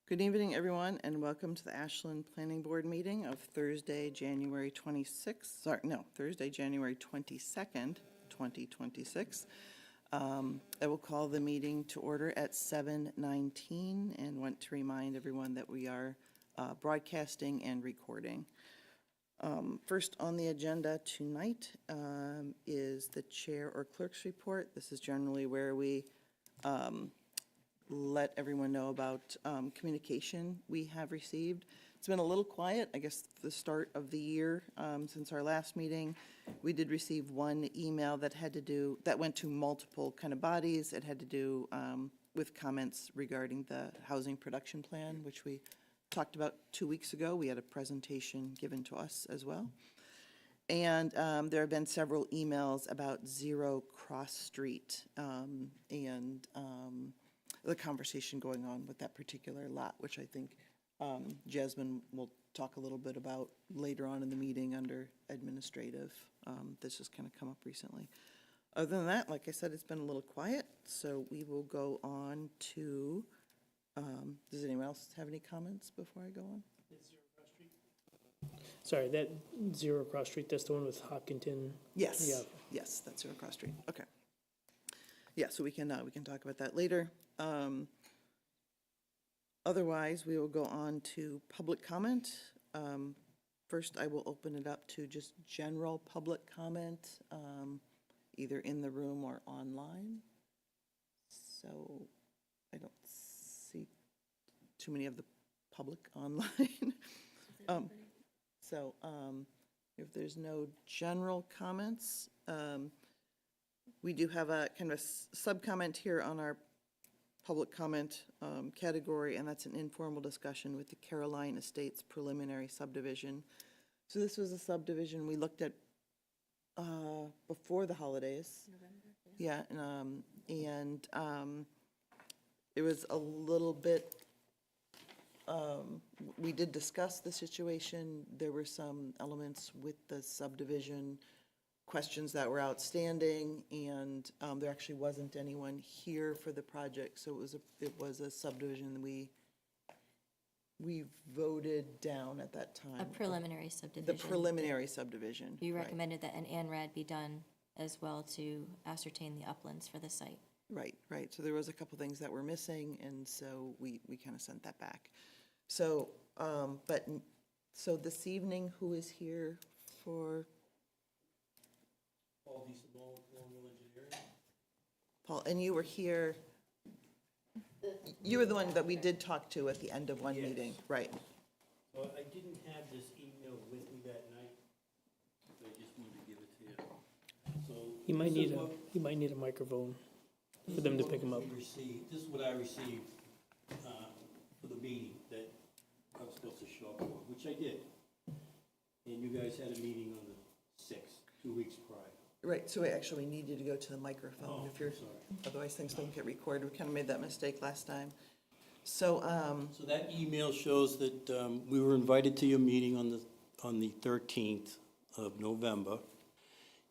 Good evening, everyone, and welcome to the Ashland Planning Board meeting of Thursday, January 22nd, 2026. I will call the meeting to order at 7:19 and want to remind everyone that we are broadcasting and recording. First on the agenda tonight is the chair or clerk's report. This is generally where we let everyone know about communication we have received. It's been a little quiet, I guess, the start of the year since our last meeting. We did receive one email that went to multiple kind of bodies. It had to do with comments regarding the housing production plan, which we talked about 2 weeks ago. We had a presentation given to us as well. And there have been several emails about Zero Cross Street and the conversation going on with that particular lot, which I think Jasmine will talk a little bit about later on in the meeting under administrative. This has kind of come up recently. Other than that, like I said, it's been a little quiet, so we will go on to, does anyone else have any comments before I go on? Zero Cross Street? Sorry, that Zero Cross Street, that's the one with Hopkinton? Yes, Yeah. yes, that's Zero Cross Street, okay. Yeah, so we can talk about that later. Otherwise, we will go on to public comment. First, I will open it up to just general public comment, either in the room or online. So I don't see too many of the public online. If there's no general comments, we do have a kind of a sub-comment here on our public comment category, and that's an informal discussion with the Caroline Estates preliminary subdivision. So this was a subdivision we looked at before the holidays. November. Yeah, and it was a little bit, we did discuss the situation. There were some elements with the subdivision questions that were outstanding, and there actually wasn't anyone here for the project, so it was a subdivision we voted down at that time. A preliminary subdivision. The preliminary subdivision. You right. recommended that an ANRAD be done as well to ascertain the uplands for the site. Right. So there was a couple things that were missing, and so we kind of sent that back. So, so this evening, who is here for? Paul, and you were here, you were the one that we did talk to at the end of one meeting, right? Well, I didn't have this email with me that night, so I just wanted to give it to you. So You might need a microphone for them to pick them up. This is what I received for the meeting that I was supposed to show up for, which I did. And you guys had a meeting on the 6th, 2 weeks prior. Right, so we actually need you to go to the microphone if you're, sorry. otherwise things don't get recorded. We kind of made that mistake last time. So, So that email shows that we were invited to your meeting on the 13th of November.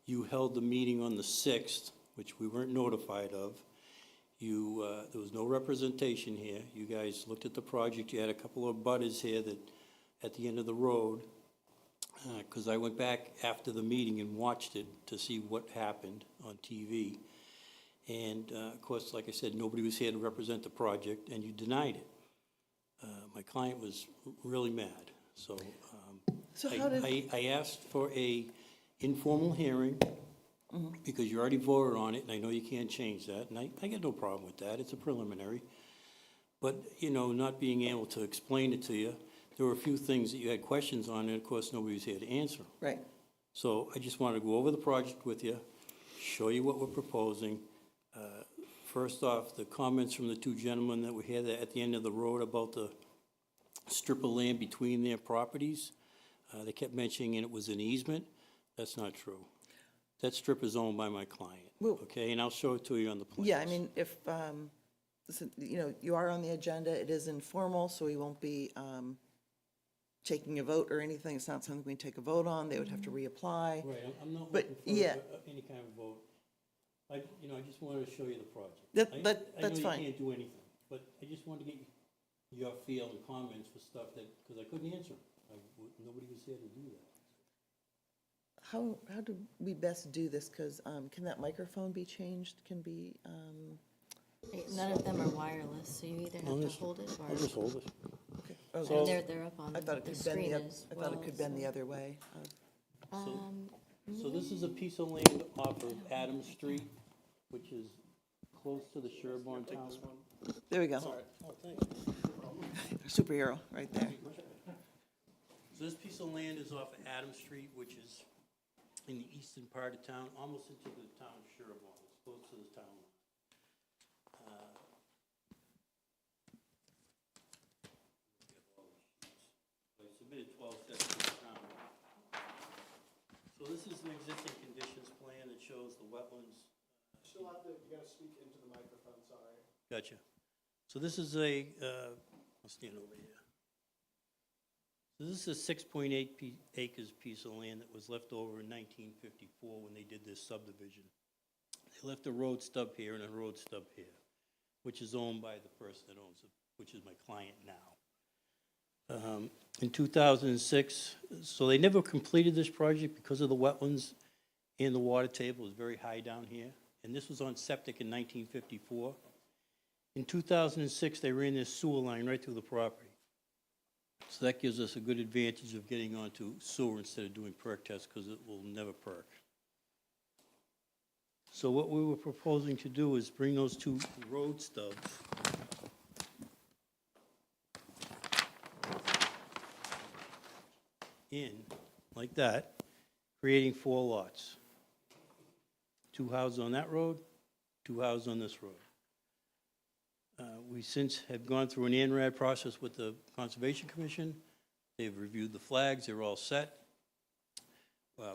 You held the meeting on the 6th, which we weren't notified of. There was no representation here. You guys looked at the project. You had a couple of butters here that at the end of the road, because I went back after the meeting and watched it to see what happened on TV. And, of course, like I said, nobody was here to represent the project, and you denied it. My client was really mad. So, I asked for a informal hearing, because you already voted on it, and I know you can't change that, and I got no problem with that. It's a preliminary. But, not being able to explain it to you, there were a few things that you had questions on, and of course, nobody was here to answer. right, So I just wanted to go over the project with you, show you what we're proposing. First off, the comments from the two gentlemen that were here at the end of the road about the strip of land between their properties. They kept mentioning it was an easement. That's not true. That strip is owned by my client, Well- okay? And I'll show it to you on the plans. yeah, I mean, if, listen, you are on the agenda, it is informal, so we won't be taking a vote or anything. It's not something we take a vote on. They would have to reapply. Right, I'm not But, looking for yeah. any kind of vote. I just wanted to show you the project. That's I know fine. you can't do anything, but I just wanted to get your feel and comments for stuff that, because I couldn't answer them. Nobody was here to do that. How do we best do this? Because can that microphone be changed? Can be, None of them are wireless, so you either have to hold it I'll just or, hold it. okay. Oh, and they're up on I thought it the could bend screen the, as I well. thought it could bend the other way. So this is a piece of land off of Adams Street, which is close to the Sherburne Town. There we go. Oh, thanks. Superhero, right there. So this piece of land is off of Adams Street, which is in the eastern part of town, almost into the town of Sherburne. It's close to the town line. I submitted 12 sets to the town. So this is an existing conditions plan that shows the wetlands. Still have to, you gotta speak into the microphone, sorry. Gotcha. So this is a, I'll stand over here. So this is a 6.8 acres piece of land that was left over in 1954 when they did this subdivision. They left a road stub here and a road stub here, which is owned by the person that owns it, which is my client now. In 2006, so they never completed this project because of the wetlands and the water table is very high down here. And this was on septic in 1954. In 2006, they ran this sewer line right through the property. So that gives us a good advantage of getting onto sewer instead of doing perk tests because it will never perk. So what we were proposing to do is bring those two road stubs in like that, creating 4 lots. 2 houses on that road, 2 houses on this road. We since have gone through an ANRAD process with the Conservation Commission. They've reviewed the flags, they're all set.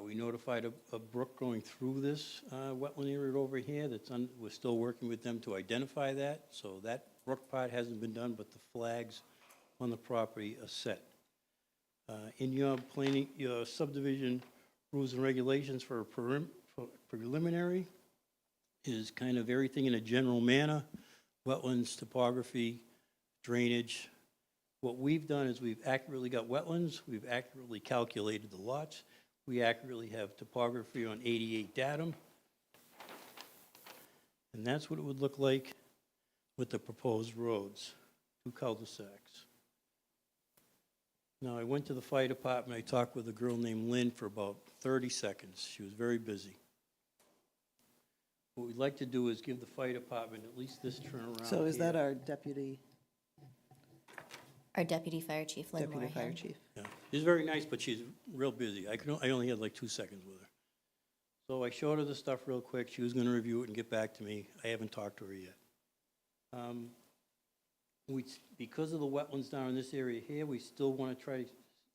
We notified a brook going through this wetland area over here we're still working with them to identify that. So that brook part hasn't been done, but the flags on the property are set. In your planning, your subdivision rules and regulations for preliminary is kind of everything in a general manner, wetlands, topography, drainage. What we've done is we've accurately got wetlands, we've accurately calculated the lots, we accurately have topography on 88 datum. And that's what it would look like with the proposed roads, 2 cul-de-sacs. Now, I went to the fire department, I talked with a girl named Lynn for about 30 seconds. She was very busy. What we'd like to do is give the fire department at least this turnaround. So is that here. our deputy Our Deputy Fire Chief, Lynn fire Morahan. chief? Yeah, she's very nice, but she's real busy. I only had like 2 seconds with her. So I showed her the stuff real quick. She was gonna review it and get back to me. I haven't talked to her yet. Because of the wetlands down in this area here, we still wanna try,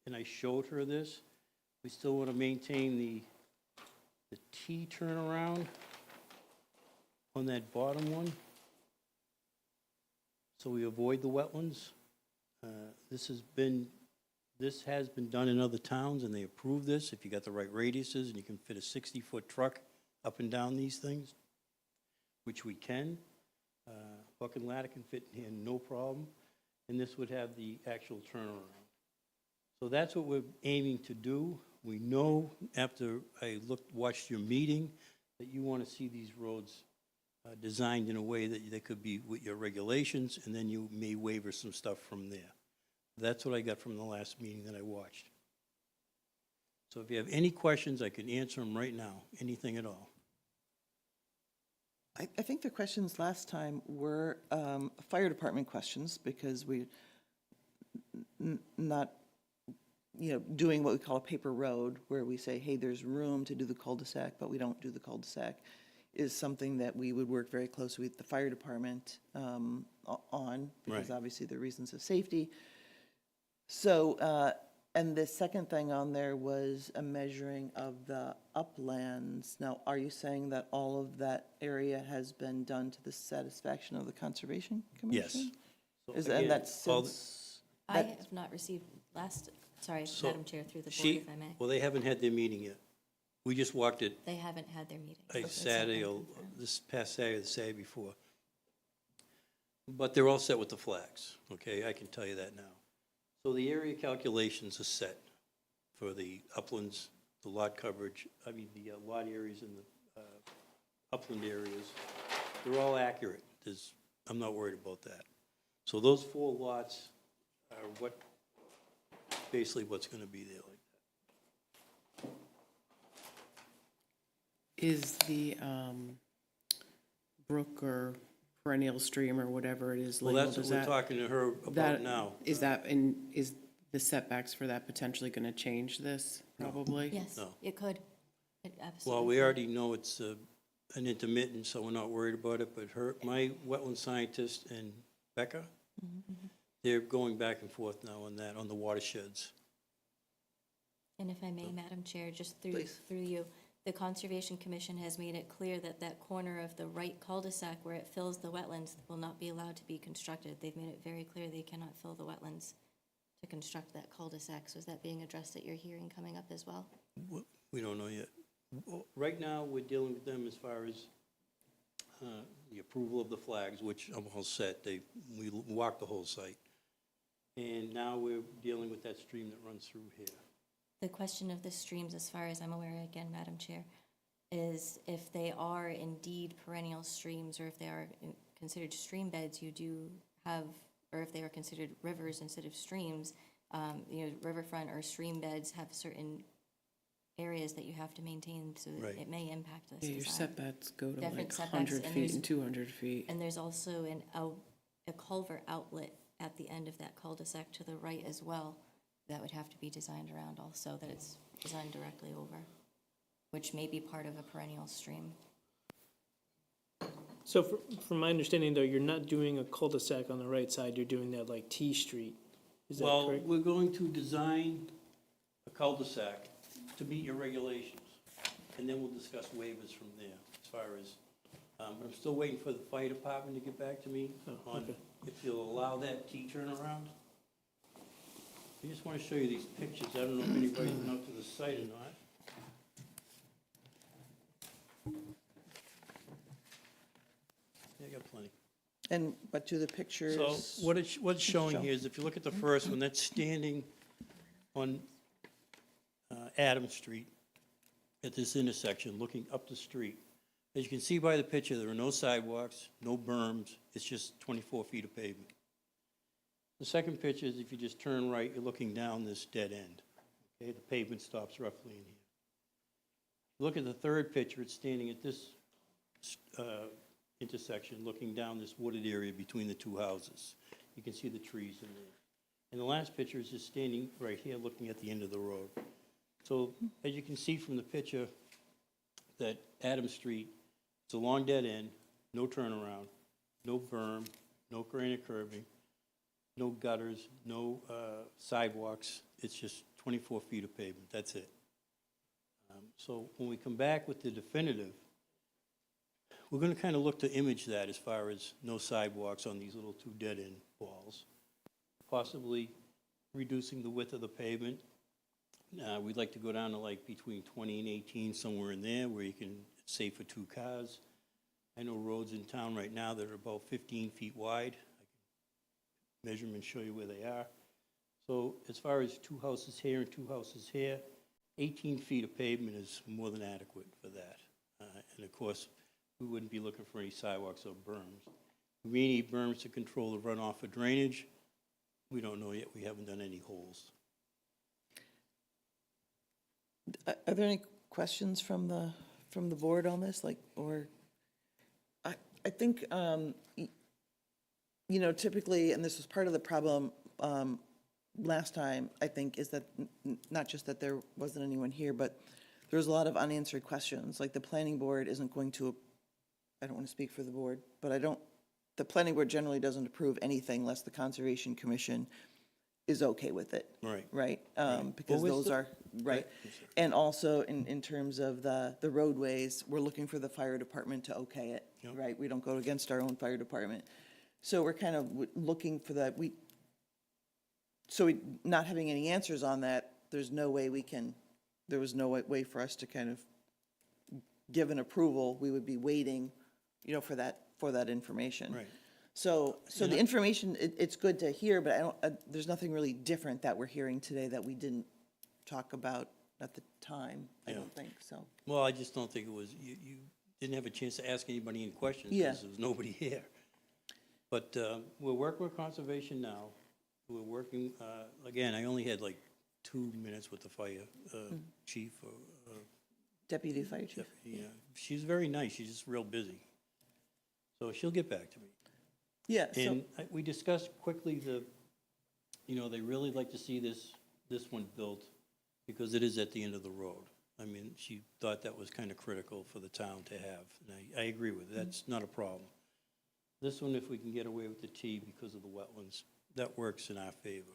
and I showed her this, we still wanna maintain the T turnaround on that bottom one, so we avoid the wetlands. This has been done in other towns, and they approve this, if you got the right radiuses, and you can fit a 60-foot truck up and down these things, which we can. Buck and ladder can fit in here, no problem, and this would have the actual turnaround. So that's what we're aiming to do. We know, after I watched your meeting, that you want to see these roads designed in a way that they could be with your regulations, and then you may waiver some stuff from there. That's what I got from the last meeting that I watched. So if you have any questions, I can answer them right now, anything at all. I think the questions last time were fire department questions, because we not, doing what we call a paper road, where we say, hey, there's room to do the cul-de-sac, but we don't do the cul-de-sac, is something that we would work very closely with the fire department on, because Right. obviously there are reasons of safety. So, and the second thing on there was a measuring of the uplands. Now, are you saying that all of that area has been done to the satisfaction of the Conservation Commission? So And again, that's all the- since, I that- have not received sorry, So Madam Chair, through the board, She, if I may. well, they haven't had their meeting yet. We just walked it They haven't had their meeting. a Saturday, or this past Saturday, the Saturday before. But they're all set with the flags, okay? I can tell you that now. So the area calculations are set for the uplands, the lot coverage, the lot areas in the upland areas. They're all accurate. I'm not worried about that. So those 4 lots are basically what's going to be there like that. Is the brook or perennial stream or whatever it is Well, labeled, that's is what we're that, talking to her about that, now. is the setbacks for that potentially gonna change this, probably? Yes, No. it could. It Well, absolutely we could. already know it's an intermittent, so we're not worried about it, but my wetland scientist and Becca, they're going back and forth now on that, on the watersheds. And if I may, Madam Chair, just through Please. you, the Conservation Commission has made it clear that that corner of the right cul-de-sac where it fills the wetlands will not be allowed to be constructed. They've made it very clear they cannot fill the wetlands to construct that cul-de-sac. So is that being addressed at your hearing coming up as well? We don't know yet. Right now, we're dealing with them as far as the approval of the flags, which I'm all set. We walked the whole site. And now we're dealing with that stream that runs through here. The question of the streams, as far as I'm aware, again, Madam Chair, is if they are indeed perennial streams, or if they are considered stream beds, you do have, or if they are considered rivers instead of streams, riverfront or stream beds have certain areas that you have to maintain, so that Right. it may impact this Yeah, your design. setbacks go to Different like setbacks, 100 and feet there's- and 200 feet. And there's also a culvert outlet at the end of that cul-de-sac to the right as well. That would have to be designed around also, that it's designed directly over, which may be part of a perennial stream. So from my understanding, though, you're not doing a cul-de-sac on the right side, you're doing that like T Street. Is that Well, correct? we're going to design a cul-de-sac to meet your regulations, and then we'll discuss waivers from there, as far as, I'm still waiting for the fire department to get back to me Oh, on okay. if you'll allow that T turnaround. I just want to show you these pictures. I don't know if anybody's been out to the site or not. Yeah, I got plenty. But to the pictures. So what's showing here is if you look at the first one, that's standing on Adams Street at this intersection, looking up the street. As you can see by the picture, there are no sidewalks, no berms, it's just 24 feet of pavement. The second picture is if you just turn right, you're looking down this dead end. Okay, the pavement stops roughly in here. Look at the third picture, it's standing at this intersection, looking down this wooded area between the two houses. You can see the trees in there. And the last picture is just standing right here, looking at the end of the road. So as you can see from the picture, that Adams Street, it's a long dead end, no turnaround, no berm, no granite curbing, no gutters, no sidewalks. It's just 24 feet of pavement, that's it. So when we come back with the definitive, we're going to kind of look to image that as far as no sidewalks on these little 2 dead-end walls, possibly reducing the width of the pavement. We'd like to go down to like between 20 and 18, somewhere in there, where you can, it's safe for 2 cars. I know roads in town right now that are about 15 feet wide. I can measure them and show you where they are. So as far as 2 houses here and 2 houses here, 18 feet of pavement is more than adequate for that. And of course, we wouldn't be looking for any sidewalks or berms. We may need berms to control the runoff for drainage. We don't know yet. We haven't done any holes. Are there any questions from the board on this, I think, typically, and this was part of the problem last time, I think, is that not just that there wasn't anyone here, but there was a lot of unanswered questions, like the planning board isn't going to, I don't want to speak for the board, but the planning board generally doesn't approve anything unless the Conservation Commission is okay with it. Right. Right? Because Well, those are, right. And also in terms of the roadways, we're looking for the fire department to okay it, Yep. right? We don't go against our own fire department. So we're kind of looking for that. Not having any answers on that, there's no way there was no way for us to kind of give an approval. We would be waiting, for that information. Right. So the information, it's good to hear, but I don't, there's nothing really different that we're hearing today that we didn't talk about at the time, I don't think, so. Well, I just don't think it was, you didn't have a chance to ask anybody any questions Yeah. because there was nobody here. But we're working with conservation now. We're working, again, I only had like 2 minutes with the fire chief. Deputy Fire Chief. Yeah, she's very nice. She's just real busy. So she'll get back to me. Yeah, so, And we discussed quickly they really like to see this one built because it is at the end of the road. I mean, she thought that was kind of critical for the town to have, and I agree with it. That's not a problem. This one, if we can get away with the T because of the wetlands, that works in our favor.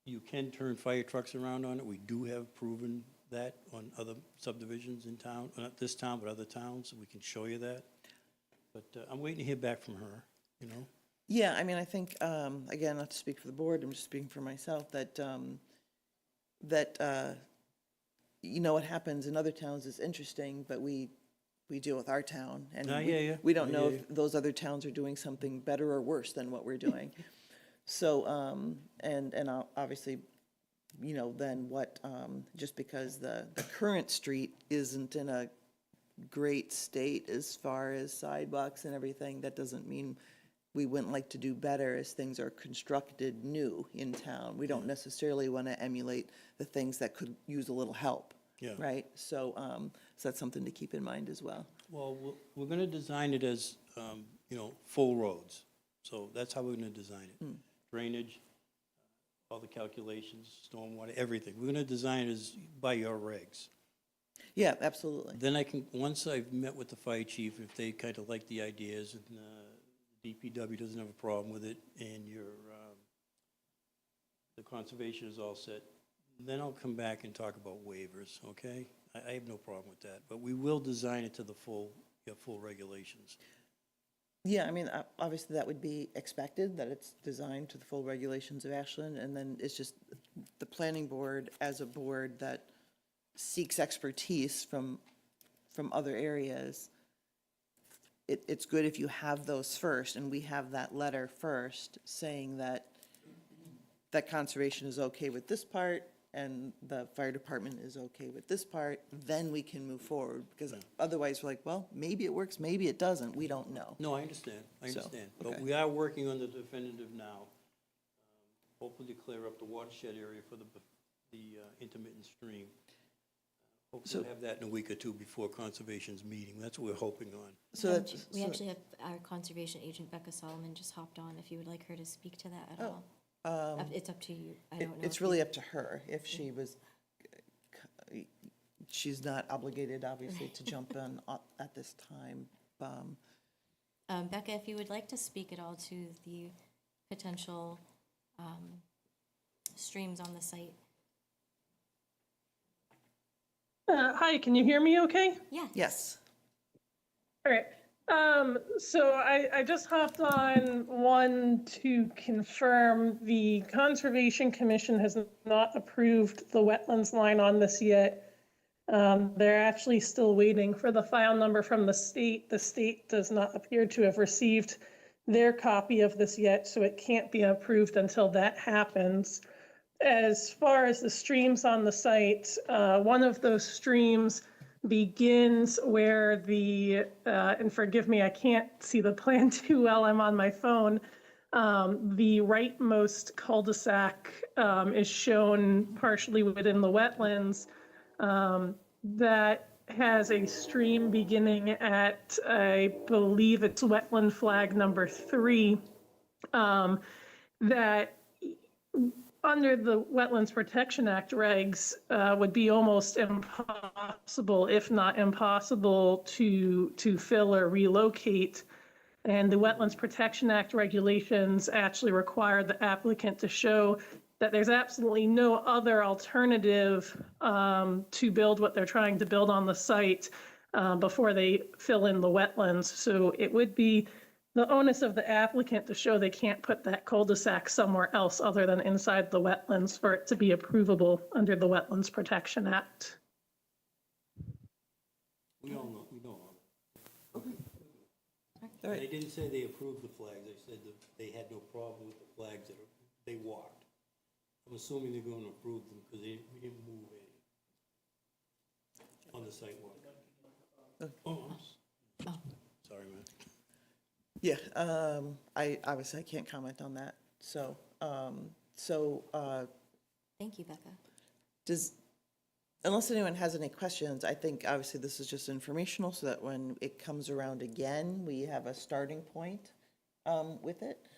You can turn fire trucks around on it. We do have proven that on other subdivisions in town, not this town, but other towns, we can show you that. But I'm waiting to hear back from her, yeah, I mean, I think, again, not to speak for the board, I'm just speaking for myself, that what happens in other towns is interesting, but we deal with our town. And I hear you. we don't I know hear if those other towns are doing something better or worse than what we're doing. So, obviously, then what, just because the current street isn't in a great state as far as sidewalks and everything, that doesn't mean we wouldn't like to do better as things are constructed new in town. We don't necessarily want to emulate the things that could use a little help. Yeah. Right? So, so that's something to keep in mind as well. Well, we're going to design it as, full roads. So that's how we're going to design it. Drainage, all the calculations, stormwater, everything. We're going to design it as by your regs. Yeah, absolutely. Then once I've met with the fire chief, if they kind of like the ideas and DPW doesn't have a problem with it and the conservation is all set, then I'll come back and talk about waivers, okay? I have no problem with that, but we will design it to the full regulations. Yeah, I mean, obviously that would be expected, that it's designed to the full regulations of Ashland, and then it's just the planning board as a board that seeks expertise from other areas. It's good if you have those first, and we have that letter first saying that conservation is okay with this part, and the fire department is okay with this part, then we can move forward, because otherwise we're like, well, maybe it works, maybe it doesn't, we don't know. No, I understand, So, But okay. we are working on the definitive now, hopefully to clear up the watershed area for the intermittent stream. Hopefully we'll have that in a week or two before conservation's meeting, that's what we're hoping on. So that's, We actually have our conservation agent, Becca Solomon, just hopped on, if you would like her to speak to that at all. It's up to you. I don't know. it's if really you- up to her, if she was, she's not obligated, obviously, to jump in at this time. Becca, if you would like to speak at all to the potential streams on the site. Hi, can you hear me okay? Yeah. Yes. All right. So I just hopped on one to confirm the Conservation Commission has not approved the wetlands line on this yet. They're actually still waiting for the file number from the state. The state does not appear to have received their copy of this yet, so it can't be approved until that happens. As far as the streams on the site, one of those streams begins where the, and forgive me, I can't see the plan too well, I'm on my phone. The rightmost cul-de-sac is shown partially within the wetlands. That has a stream beginning at, I believe it's wetland flag number 3, that under the Wetlands Protection Act regs would be almost impossible, if not impossible, to fill or relocate. And the Wetlands Protection Act regulations actually require the applicant to show that there's absolutely no other alternative to build what they're trying to build on the site before they fill in the wetlands. So it would be the onus of the applicant to show they can't put that cul-de-sac somewhere else other than inside the wetlands for it to be approvable under the Wetlands Protection Act. We all know, we know all that. All They right, didn't say they approved the flags, they said that they had no problem with the flags that they walked. I'm assuming they're gonna approve them, because we didn't move any on the sidewalk. Oh, sorry, man. yeah, I, obviously I can't comment on that, so, Thank you, Becca. unless anyone has any questions, I think obviously this is just informational, so that when it comes around again, we have a starting point with it.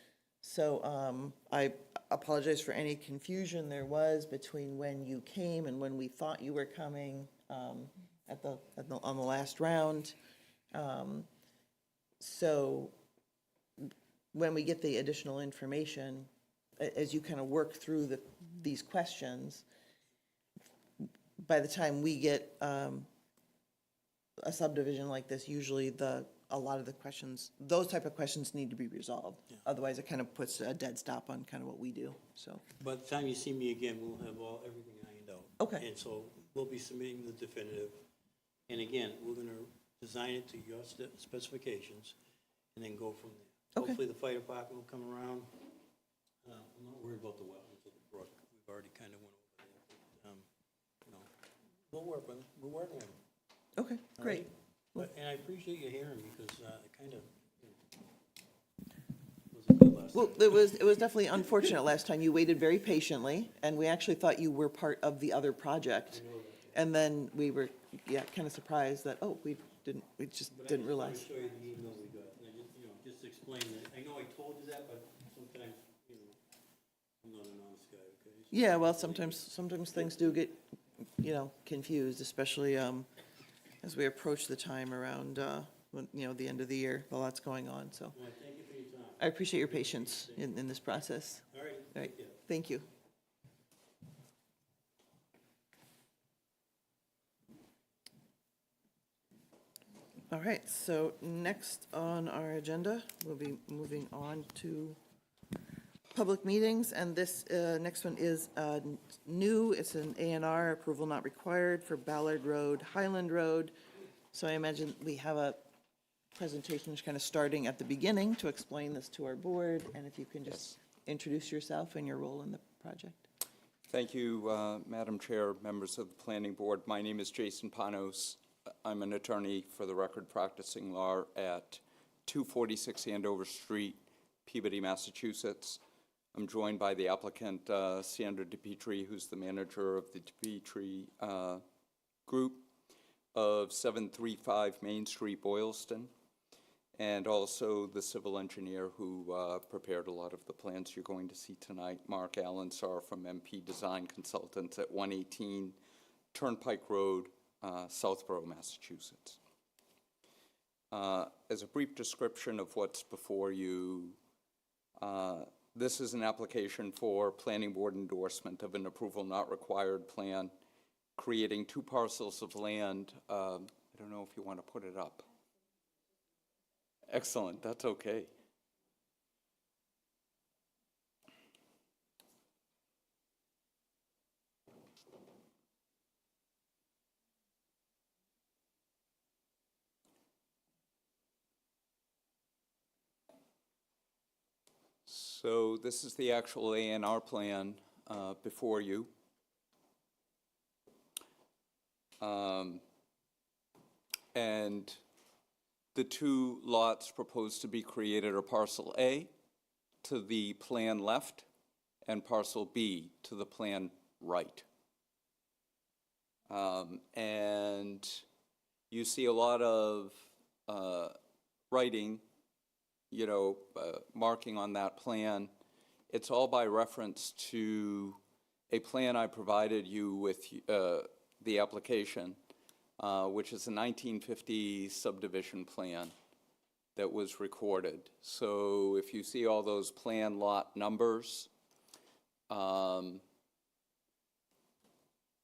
So I apologize for any confusion there was between when you came and when we thought you were coming on the last round. So when we get the additional information, as you kind of work through these questions, by the time we get a subdivision like this, usually a lot of the questions, those type of questions need to be resolved. Otherwise, it kind of puts a dead stop on kind of what we do, so. By the time you see me again, we'll have everything ironed out. Okay. And so we'll be submitting the definitive. And again, we're gonna design it to your specifications and then go from there. Okay. Hopefully the fire department will come around. I'm not worried about the wetlands of the brook. We've already kind of went over there. But, you know, we'll work with them. We're working with them. Okay, great. And I appreciate you hearing because it kind of was a good last Well, time. it was definitely unfortunate last time. You waited very patiently, and we actually thought you were part of the other project. And then we were, kind of surprised that, we just didn't realize. I just wanted to show you the email we got. And I just explain that. I know I told you that, but sometimes, I'm not an honest guy, okay? Yeah, well, sometimes things do get, confused, especially as we approach the time around, when, the end of the year, a lot's going on, so. Well, thank you for your time. I appreciate your patience in this process. All right. All right, take care. thank you. All right, so next on our agenda, we'll be moving on to public meetings, and this next one is new. It's an A&R, approval not required, for Ballard Road, Highland Road. So I imagine we have a presentation just kind of starting at the beginning to explain this to our board, and if you can just introduce yourself and your role in the project. Thank you, Madam Chair, members of the Planning Board. My name is Jason Panos. I'm an attorney, for the record, practicing law at 246 Andover Street, Peabody, Massachusetts. I'm joined by the applicant, Sandra DePietri, who's the manager of the DePietri Group of 735 Main Street, Boylston, and also the civil engineer who prepared a lot of the plans you're going to see tonight, Mark Allensar from MP Design Consultants at 118 Turnpike Road, Southborough, Massachusetts. As a brief description of what's before you, this is an application for planning board endorsement of an approval not required plan, creating 2 parcels of land. I don't know if you want to put it up. Excellent, that's okay. So this is the actual A&R plan before you. And the 2 lots proposed to be created are parcel A to the plan left and parcel B to the plan right. And you see a lot of writing, marking on that plan. It's all by reference to a plan I provided you with the application, which is a 1950 subdivision plan that was recorded. So if you see all those plan lot numbers,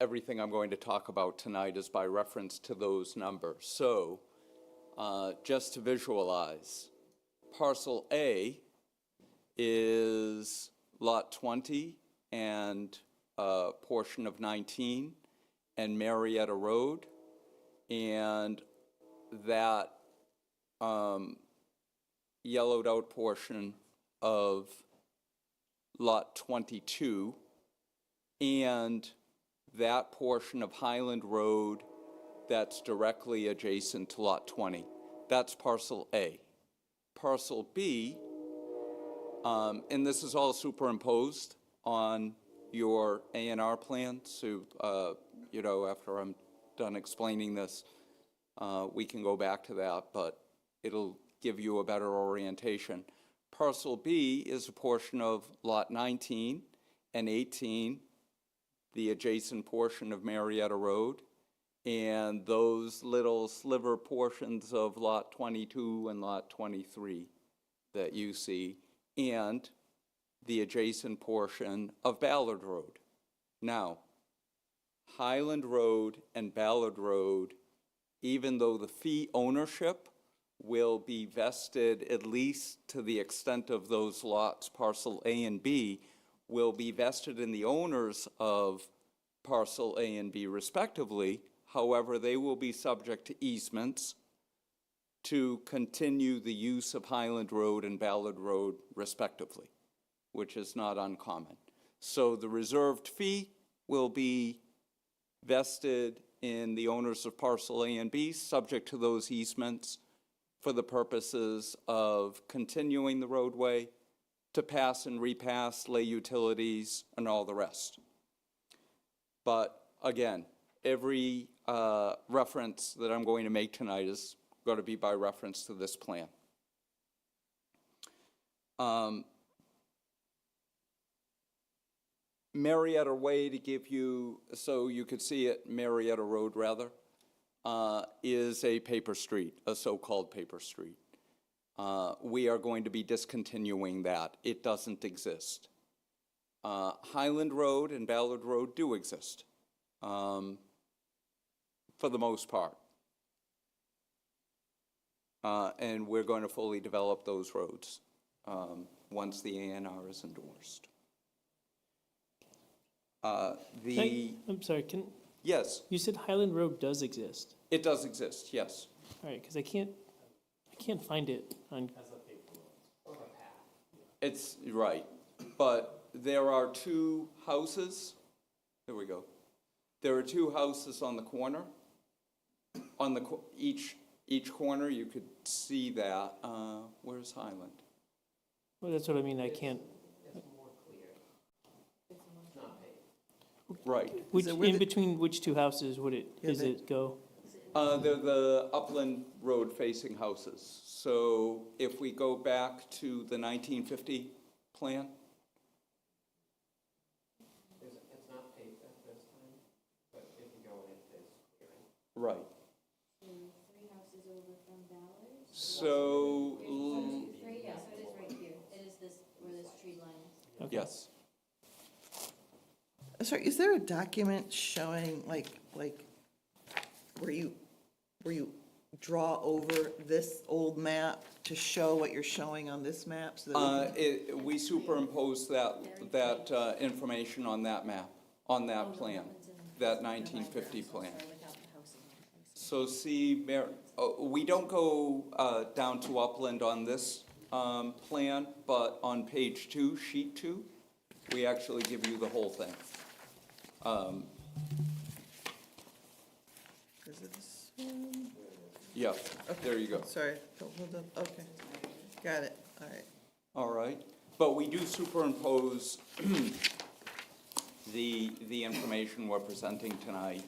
everything I'm going to talk about tonight is by reference to those numbers. So just to visualize, parcel A is lot 20 and a portion of 19 and Marietta Road, and that yellowed out portion of Lot 22 and that portion of Highland Road that's directly adjacent to Lot 20. That's parcel A. Parcel B, and this is all superimposed on your A&R plan, so, after I'm done explaining this, we can go back to that, but it'll give you a better orientation. Parcel B is a portion of Lot 19 and 18, the adjacent portion of Marietta Road, and those little sliver portions of Lot 22 and Lot 23 that you see, and the adjacent portion of Ballard Road. Now, Highland Road and Ballard Road, even though the fee ownership will be vested at least to the extent of those lots, parcel A and B, will be vested in the owners of parcel A and B respectively. However, they will be subject to easements to continue the use of Highland Road and Ballard Road respectively, which is not uncommon. So the reserved fee will be vested in the owners of parcel A and B, subject to those easements for the purposes of continuing the roadway to pass and repass, lay utilities, and all the rest. But again, every reference that I'm going to make tonight is going to be by reference to this plan. Marietta Way, to give you, so you could see it, Marietta Road rather, is a paper street, a so-called paper street. We are going to be discontinuing that. It doesn't exist. Highland Road and Ballard Road do exist, for the most part. And we're going to fully develop those roads once the A&R is endorsed. I'm sorry, Yes, you said Highland Road does exist? it does exist, yes. All right, because I can't find it on, It's right, but there are two houses. There we go. There are two houses on the corner. On the each corner, you could see that. Where's Highland? well, that's what I mean, I can't, Right. which, it where in the- between which two houses would it, Yeah, does they- it go? They're the upland road facing houses. So if we go back to the 1950 plan. It's not paved at this time, but if you go in, it's clearing. Right. Three houses over from Ballard? So, Three, yeah, so it is right here. It is this, where this tree line is. Okay. yes. Sorry, is there a document showing, like, where you draw over this old map to show what you're showing on this map? So that we can- We superimpose that information on that map, on that plan, that 1950 plan. So see, we don't go down to upland on this plan, but on page 2, sheet 2, we actually give you the whole thing. Is it this one? Yeah, there you go. Sorry, don't hold up, okay. Got it, all right. All right, but we do superimpose the information we're presenting tonight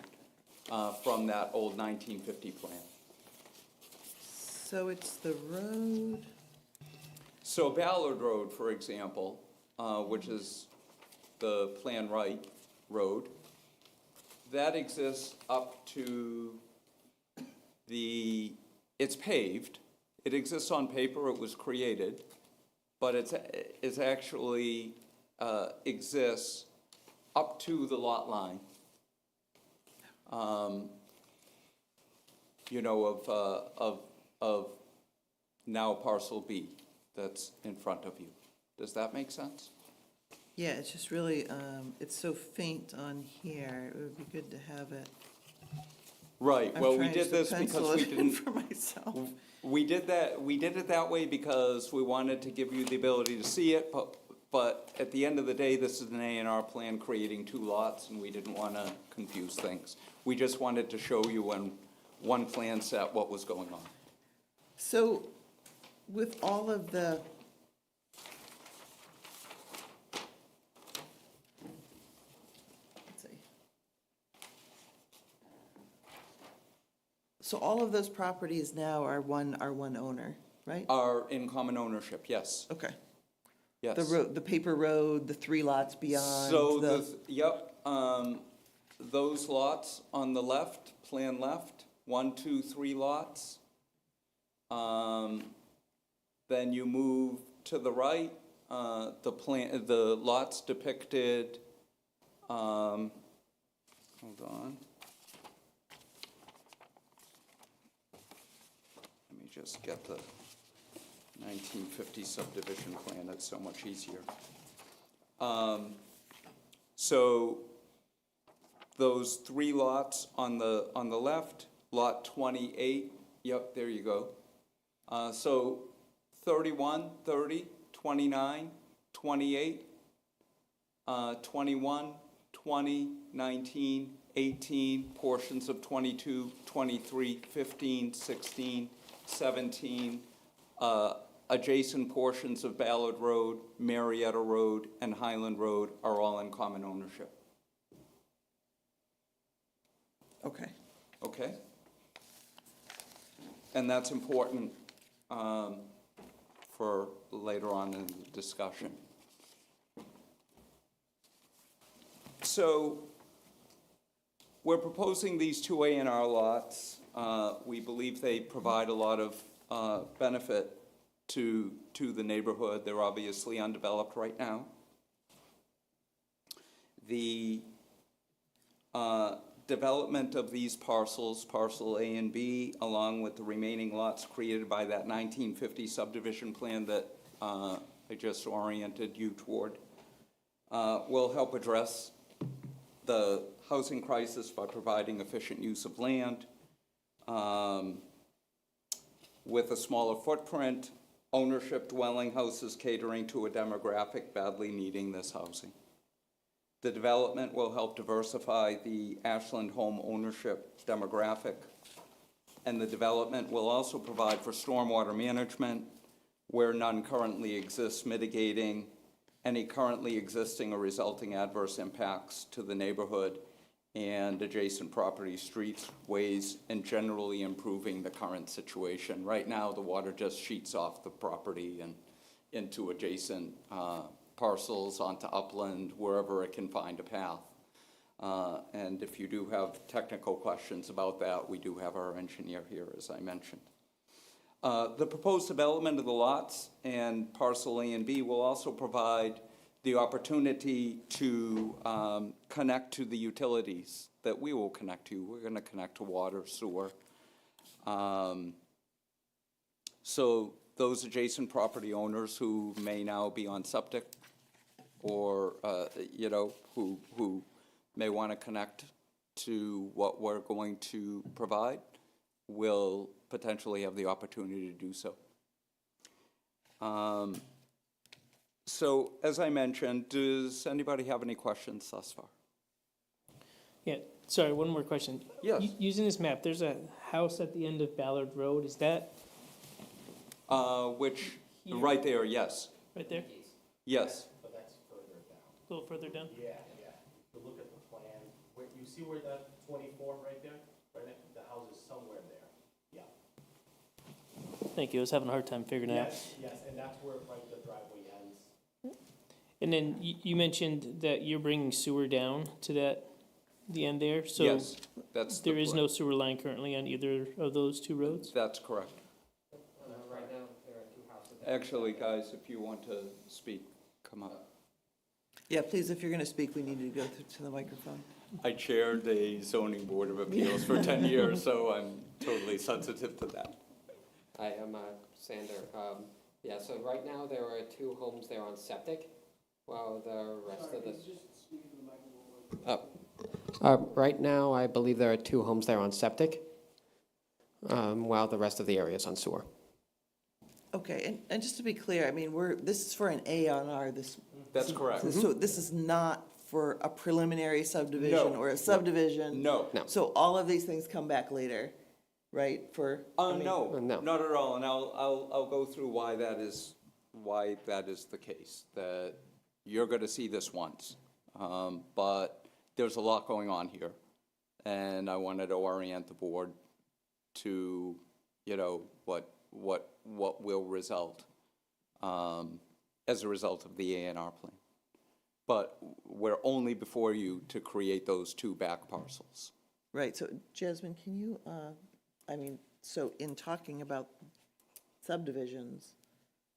from that old 1950 plan. So it's the road, So Ballard Road, for example, which is the Plan Right Road, that exists up to it's paved. It exists on paper, it was created, but it's actually exists up to the lot line. Of now parcel B that's in front of you. Does that make sense? yeah, it's just really, it's so faint on here, it would be good to have it. Right, I'm well, we trying did to this pencil because we it in didn't, for myself. we did it that way because we wanted to give you the ability to see it, but at the end of the day, this is an A&R plan creating 2 lots, and we didn't want to confuse things. We just wanted to show you in one plan set what was going on. So with all of the, let's see. So all of those properties now are one owner, right? Are in common ownership, yes, Okay. yes. The road, the paper road, the 3 lots beyond, So, the, those lots on the left, plan left, 1, 2, 3 lots. Then you move to the right, the lots depicted, hold on. Let me just get the 1950 subdivision plan, it's so much easier. So those 3 lots on the left, lot 28, yep, there you go. So 31, 30, 29, 28, 21, 20, 19, 18, portions of 22, 23, 15, 16, 17, adjacent portions of Ballard Road, Marietta Road, and Highland Road are all in common ownership. okay. Okay? And that's important for later on in the discussion. So we're proposing these 2 A&R lots. We believe they provide a lot of benefit to the neighborhood. They're obviously undeveloped right now. The development of these parcels, parcel A and B, along with the remaining lots created by that 1950 subdivision plan that I just oriented you toward, will help address the housing crisis by providing efficient use of land with a smaller footprint, ownership dwelling houses catering to a demographic badly needing this housing. The development will help diversify the Ashland home ownership demographic, and the development will also provide for stormwater management where none currently exists, mitigating any currently existing or resulting adverse impacts to the neighborhood and adjacent property, streets, ways, and generally improving the current situation. Right now, the water just sheets off the property and into adjacent parcels, onto upland, wherever it can find a path. And if you do have technical questions about that, we do have our engineer here, as I mentioned. The proposed development of the lots and parcel A and B will also provide the opportunity to connect to the utilities that we will connect to. We're going to connect to water, sewer. So those adjacent property owners who may now be on septic or, who may want to connect to what we're going to provide will potentially have the opportunity to do so. So, as I mentioned, does anybody have any questions thus far? Yeah, sorry, one more question. Yes. Using this map, there's a house at the end of Ballard Road, is that Which, Here. right there, yes, right there? yes. But that's further down. A little further down? Yeah. If you look at the plan, where, you see where that 24 right there? Right next, the house is somewhere there. Yeah. Thank you, I was having a hard time figuring it out. Yes, and that's where, like, the driveway ends. And then you mentioned that you're bringing sewer down to the end there? So Yes, that's the there is plan. no sewer line currently on either of those 2 roads? That's correct. Right now, there are 2 houses. Actually, guys, if you want to speak, come up. Yeah, please, if you're going to speak, we need you to go to the microphone. I chaired the zoning board of appeals for 10 years, so I'm totally sensitive to that. Hi, I'm Sander. Yeah, so right now there are 2 homes there on septic, while the rest of the... Just speak to the microphone. Right now, I believe there are 2 homes there on septic, while the rest of the area is on sewer. Okay, and just to be clear, I mean, this is for an A on R, this. That's correct. So this is not for a preliminary subdivision No. or a subdivision? No. No. So all of these things come back later, right, for? I mean- No, No. not at all, and I'll go through why that is the case, that you're gonna see this once. But there's a lot going on here, and I wanted to orient the board to, you know, what will result, as a result of the A&R plan. But we're only before you to create those 2 back parcels. Right, so Jasmine, can you, I mean, so in talking about subdivisions,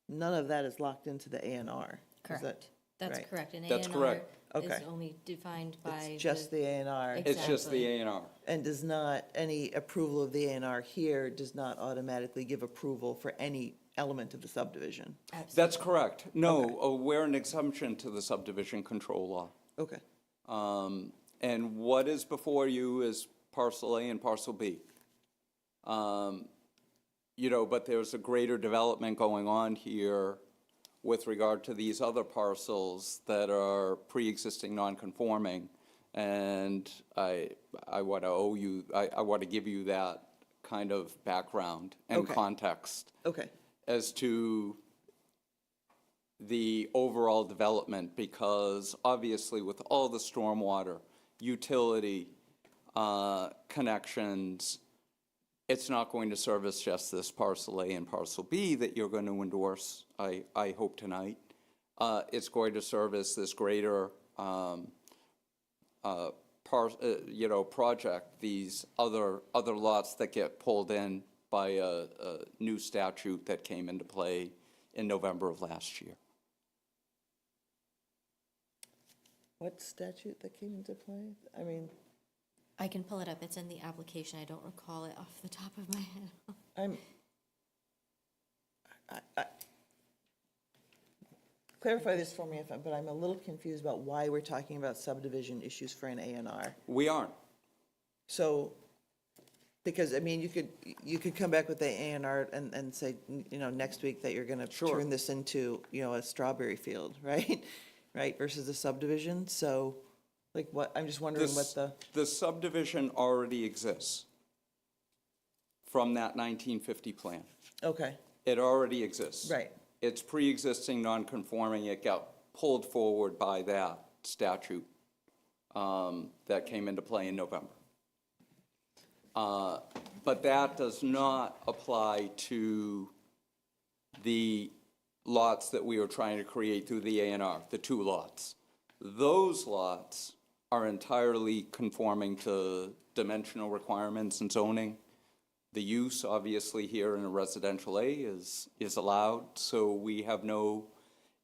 none of that is locked into the A and R? Is that Correct. That's right? correct. An That's A&R correct. is Okay. only defined by. It's just the A and R, It's just the Exactly. A&R. and does not, any approval of the A and R here does not automatically give approval for any element of the subdivision? That's correct. No, we're an exemption to the subdivision control law. Okay, And what is before you is parcel A and parcel B. You know, but there's a greater development going on here with regard to these other parcels that are pre-existing non-conforming. And I want to give you that kind of background and Okay. context okay, as to the overall development, because obviously with all the stormwater, utility connections, it's not going to service just this parcel A and parcel B that you're going to endorse, I hope tonight. It's going to service this greater project, these other lots that get pulled in by a new statute that came into play in November of last year. what statute that came into play? I mean, I can pull it up. It's in the application. I don't recall it off the top of my head. clarify this for me, but I'm a little confused about why we're talking about subdivision issues for an A and R. We aren't. So, because, I mean, you could come back with the A and R and say, you know, next week that you're gonna Sure. turn this into, you know, a strawberry field, right? Right, versus a subdivision, so, like, what, I'm just wondering what The subdivision already exists from that 1950 plan. okay, It already exists. right, It's pre-existing non-conforming. It got pulled forward by that statute that came into play in November. But that does not apply to the lots that we are trying to create through the A&R, the 2 lots. Those lots are entirely conforming to dimensional requirements and zoning. The use, obviously, here in a residential A is allowed, so we have no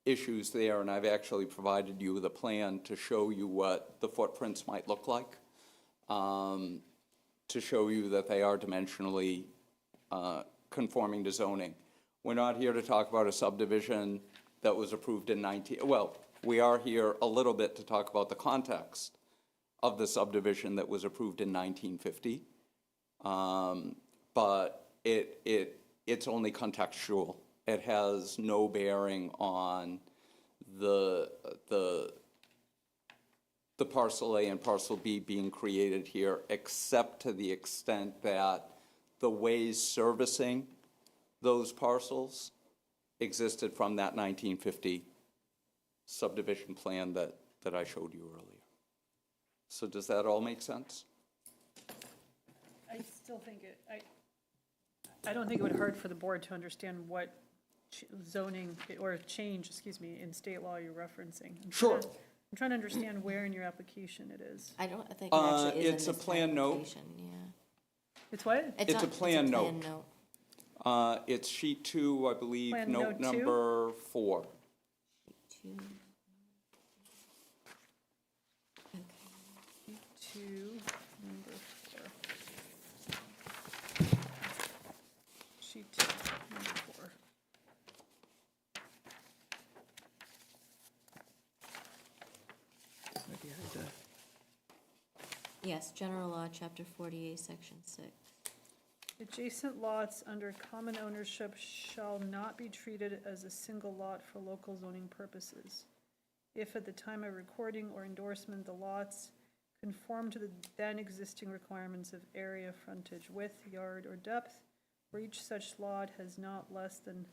issues there, and I've actually provided you with a plan to show you what the footprints might look like, to show you that they are dimensionally conforming to zoning. We're not here to talk about a subdivision that was approved in we are here a little bit to talk about the context of the subdivision that was approved in 1950. But it's only contextual. It has no bearing on the parcel A and parcel B being created here, except to the extent that the ways servicing those parcels existed from that 1950 subdivision plan that I showed you earlier. So does that all make sense? I still think I don't think it would hurt for the board to understand what zoning, or change, in state law you're referencing. Sure. I'm trying to understand where in your application it is. I don't think it actually is in it's a this plan note. application, yeah. It's what? It's not- a plan note. note. It's sheet 2, I believe, Plan note note 2? number 4. Two. Okay. Two, number 4. Sheet 2, number 4. might be hard to Yes, General Law, Chapter 48, Section 6. Adjacent lots under common ownership shall not be treated as a single lot for local zoning purposes. If at the time of recording or endorsement, the lots conform to the then existing requirements of area, frontage, width, yard, or depth, where each such lot has not less than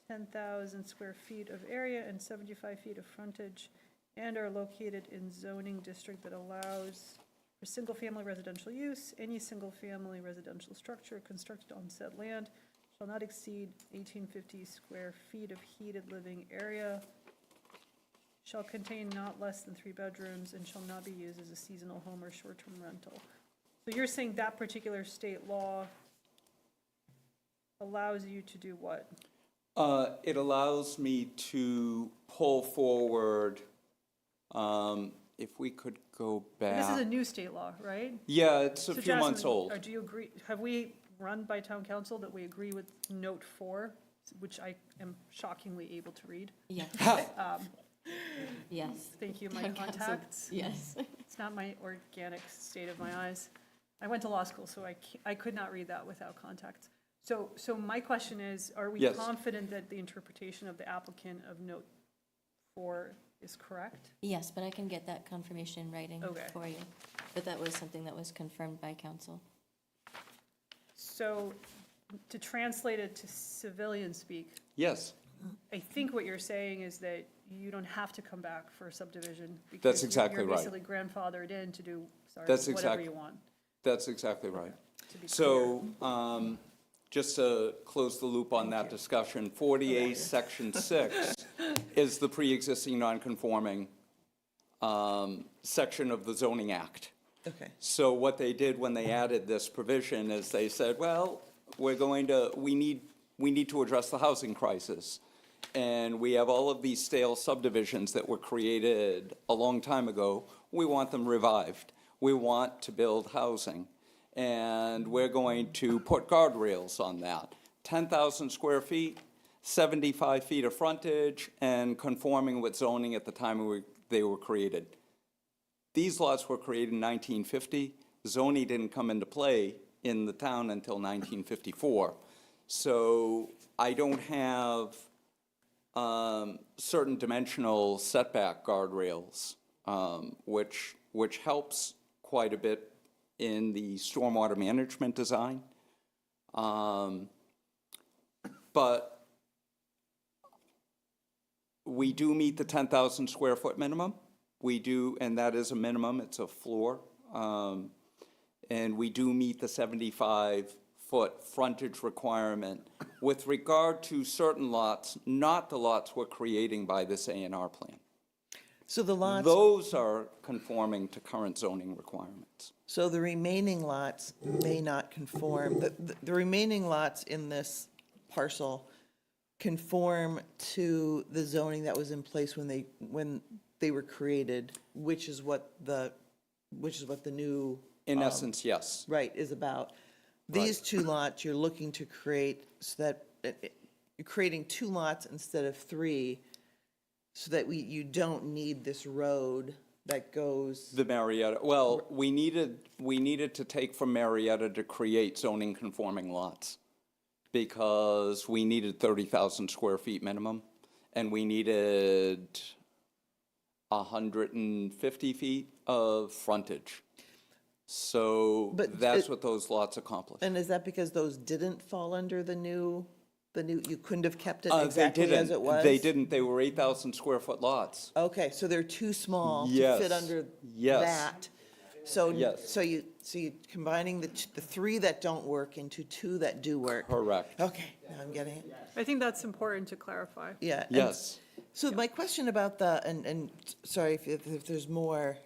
10,000 square feet of area and 75 feet of frontage, and are located in zoning district that allows for single-family residential use, any single-family residential structure constructed on said land shall not exceed 1850 square feet of heated living area, shall contain not less than 3 bedrooms, and shall not be used as a seasonal home or short-term rental. So you're saying that particular state law allows you to do what? It allows me to pull forward, if we could go back. This is a new state law, right? Yeah, it's a So few months Jasmine, old. Do you agree, have we run by town council that we agree with note 4, which I am shockingly able to read? Yes. Yes. Thank you, my Town council, contacts. Yes. It's not my organic state of my eyes. I went to law school, so I could not read that without context. So my question is, are we Yes. confident that the interpretation of the applicant of note 4 is correct? Yes, but I can get that confirmation in writing Okay. for you. But that was something that was confirmed by council. So to translate it to civilian speak, Yes, I think what you're saying is that you don't have to come back for a subdivision. That's exactly You're right. basically grandfathered in to do, That's whatever exact- you want, that's exactly right. to be clear. So, just to close the loop on that discussion, 48, Section 6 is the pre-existing non-conforming section of the zoning act. Okay. So what they did when they added this provision is they said, well, we need to address the housing crisis. And we have all of these stale subdivisions that were created a long time ago. We want them revived. We want to build housing. And we're going to put guardrails on that. 10,000 square feet, 75 feet of frontage, and conforming with zoning at the time they were created. These lots were created in 1950. Zoning didn't come into play in the town until 1954. So I don't have certain dimensional setback guardrails, which helps quite a bit in the stormwater management design. But we do meet the 10,000 square foot minimum. We do, and that is a minimum, it's a floor. And we do meet the 75-foot frontage requirement with regard to certain lots, not the lots we're creating by this A&R plan. So the lots, Those are conforming to current zoning requirements. so the remaining lots may not conform, the remaining lots in this parcel conform to the zoning that was in place when they were created, which is what the new. In essence, yes. Right, is about. These two lots you're looking to create so that, you're creating 2 lots instead of 3, so that you don't need this road that goes. The Marietta, well, we needed to take from Marietta to create zoning conforming lots because we needed 30,000 square feet minimum and we needed 150 feet of frontage. So But that's it- what those lots accomplish. And is that because those didn't fall under the new, you couldn't have kept it They exactly didn't. as it was? They didn't, they were 8,000 square foot lots. Okay, so they're too small to Yes, fit under yes. that. So, Yes. so you combining the 3 that don't work into 2 that do work. Correct. Okay, now I'm getting it. I think that's important to clarify. Yeah. and Yes. So my question about and sorry if there's more,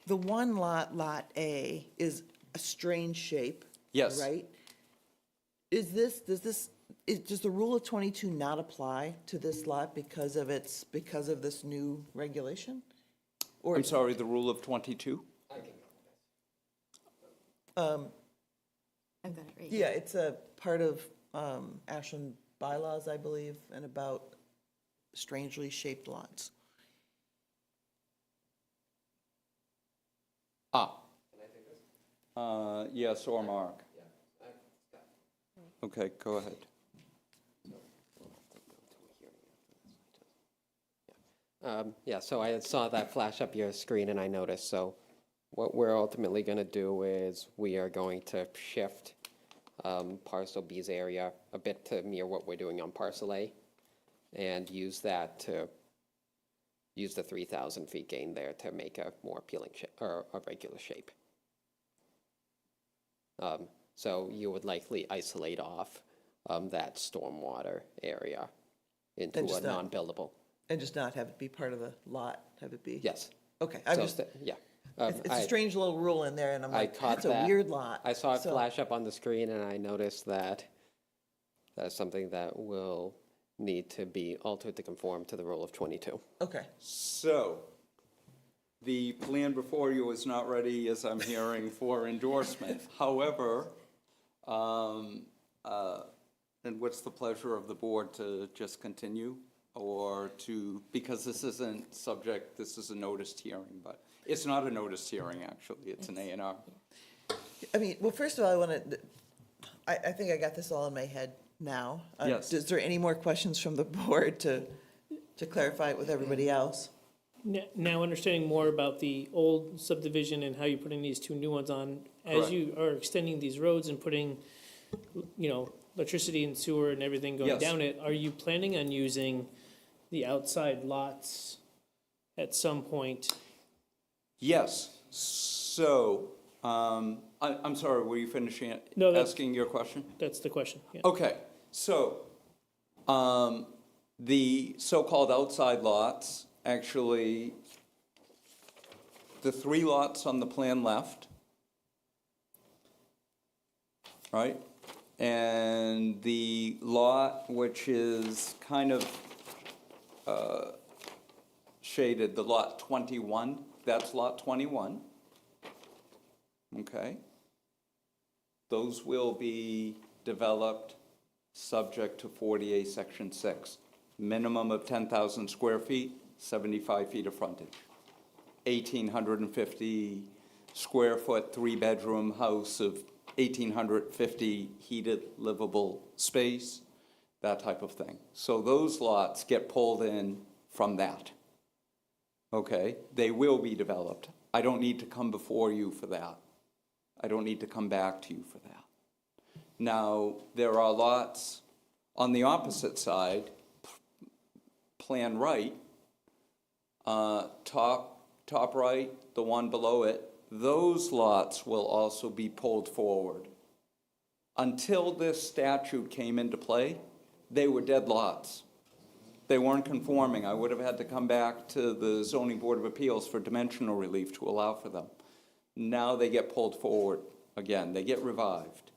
the one lot A is a strange shape. Yes. Right? Does the rule of 22 not apply to this lot because of this new regulation? Or I'm sorry, the rule of 22? I've got it right here. yeah, it's a part of Ashland bylaws, I believe, and about strangely shaped lots. Yes, or Mark. Okay, go ahead. Yeah, so I saw that flash up your screen and I noticed, so what we're ultimately gonna do is we are going to shift parcel B's area a bit to mirror what we're doing on parcel A and use that to use the 3,000 feet gain there to make a more appealing or a regular shape. So you would likely isolate off that stormwater area into And a just not- non-buildable. And just not have it be part of the lot, have it be? Yes. Okay, I'm So, just, yeah. it's a strange little rule in there, and I'm I like, caught that's a that. weird lot. I saw it So- flash up on the screen and I noticed that that's something that will need to be altered to conform to the rule of 22. Okay, So, the plan before you is not ready, as I'm hearing, for endorsement. However, and what's the pleasure of the board, to just continue? Or to, because this isn't subject, this is a noticed hearing, but it's not a noticed hearing, actually, it's an A&R. I mean, well, first of all, I think I got this all in my head now. Yes. Is there any more questions from the board to clarify it with everybody else? Now understanding more about the old subdivision and how you're putting these two new ones on, as Correct. you are extending these roads and putting, electricity and sewer and everything going Yes. down it, are you planning on using the outside lots at some point? Yes, so, I'm sorry, were you finishing No, that's- asking your question? That's the question, yeah. Okay, so, the so-called outside lots, actually, the 3 lots on the plan left, right? And the lot which is kind of shaded, the lot 21, that's lot 21. Okay? Those will be developed subject to 48 Section 6. Minimum of 10,000 square feet, 75 feet of frontage. 1,850 square foot, 3-bedroom house of 1,850 heated livable space, that type of thing. So those lots get pulled in from that. Okay? They will be developed. I don't need to come before you for that. I don't need to come back to you for that. Now, there are lots on the opposite side, plan right, top right, the one below it, those lots will also be pulled forward. Until this statute came into play, they were dead lots. They weren't conforming. I would have had to come back to the Zoning Board of Appeals for dimensional relief to allow for them. Now they get pulled forward again, they get revived.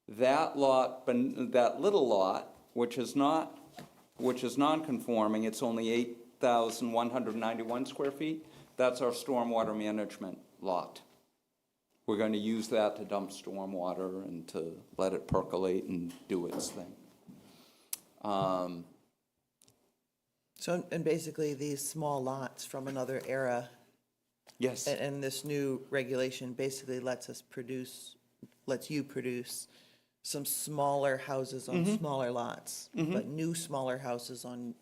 That lot, that little lot, which is non-conforming, it's only 8,191 square feet, that's our stormwater management lot. We're going to use that to dump stormwater and to let it percolate and do its thing. So, and basically, these small lots from another era, Yes. and this new regulation basically lets you produce some smaller houses on smaller lots, but new smaller houses on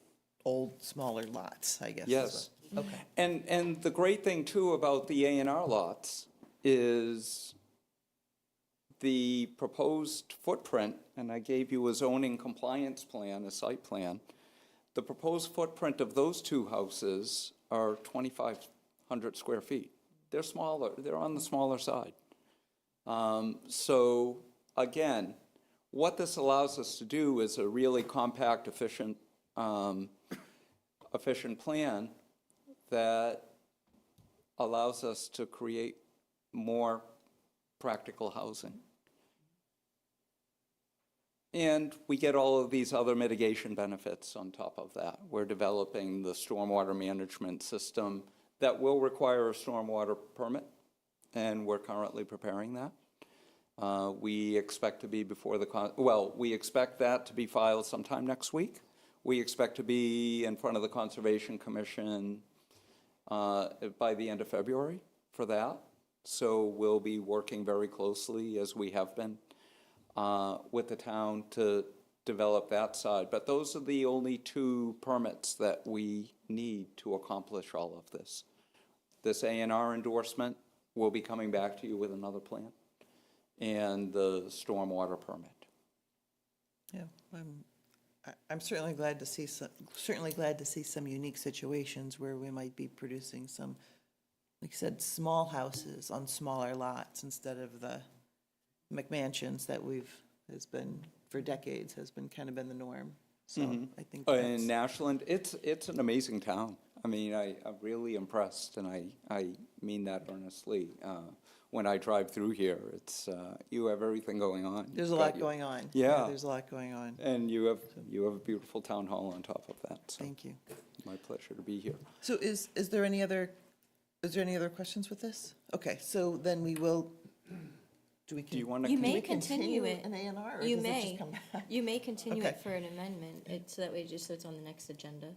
old smaller lots, I guess. is Yes. what- Okay. And the great thing too about the A&R lots is the proposed footprint, and I gave you a zoning compliance plan, a site plan. The proposed footprint of those two houses are 2,500 square feet. They're smaller, they're on the smaller side. So again, what this allows us to do is a really compact, efficient plan that allows us to create more practical housing. And we get all of these other mitigation benefits on top of that. We're developing the stormwater management system that will require a stormwater permit, and we're currently preparing that. We expect to be before we expect that to be filed sometime next week. We expect to be in front of the Conservation Commission by the end of February for that. So we'll be working very closely, as we have been, with the town to develop that side. But those are the only two permits that we need to accomplish all of this. This A&R endorsement, we'll be coming back to you with another plan, and the stormwater permit. Yeah, I'm certainly glad to see some unique situations where we might be producing some, like you said, small houses on smaller lots instead of the McMansions that for decades, has been kind of been the norm. So I think In that's, Ashland, it's an amazing town. I mean, I'm really impressed, and I mean that earnestly. When I drive through here, it's, you have everything going on. there's a lot going on. Yeah. There's a lot going on. And you have a beautiful town hall on top of that, so Thank you. my pleasure to be here. So is there any other questions with this? Okay, so then we will, Do you want to? You may we continue it. an A&R, or You does it just may. come back? You may continue Okay. it for an amendment, so that way so it's on the next agenda,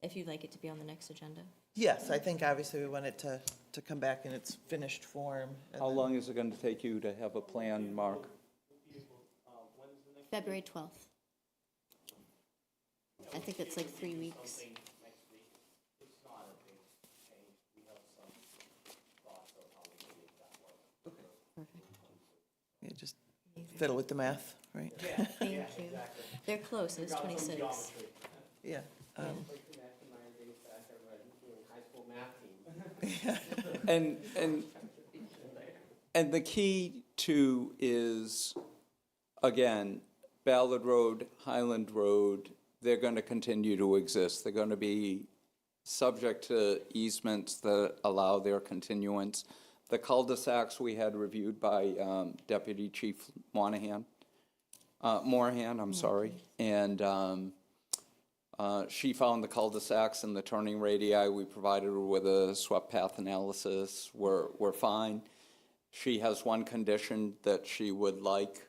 if you'd like it to be on the next agenda. Yes, I think obviously we want it to come back in its finished form. and How then- long is it going to take you to have a plan, Mark? February 12th. I think it's like 3 weeks. Yeah, just fiddle with the math, right? Thank you. They're close, it's 26. Yeah. And the key to is, again, Ballard Road, Highland Road, they're going to continue to exist. They're going to be subject to easements that allow their continuance. The cul-de-sacs we had reviewed by Deputy Chief Morahan, I'm sorry, and she found the cul-de-sacs and the turning radii. We provided her with a swept path analysis. We're fine. She has one condition that she would like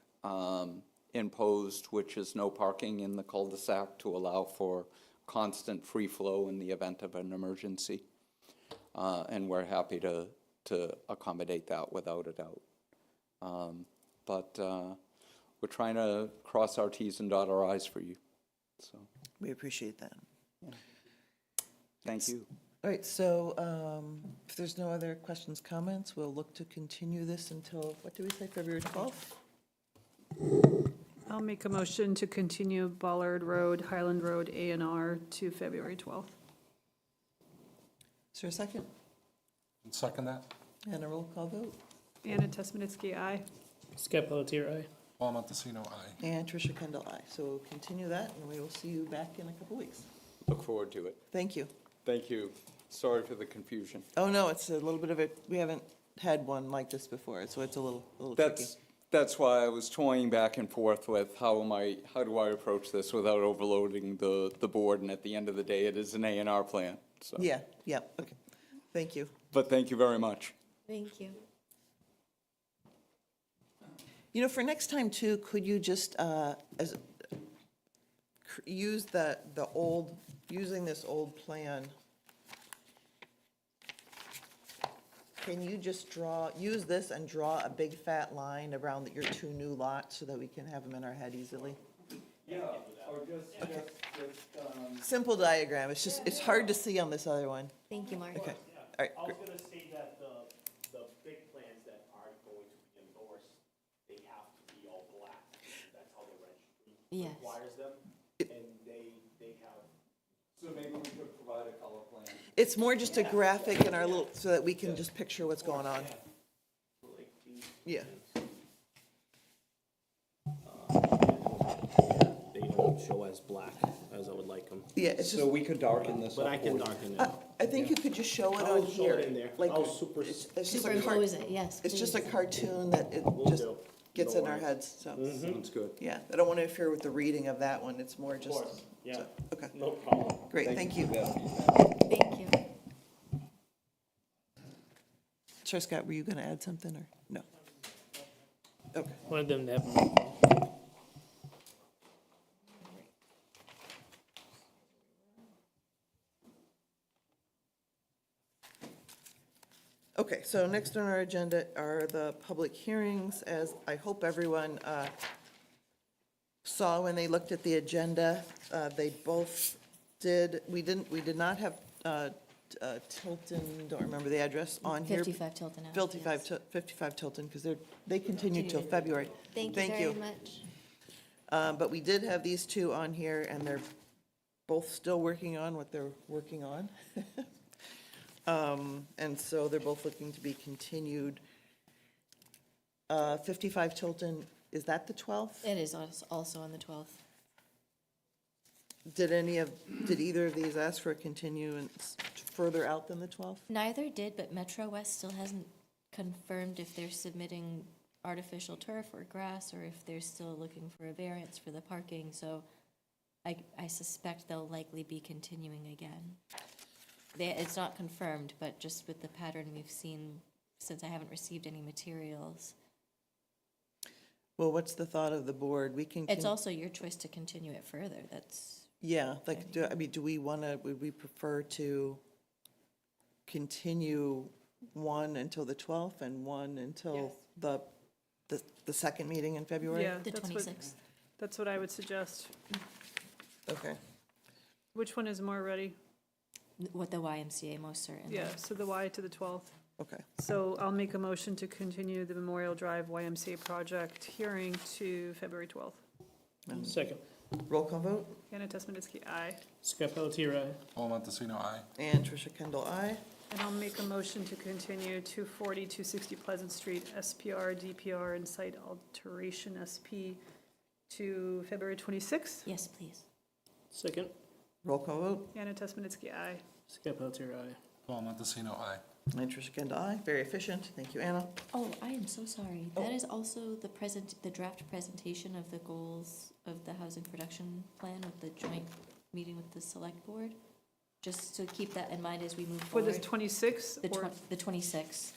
imposed, which is no parking in the cul-de-sac to allow for constant free flow in the event of an emergency. And we're happy to accommodate that without a doubt. But we're trying to cross our Ts and dot our Is for you. So, We appreciate that. thank you. All right, so if there's no other questions, comments, we'll look to continue this until, what do we say, February 12th? I'll make a motion to continue Ballard Road, Highland Road, A&R to February 12th. Is there a second? Second that. And a roll call vote? Anna Tesmanitsky, aye. Skip Pelletier, aye. Paul Montesino, aye. And Tricia Kendall, aye. So we'll continue that, and we will see you back in a couple weeks. Look forward to it. Thank you. Thank you. Sorry for the confusion. Oh, no, it's a little bit of we haven't had one like this before, so it's a little tricky. That's why I was toying back and forth with how do I approach this without overloading the board, and at the end of the day, it is an A&R plan, so. Yeah, okay. Thank you. But thank you very much. Thank you. You know, for next time too, could you just, use using this old plan? Can you just use this and draw a big fat line around your two new lots so that we can have them in our head easily? Yeah, or just, Simple diagram, it's hard to see on this other one. Thank you, Mark. Okay, all right, I was great. gonna say that the big plans that are going to be endorsed, they have to be all black. That's how the registry Yes. requires them, and they have. So maybe we could provide a color plan. It's more just a graphic in our little, so that we can just picture what's going on. Yeah, They don't show as black as I would like them, yeah, it's So just, we could darken this up. but I can for you. darken it. I think you could just show it I'll on show here. it in there. Like, I'll super- it's just a Superimpose it, yes, It's just a please. cartoon that it Will just do. gets No in our worries. heads, so. Sounds good. Yeah, I don't want to interfere with the reading of that one, it's more just. course, yeah. so, Okay, No problem. great, thank you. Thank you. Sir Scott, were you going to add something, or no? Okay, Wanted them to have, okay. Okay, so next on our agenda are the public hearings, as I hope everyone saw when they looked at the agenda. They both did, we did not have Tilton, don't remember the address on here. 55 Tilton Ave. 55, yes. 55 Tilton, because they continue till February. Thank you very much. But we did have these two on here, and they're both still working on what they're working on. And so they're both looking to be continued. 55 Tilton, is that the 12th? It is also on the 12th. Did either of these ask for a continuance further out than the 12th? Neither did, but Metro West still hasn't confirmed if they're submitting artificial turf or grass, or if they're still looking for a variance for the parking, so I suspect they'll likely be continuing again. It's not confirmed, but just with the pattern we've seen, since I haven't received any materials. Well, what's the thought of the board? We can. It's also your choice to continue it further, that's. Yeah, like, do we want to, would we prefer to continue one until the 12th and one until the second meeting in February? Yeah, The that's what, 26th. that's what I would suggest. Okay. Which one is more ready? What the YMCA, most certainly. Yeah, so the Y to the 12th. Okay. So I'll make a motion to continue the Memorial Drive YMCA project hearing to February 12th. Second. Roll call vote. Anna Tesmanitsky, aye. Scott Pelletier, aye. Paul Montesino, aye. And Tricia Kendall, aye. And I'll make a motion to continue 240, 260 Pleasant Street, SPR, DPR, and site alteration SP to February 26th. Yes, please. Second. Roll call vote. Anna Tesmanitsky, aye. Scott Pelletier, aye. Paul Montesino, aye. And Tricia Kendall, aye. Very efficient. Thank you, Anna. Oh, I am so sorry. Oh. That is also the draft presentation of the goals of the housing production plan with the joint meeting with the select board. Just to keep that in mind as we move For forward. the 26th, or The 26th,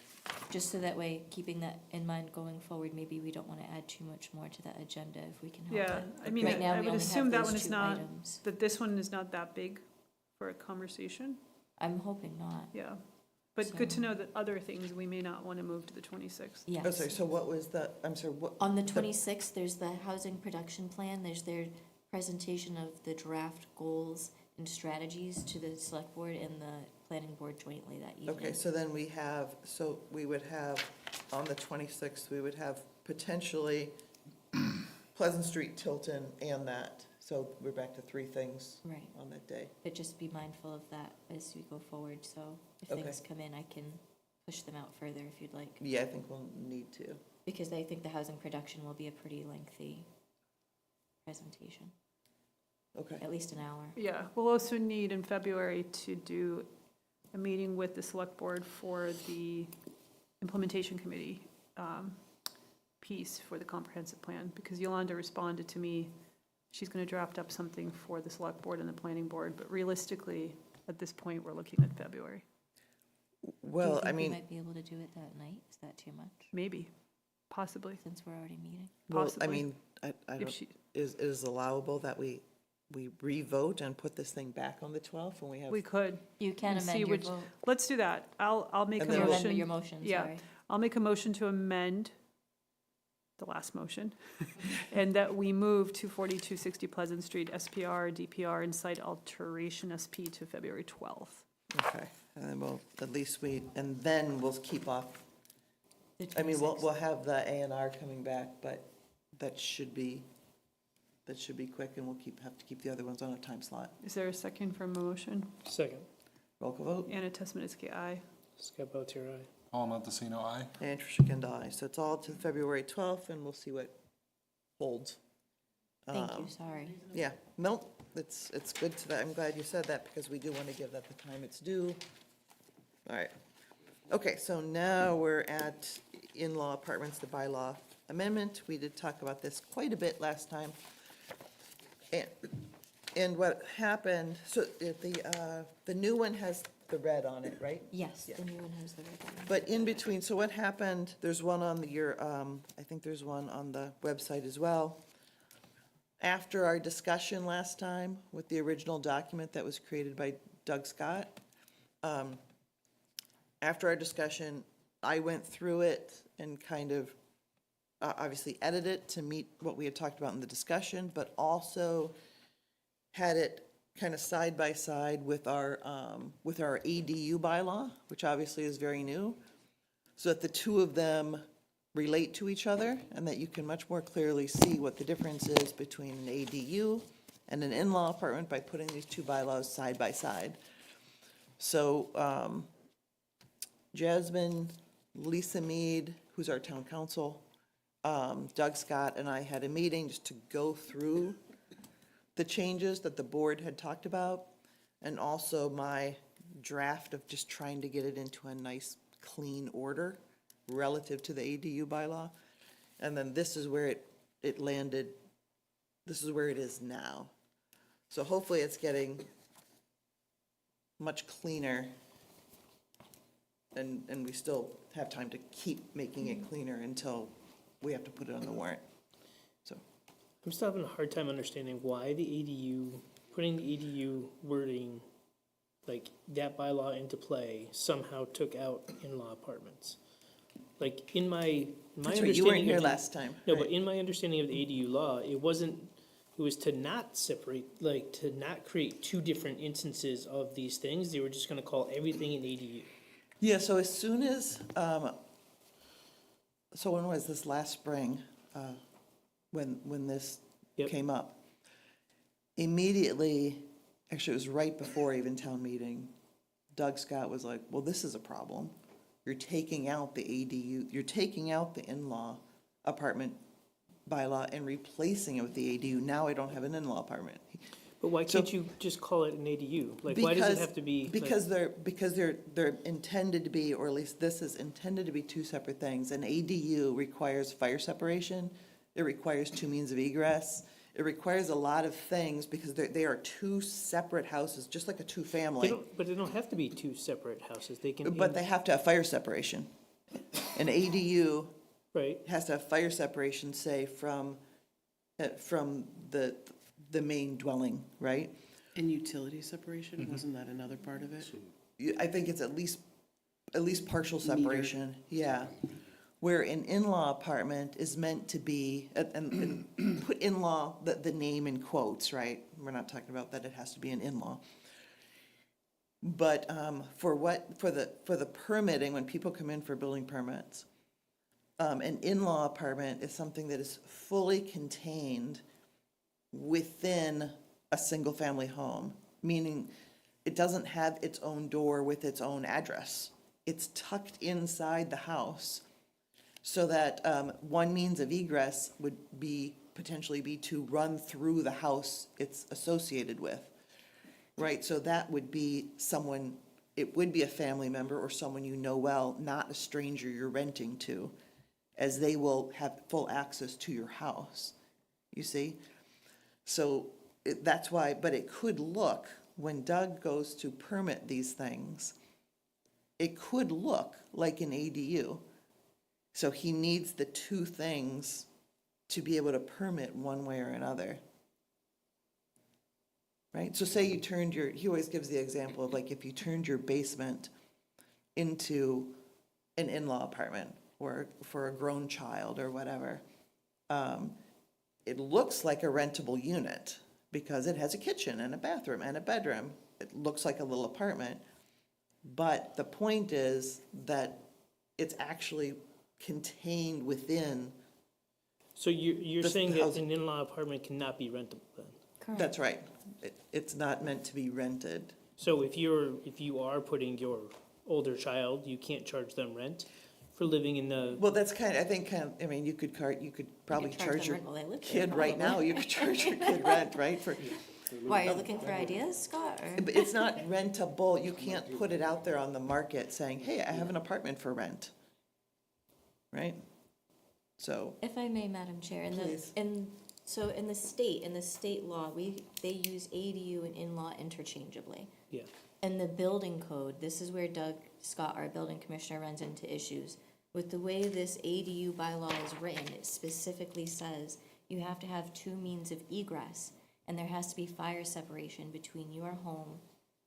just so that way, keeping that in mind going forward, maybe we don't want to add too much more to that agenda if we can help Yeah, it. I mean, Right now, I we would only assume have that those one is two not, items. that this one is not that big for a conversation. I'm hoping not, Yeah. But good to So- know that other things we may not want to move to the 26th. yes. Oh, sorry, so what was the, I'm sorry, what? On the 26th, there's the housing production plan, there's their presentation of the draft goals and strategies to the select board and the planning board jointly that evening. Okay, so then we would have, on the 26th, we would have potentially Pleasant Street, Tilton, and that. So we're back to 3 things Right, on that day. but just be mindful of that as we go forward, so if Okay. things come in, I can push them out further if you'd like. Yeah, I think we'll need to. Because I think the housing production will be a pretty lengthy presentation, Okay. at least an hour. Yeah, we'll also need in February to do a meeting with the select board for the implementation committee piece for the comprehensive plan, because Yolanda responded to me, she's going to draft up something for the select board and the planning board, but realistically, at this point, we're looking at February, Well, I Do you think mean, we might be able to do it that night? Is that too much, maybe, possibly. since we're already meeting? well, I possibly. mean, I If don't, she, is it allowable that we re-vote and put this thing back on the 12th when we have? we could, You can And see amend your which- vote. let's do that. I'll make a And then Your we'll- amendment, your motion. motion, Yeah. sorry. I'll make a motion to amend the last motion, and that we move 240, 260 Pleasant Street, SPR, DPR, and site alteration SP to February 12th. Okay, and then we'll, at least and then we'll keep off, The I mean, we'll 26th. have the A&R coming back, but that should be quick, and we'll have to keep the other ones on a time slot. Is there a second for a motion? Second. Roll call vote. Anna Tesmanitsky, aye. Scott Pelletier, aye. Paul Montesino, aye. And Tricia Kendall, aye. So it's all to February 12th, and we'll see what holds. Thank you, Um, sorry. Yeah, no, it's good to that. I'm glad you said that, because we do want to give that the time it's due. All right. Okay, so now we're at in-law apartments, the bylaw amendment. We did talk about this quite a bit last time. And what happened, so the new one has the red on it, right? Yes, Yeah. the new one has the red one. But in between, so what happened, there's one on I think there's one on the website as well. After our discussion last time with the original document that was created by Doug Scott, after our discussion, I went through it and kind of obviously edited it to meet what we had talked about in the discussion, but also had it kind of side by side with our ADU bylaw, which obviously is very new, so that the two of them relate to each other and that you can much more clearly see what the difference is between an ADU and an in-law apartment by putting these two bylaws side by side. So Jasmine, Lisa Mead, who's our town council, Doug Scott and I had a meeting just to go through the changes that the board had talked about, and also my draft of just trying to get it into a nice, clean order relative to the ADU bylaw. And then this is where it landed, this is where it is now. So hopefully it's getting much cleaner, and we still have time to keep making it cleaner until we have to put it on the warrant. So, I'm still having a hard time understanding why the ADU, putting the ADU wording, like that bylaw into play, somehow took out in-law apartments. Like in my that's right, you weren't understanding here of the- last time. No, right? but in my understanding of the ADU law, it was to not separate, like, to not create two different instances of these things. They were just gonna call everything an ADU. Yeah, so as soon as, so when was this, last spring, when this Yep. came up? Immediately, actually it was right before even town meeting, Doug Scott was like, well, this is a problem. You're taking out the ADU, you're taking out the in-law apartment bylaw and replacing it with the ADU. Now I don't have an in-law apartment. But why So- can't you just call it an ADU? Like, why does it have to be? like- Because they're intended to be, or at least this is intended to be two separate things. An ADU requires fire separation, it requires two means of egress, it requires a lot of things because they are two separate houses, just like a two-family. But they don't have to be two separate houses. They can. But they have to have fire separation. An ADU Right. has to have fire separation, say, from the main dwelling, right? And utility separation, wasn't that another part of it? I think it's at least partial separation, yeah. Where an in-law apartment is meant to be, and put in-law, the name in quotes, right? We're not talking about that it has to be an in-law. But for the permitting, when people come in for building permits, an in-law apartment is something that is fully contained within a single-family home, meaning it doesn't have its own door with its own address. It's tucked inside the house, so that one means of egress would potentially be to run through the house it's associated with, right? So that would be someone, it would be a family member or someone you know well, not a stranger you're renting to, as they will have full access to your house, you see? So that's why, but it could look, when Doug goes to permit these things, it could look like an ADU. So he needs the two things to be able to permit one way or another. Right? So say you turned he always gives the example of like if you turned your basement into an in-law apartment or for a grown child or whatever, it looks like a rentable unit because it has a kitchen and a bathroom and a bedroom. It looks like a little apartment. But the point is that it's actually contained within. So you're The saying that housing. an in-law apartment cannot be rentable then? Correct. That's right. It's not meant to be rented. So if you are putting your older child, you can't charge them rent for living in the, Well, that's I mean, you could probably charge charge them your rent while they live there, kid right now, probably. you could charge your kid rent, right? For, Why, are you looking for ideas, Scott, or? but it's not rentable. You can't put it out there on the market saying, hey, I have an apartment for rent. Right? So, If I may, Madam Chair, Please. in the state law, they use ADU and in-law interchangeably. yeah. In the building code, this is where Doug Scott, our building commissioner, runs into issues. With the way this ADU bylaw is written, it specifically says you have to have two means of egress, and there has to be fire separation between your home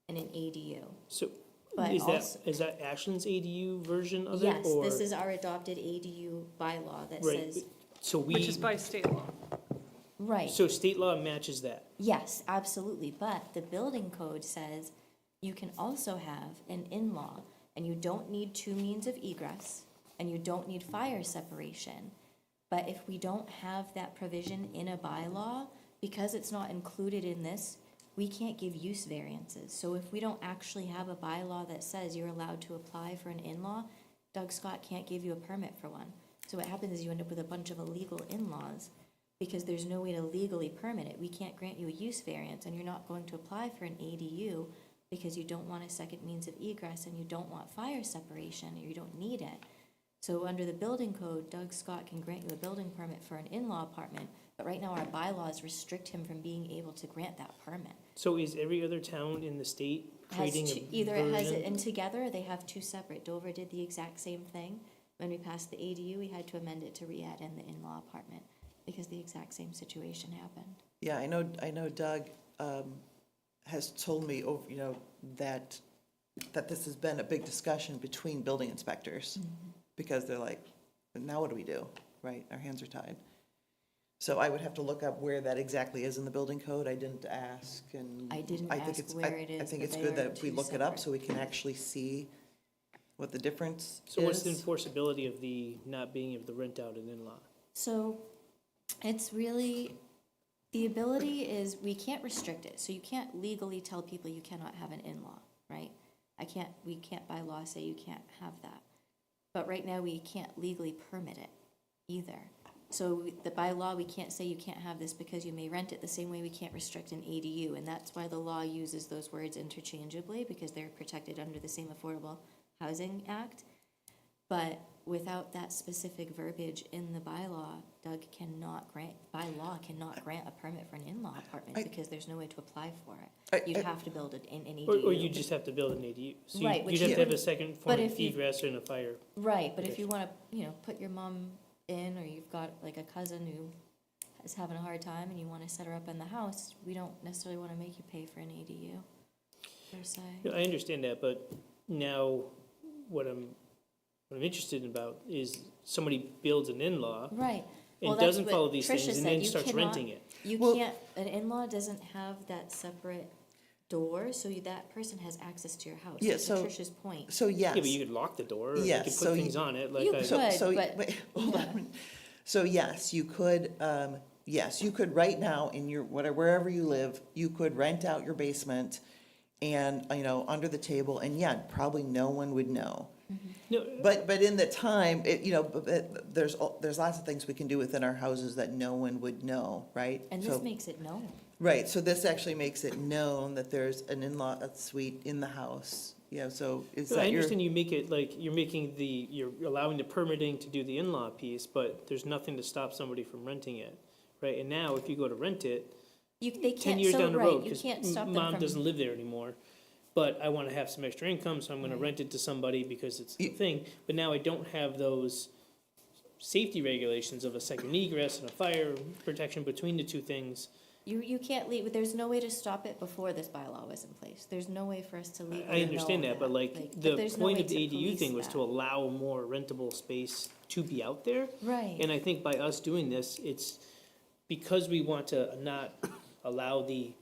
and an ADU. So But Is also, that Ashland's ADU version of it? yes, or- this is our adopted ADU bylaw that Right, says, so Which is by state law. right. so state law matches that. Yes, absolutely, but the building code says you can also have an in-law, and you don't need two means of egress, and you don't need fire separation. But if we don't have that provision in a bylaw, because it's not included in this, we can't give use variances. So if we don't actually have a bylaw that says you're allowed to apply for an in-law, Doug Scott can't give you a permit for one. So what happens is you end up with a bunch of illegal in-laws, because there's no way to legally permit it. We can't grant you a use variance, and you're not going to apply for an ADU because you don't want a second means of egress and you don't want fire separation, or you don't need it. So under the building code, Doug Scott can grant you a building permit for an in-law apartment, but right now our bylaws restrict him from being able to grant that permit. So is every other town in the state Has creating two, a either it has it, version? and together they have two separate. Dover did the exact same thing. When we passed the ADU, we had to amend it to re-add in the in-law apartment because the exact same situation happened. Yeah, I know Doug has told me, that this has been a big discussion between building inspectors, because they're like, now what do we do, right? Our hands are tied. So I would have to look up where that exactly is in the building code. I didn't ask, and I didn't think ask it's- where it is, I think but it's they good are that we two look it up separate. so we can actually see what the difference is. So what's the enforceability of the not being able to rent out an in-law? So it's really, the ability is, we can't restrict it. So you can't legally tell people you cannot have an in-law, right? We can't by law say you can't have that. But right now, we can't legally permit it either. So by law, we can't say you can't have this because you may rent it, the same way we can't restrict an ADU. And that's why the law uses those words interchangeably, because they're protected under the same Affordable Housing Act. But without that specific verbiage in the bylaw, Doug by law cannot grant a permit for an in-law apartment because there's no way to apply for it. You'd have to build an ADU. Or you just have to build an ADU. So Right, which you'd have you to have a would- second but form of if you- egress and a fire. Right, but if you want to, put your mom in, or you've got like a cousin who is having a hard time and you want to set her up in the house, we don't necessarily want to make you pay for an ADU, per se. Yeah, I understand that, but now what I'm interested about is somebody builds an in-law Right. and Well, that's doesn't what follow these Tricia things and said. then You starts cannot- renting it. You Well- can't, an in-law doesn't have that separate door, so that person has access to your house. Yeah, To so- Tricia's point. So yes. Yeah, but you could lock the door, or you Yes, could so put you- things on it, like You I. could. So, but- wait, hold on. So yes, you could right now in your, wherever you live, you could rent out your basement and, under the table, and yeah, probably no one would know. No, But in the time, there's lots of things we can do within our houses that no one would know, right? And So- this makes it known. Right, so this actually makes it known that there's an in-law suite in the house, so is no, I that your? understand you make it like, you're allowing the permitting to do the in-law piece, but there's nothing to stop somebody from renting it, right? And now, if you go to rent it, They 10 can't, years so, down the right, road, you because can't stop them mom from. doesn't live there anymore, but I want to have some extra income, so I'm going to Right. rent it to somebody because it's the You- thing. But now I don't have those safety regulations of a second egress and a fire protection between the two things. You can't leave, there's no way to stop it before this bylaw was in place. There's no way for us to legally know I understand that, but but the there's no point way of the to ADU police thing was that. to allow more rentable space to be out there. Right. And I think by us doing this, it's because we want to not allow they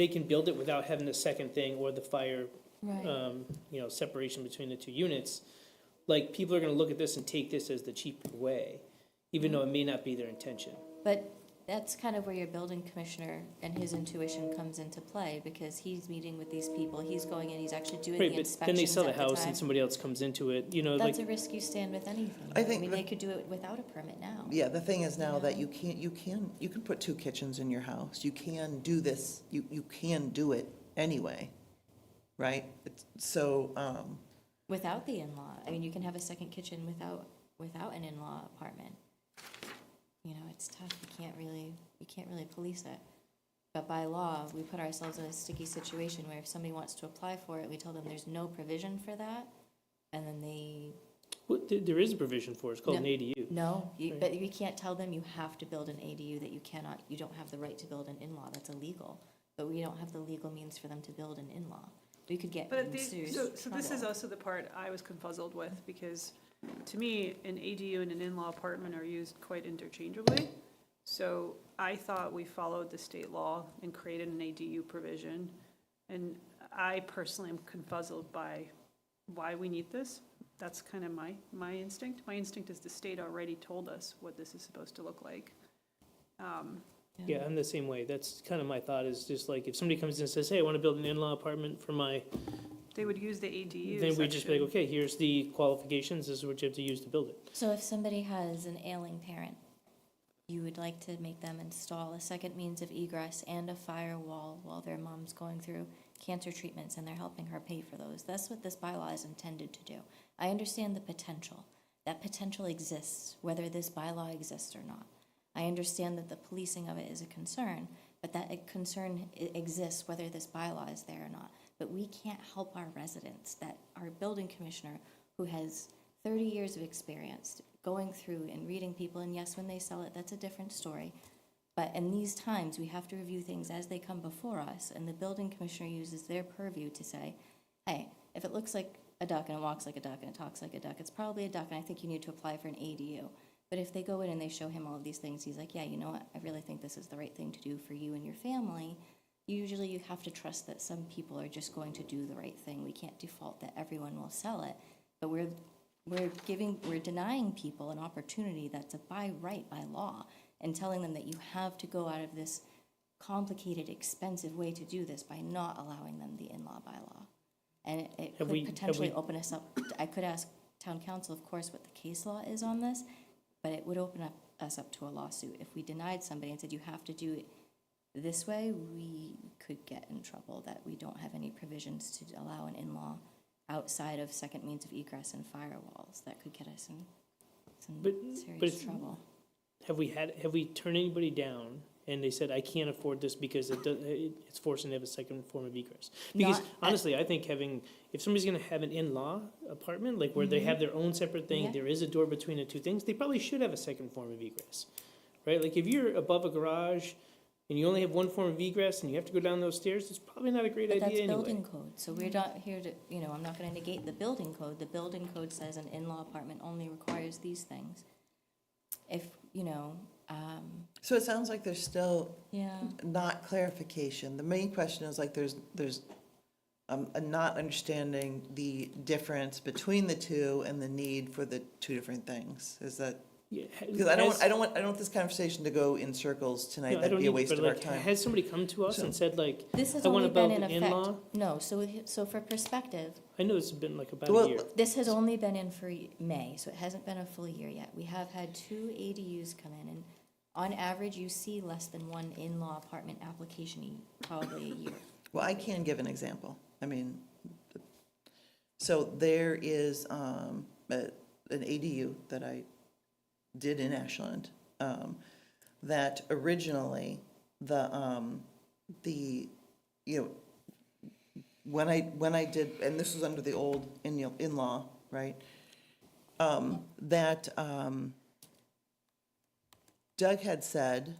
can build it without having the second thing or the fire, Right. separation between the two units. Like, people are gonna look at this and take this as the cheaper way, even though it may not be their intention. But that's kind of where your building commissioner and his intuition comes into play, because he's meeting with these people, he's going in, he's actually doing Right, the but inspections then they sell the at house time. and somebody else comes into it, like. That's a risk you stand with anything. I think mean, the- they could do it without a permit now. Yeah, the thing is now that you can put two kitchens in your house. You can do this, you can do it anyway, right? Without the in-law, I mean, you can have a second kitchen without an in-law apartment. It's tough, you can't really police it. But by law, we put ourselves in a sticky situation where if somebody wants to apply for it, we tell them there's no provision for that, and then Well, there is a provision for it, it's called an No. ADU. no, Right. but you can't tell them you have to build an ADU, that you don't have the right to build an in-law, that's illegal. But we don't have the legal means for them to build an in-law. we could get But in serious so this is trouble. also the part I was confuzzled with, because to me, an ADU and an in-law apartment are used quite interchangeably. So I thought we followed the state law and created an ADU provision. And I personally am confuzzled by why we need this. That's kind of my instinct. My instinct is the state already told us what this is supposed to look like. Yeah, I'm the same way. That's kind of my thought, is just like, if somebody comes in and says, hey, I want to build an in-law apartment for my, They would use the ADU then we just be like, section. okay, here's the qualifications, this is what you have to use to build it. So if somebody has an ailing parent, you would like to make them install a second means of egress and a firewall while their mom's going through cancer treatments and they're helping her pay for those. That's what this bylaw is intended to do. I understand the potential. That potential exists, whether this bylaw exists or not. I understand that the policing of it is a concern, but that concern exists whether this bylaw is there or not. But we can't help our residents, that our building commissioner, who has 30 years of experience going through and reading people, and yes, when they sell it, that's a different story. But in these times, we have to review things as they come before us, and the building commissioner uses their purview to say, hey, if it looks like a duck and it walks like a duck and it talks like a duck, it's probably a duck, and I think you need to apply for an ADU. But if they go in and they show him all of these things, he's like, yeah, you know what, I really think this is the right thing to do for you and your family. Usually you have to trust that some people are just going to do the right thing. We can't default that everyone will sell it, but we're denying people an opportunity that's a by right, by law, and telling them that you have to go out of this complicated, expensive way to do this by not allowing them the in-law bylaw. And it Have could we- potentially open us up, I could ask town council, of course, what the case law is on this, but it would open us up to a lawsuit. If we denied somebody and said, you have to do it this way, we could get in trouble that we don't have any provisions to allow an in-law outside of second means of egress and firewalls. That could get us in some But serious trouble. Have we turned anybody down and they said, I can't afford this because it's forcing to have a second form of egress? Because Not- honestly, I think if somebody's gonna have an in-law apartment, like where they have their own separate thing, Yeah. there is a door between the two things, they probably should have a second form of egress, right? Like if you're above a garage and you only have one form of egress and you have to go down those stairs, it's probably not a great But that's idea anyway. building code, so we're not here to, I'm not gonna negate the building code. The building code says an in-law apartment only requires these things. If, So it sounds like there's still yeah, not clarification. The main question is like there's a not understanding the difference between the two and the need for the two different things. Is that, Yeah, because I don't want this conversation to go in circles tonight. No, I That'd don't be a either, waste but of our like, time. has somebody come to us So- and said like, this has I wanna only been build in an effect. in-law? No, so for perspective, I know it's been like about a Well, year. this has only been in for May, so it hasn't been a full year yet. We have had 2 ADUs come in, and on average, you see less than one in-law apartment application probably a year. Well, I can give an example. I mean, so there is an ADU that I did in Ashland, that originally, when I did, and this was under the old in-law, right? Doug had said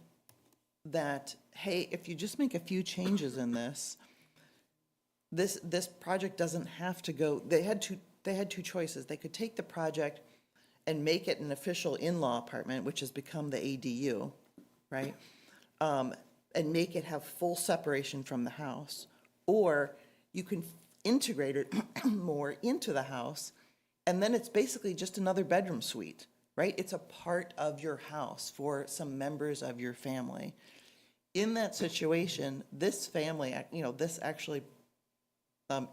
that, hey, if you just make a few changes in this project doesn't have to go, they had two choices. They could take the project and make it an official in-law apartment, which has become the ADU, right? And make it have full separation from the house. Or you can integrate it more into the house, and then it's basically just another bedroom suite, right? It's a part of your house for some members of your family. In that situation, this family, this actually,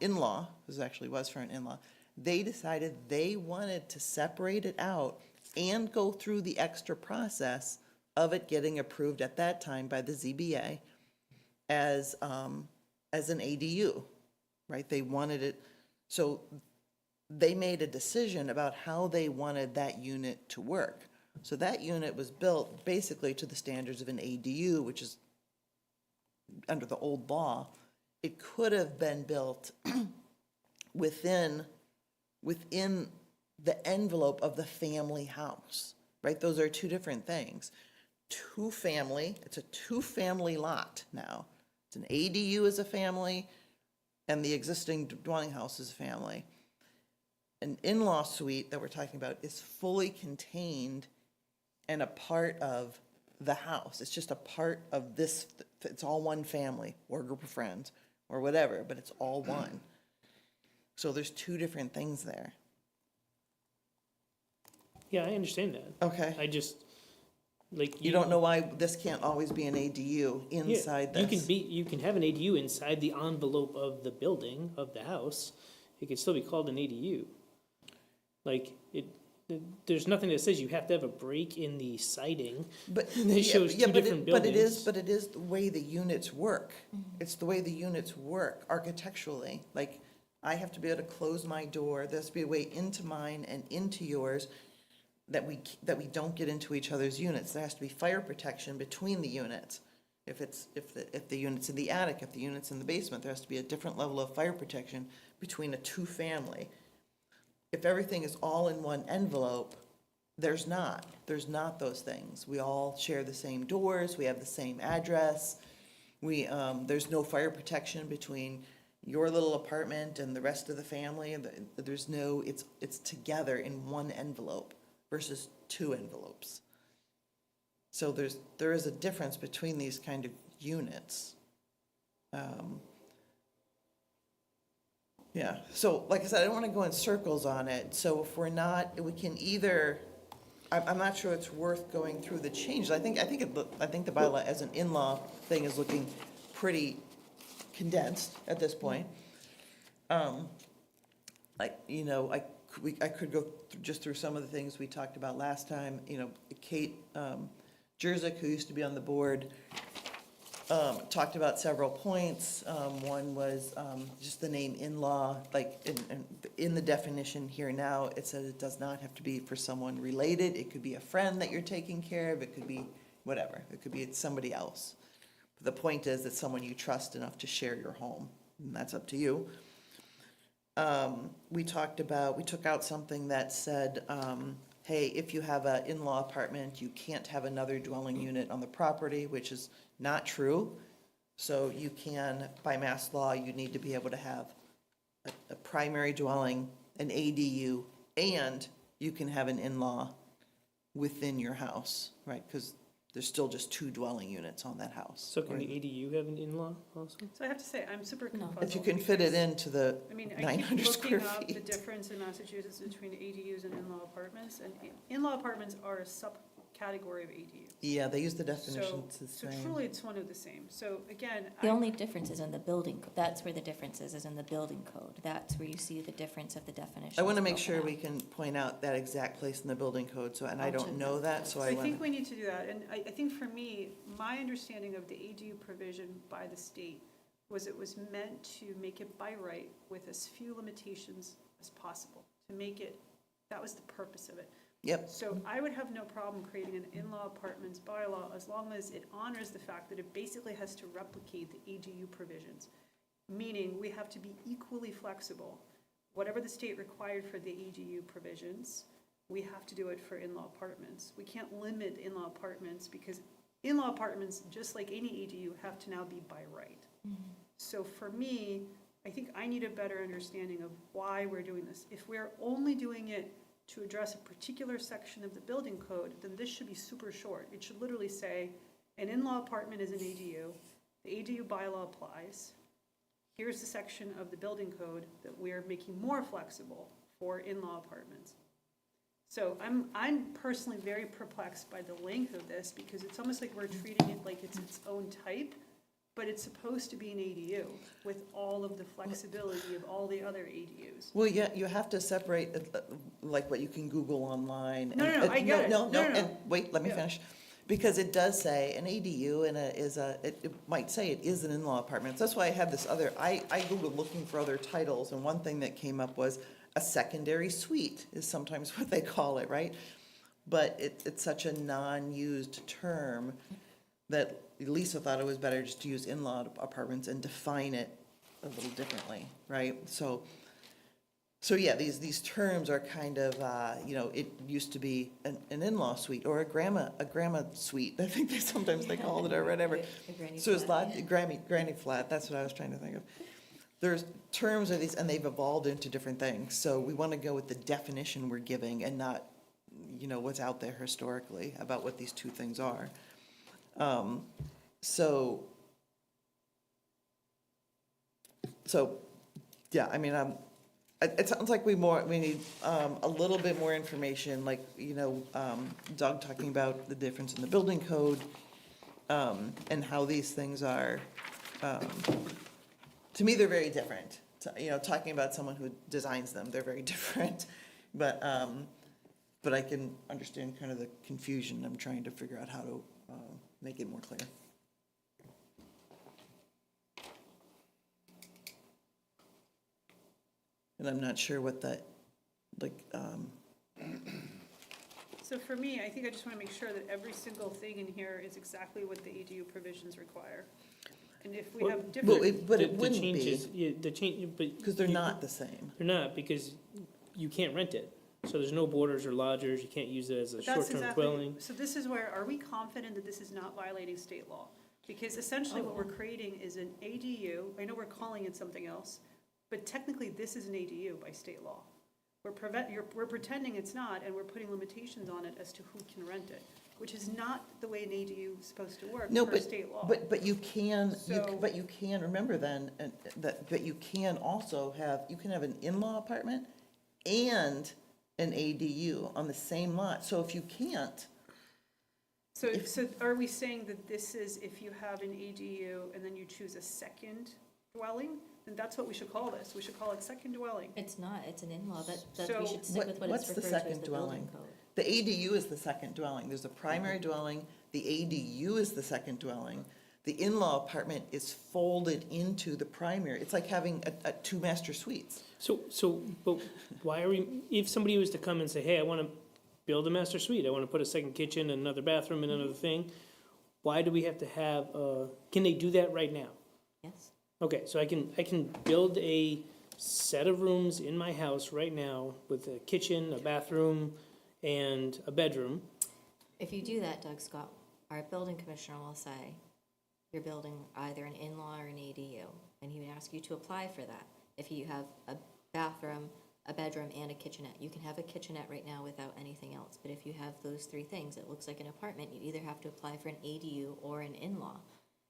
in-law, this actually was for an in-law, they decided they wanted to separate it out and go through the extra process of it getting approved at that time by the ZBA as an ADU, right? They wanted it, so they made a decision about how they wanted that unit to work. So that unit was built basically to the standards of an ADU, which is under the old law. It could have been built within the envelope of the family house, right? Those are two different things. It's a two-family lot now. It's an ADU as a family, and the existing dwelling house is family. An in-law suite that we're talking about is fully contained and a part of the house. It's just a part of this, it's all one family or group of friends or whatever, but it's all one. So there's two different things there. Yeah, I understand that. Okay. I just, like. You don't know why this can't always be an ADU Yeah, inside this? You can have an ADU inside the envelope of the building, of the house. It could still be called an ADU. Like, there's nothing that says you have to have a break in the siding. But, It shows two different but buildings. it is the way the units work. It's the way the units work architecturally. Like, I have to be able to close my door, there has to be a way into mine and into yours that we don't get into each other's units. There has to be fire protection between the units. If the unit's in the attic, if the unit's in the basement, there has to be a different level of fire protection between a two-family. If everything is all in one envelope, there's not those things. We all share the same doors, we have the same address, there's no fire protection between your little apartment and the rest of the family, and there's no, it's together in one envelope versus two envelopes. So there is a difference between these kind of units. Yeah, so like I said, I don't want to go in circles on it. So if we're not, we can either, I'm not sure it's worth going through the changes. I think the bylaw as an in-law thing is looking pretty condensed at this point. I could go just through some of the things we talked about last time. Kate Jerzyk, who used to be on the board, talked about several points. One was just the name in-law, like in the definition here now, it says it does not have to be for someone related. It could be a friend that you're taking care of. It could be whatever. It could be somebody else. But the point is it's someone you trust enough to share your home, and that's up to you. We took out something that said, hey, if you have an in-law apartment, you can't have another dwelling unit on the property, which is not true. So you can, by mass law, you need to be able to have a primary dwelling, an ADU, and you can have an in-law within your house, right? Because there's still just two dwelling units on that house. So can the right? ADU have an in-law also? So I have to say, I'm super No. confuzzled. If you can fit it because, into the I mean, I 900 keep square looking up the feet. difference in Massachusetts between ADUs and in-law apartments, and in-law apartments are a subcategory of ADUs. Yeah, they use the So, definitions the so same. truly, it's one of the same. So again, The only difference is in the building, that's where the difference is in the building code. That's where you see the difference of the definitions. I want to make broken sure out. we can point out that exact place in the building code, so, and I I'll don't check know that, so So I I want think to. we need to do that, and I think for me, my understanding of the ADU provision by the state was it was meant to make it by right with as few limitations as possible, to make it, that was the purpose of it. Yep, So I would have no problem creating an in-law apartments bylaw as long as it honors the fact that it basically has to replicate the ADU provisions, meaning we have to be equally flexible. Whatever the state required for the ADU provisions, we have to do it for in-law apartments. We can't limit in-law apartments because in-law apartments, just like any ADU, have to now be by right. So for me, I think I need a better understanding of why we're doing this. If we're only doing it to address a particular section of the building code, then this should be super short. It should literally say, an in-law apartment is an ADU, the ADU bylaw applies. Here's the section of the building code that we're making more flexible for in-law apartments. So I'm personally very perplexed by the length of this because it's almost like we're treating it like it's its own type, but it's supposed to be an ADU with all of the flexibility of all the other ADUs. well, yeah, you have to separate, like what you can Google online. No, and- no, I get it. No, No, no. and wait, let me Yeah. finish. Because it does say an ADU and it might say it is an in-law apartment. That's why I have this other, I Googled looking for other titles, and one thing that came up was a secondary suite is sometimes what they call it, right? But it's such a non-used term that Lisa thought it was better just to use in-law apartments and define it a little differently, right? So yeah, these terms are kind of, it used to be an in-law suite or a grandma suite. I think sometimes they call it or whatever. A granny So it's flat, granny flat, that's what I was trying to think of. there's terms of these, and they've evolved into different things. So we want to go with the definition we're giving and not, what's out there historically about what these two things are. So, yeah, I mean, it sounds like we need a little bit more information, like, Doug talking about the difference in the building code, and how these things are, to me, they're very different. Talking about someone who designs them, they're very different. But I can understand kind of the confusion. I'm trying to figure out how to make it more clear. And I'm not sure what that, So for me, I think I just want to make sure that every single thing in here is exactly what the ADU provisions require. And if we Well, have well, different, but it The wouldn't changes- be, Yeah, the change, but. because they're you- not the same. They're not, because you can't rent it. So there's no boarders or lodgers, you can't use it as a but that's short-term exactly, dwelling. so this is where, are we confident that this is not violating state law? Because essentially what we're creating is an ADU, I know we're calling it something else, but technically this is an ADU by state law. We're pretending it's not, and we're putting limitations on it as to who can rent it, which is not the way an ADU is supposed to work No, per but, state law. but you can, So- but you can, remember then, but you can also have, you can have an in-law apartment and an ADU on the same lot. So if you can't, So are we saying that this is if you have an ADU and then you choose a second dwelling? Then that's what we should call this. We should call it second dwelling. It's not, it's an in-law, that we So should stick with what what's it's the referred to as second the building dwelling? code. The ADU is the second dwelling. There's a primary dwelling, the ADU is the second dwelling. The in-law apartment is folded into the primary. It's like having a two master suites. But why are we, if somebody was to come and say, hey, I want to build a master suite, I want to put a second kitchen, another bathroom, and another thing, why do we have to have, can they do that right now? Yes, Okay, so I can build a set of rooms in my house right now with a kitchen, a bathroom, and a bedroom. if you do that, Doug Scott, our building commissioner will say, you're building either an in-law or an ADU, and he would ask you to apply for that. If you have a bathroom, a bedroom, and a kitchenette, you can have a kitchenette right now without anything else, but if you have those three things, it looks like an apartment, you either have to apply for an ADU or an in-law.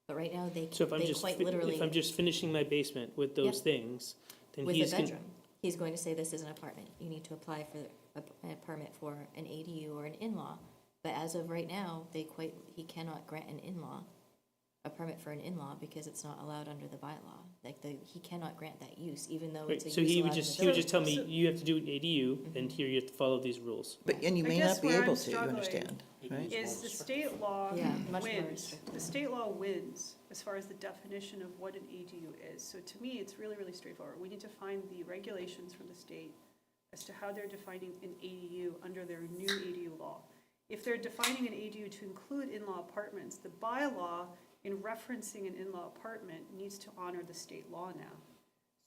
But right now, they So if I'm just, quite literally, if I'm just finishing my basement with those Yep. things, then with he's a gonna. bedroom, he's going to say this is an apartment. You need to apply for a permit for an ADU or an in-law. But as of right now, he cannot grant an in-law, a permit for an in-law, because it's not allowed under the bylaw. He cannot grant that use, even though Right, it's a so use he allowed would in the just, he would building just tell me, So- you have to do an ADU, and here you have to follow these rules. But, and you I may guess not be where I'm able to, you struggling understand, right? Is the state law Yeah, much more wins. restrictive. The state law wins as far as the definition of what an ADU is. So to me, it's really, really straightforward. We need to find the regulations from the state as to how they're defining an ADU under their new ADU law. If they're defining an ADU to include in-law apartments, the bylaw in referencing an in-law apartment needs to honor the state law now.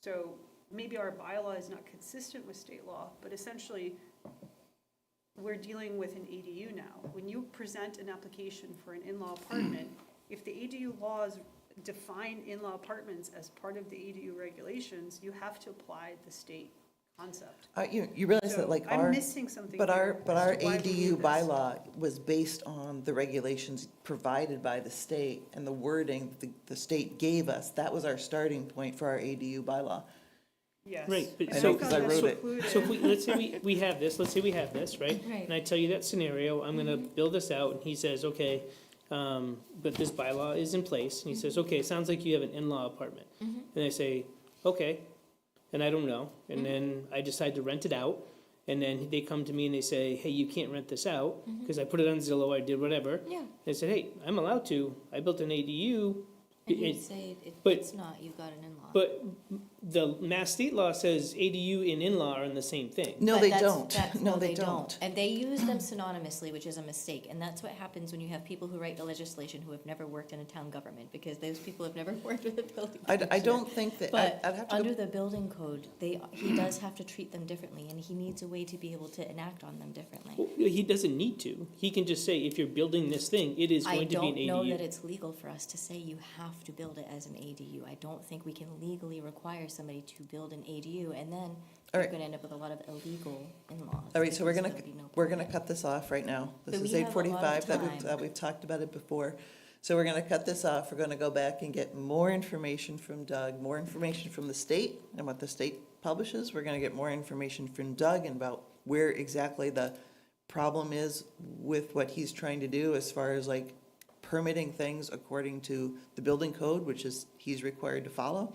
So maybe our bylaw is not consistent with state law, but essentially, we're dealing with an ADU now. When you present an application for an in-law apartment, if the ADU laws define in-law apartments as part of the ADU regulations, you have to apply the state concept. You realize So that like I'm our, missing something but our, here but as our to why we need ADU this. bylaw was based on the regulations provided by the state and the wording the state gave us. That was our starting point for our ADU bylaw. Yes. Right, but And I know, thought 'cause I that wrote it. included- So if we, let's say we have this, right? Right. And I tell you that scenario, I'm gonna build this out, and he says, okay, but this bylaw is in place, and he says, okay, sounds like you have an in-law apartment. And I say, okay, and I don't know, and then I decide to rent it out, and then they come to me and they say, hey, you can't rent this out, because I put it on Zillow, I did whatever. Yeah, They said, hey, I'm allowed to, I built an ADU, and you'd it- say but- it's not, you've got an in-law. but the Mass State law says ADU and in-law are in the same thing. No, But they that's- don't. that's- No, they don't. And they use them synonymously, which is a mistake. And that's what happens when you have people who write the legislation who have never worked in a town government, because those people have never worked with a building I commissioner. don't think that, But I'd have to under go, the building code, he does have to treat them differently, and he needs a way to be able to enact on them differently. Well, he doesn't need to. He can just say, if you're building this thing, it is I going to be an don't know that ADU. it's legal for us to say you have have to build it as an ADU. I don't think we can legally require somebody to build an ADU, and then you're right. gonna end up with a lot of illegal in-laws. All right, so we're because gonna, there'll be no we're gonna permit. cut this off right now. This So is we have a lot of 8:45, time. that we've talked about it before. So we're gonna cut this off, we're gonna go back and get more information from Doug, more information from the state and what the state publishes. We're gonna get more information from Doug and about where exactly the problem is with what he's trying to do as far as like permitting things according to the building code, which is, he's required to follow.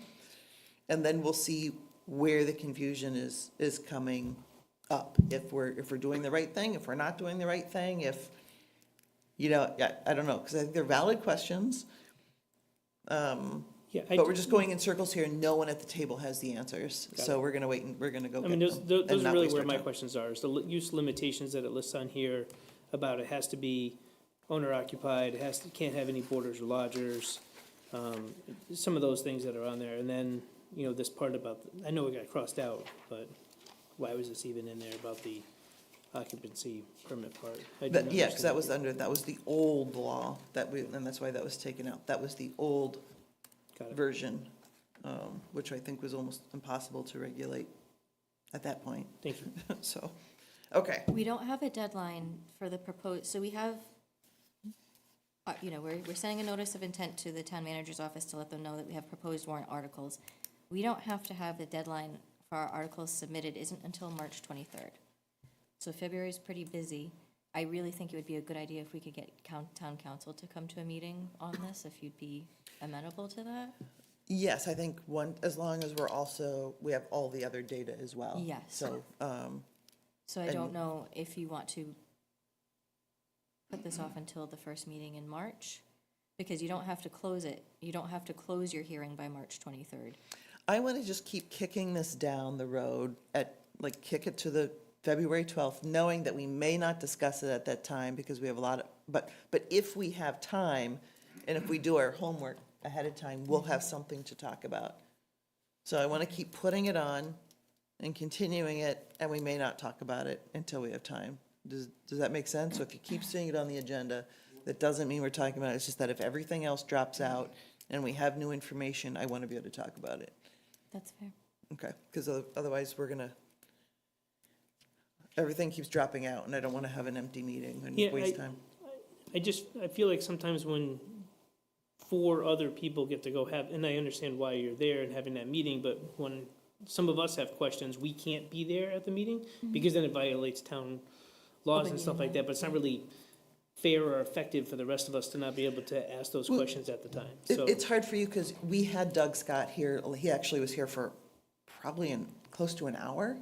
And then we'll see where the confusion is coming up, if we're doing the right thing, if we're not doing the right thing, if, you know, I don't know, because I think they're valid questions. Yeah, But we're just going in circles here, and no one at the table has the answers. So we're gonna wait and we're gonna go I get mean, them. those and are not really waste where our my time. questions are, is the use limitations that it lists on here about it has to be owner occupied, it has to, can't have any boarders or lodgers, some of those things that are on there, and then, you know, this part about, I know it got crossed out, but why was this even in there about the occupancy permit part? I didn't Yeah, because that understand. was that was the old law and that's why that was taken out. That was the old Got it. version, which I think was almost impossible to regulate at that point. Thank you. So, okay. We don't have a deadline for the proposed, so we have, you know, we're sending a notice of intent to the town manager's office to let them know that we have proposed warrant articles. We don't have to have the deadline for our articles submitted isn't until March 23rd. So February is pretty busy. I really think it would be a good idea if we could get town council to come to a meeting on this, if you'd be amenable to that. Yes, I think as long as we have all the other data as well. Yes. So, So I don't know if you want to put this off until the first meeting in March, because you don't have to close it. You don't have to close your hearing by March 23rd. I want to just keep kicking this down the road kick it to the February 12th, knowing that we may not discuss it at that time because we have a lot of, but if we have time and if we do our homework ahead of time, we'll have something to talk about. So I want to keep putting it on and continuing it, and we may not talk about it until we have time. Does that make sense? So if you keep seeing it on the agenda, that doesn't mean we're talking about it. It's just that if everything else drops out and we have new information, I want to be able to talk about it. That's fair. Okay, because otherwise we're gonna, everything keeps dropping out, and I don't want to have an empty meeting and Yeah, waste time. I feel like sometimes when 4 other people get to go have, and I understand why you're there and having that meeting, but when some of us have questions, we can't be there at the meeting, because then it violates town laws and stuff like that, but it's not really fair or effective for the rest of us to not be able to ask those questions at the time, so. It's hard for you because we had Doug Scott here, he actually was here for probably close to an hour,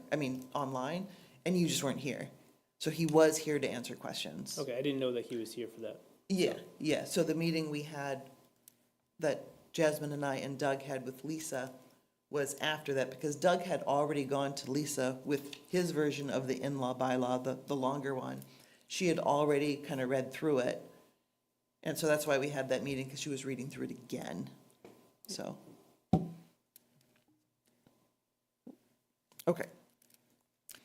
online, and you just weren't here. So he was here to answer questions. Okay, I didn't know that he was here for that. Yeah, so the meeting we had, that Jasmine and I and Doug had with Lisa was after that, because Doug had already gone to Lisa with his version of the in-law bylaw, the longer one. She had already kind of read through it, and so that's why we had that meeting, because she was reading through it again, so. Okay,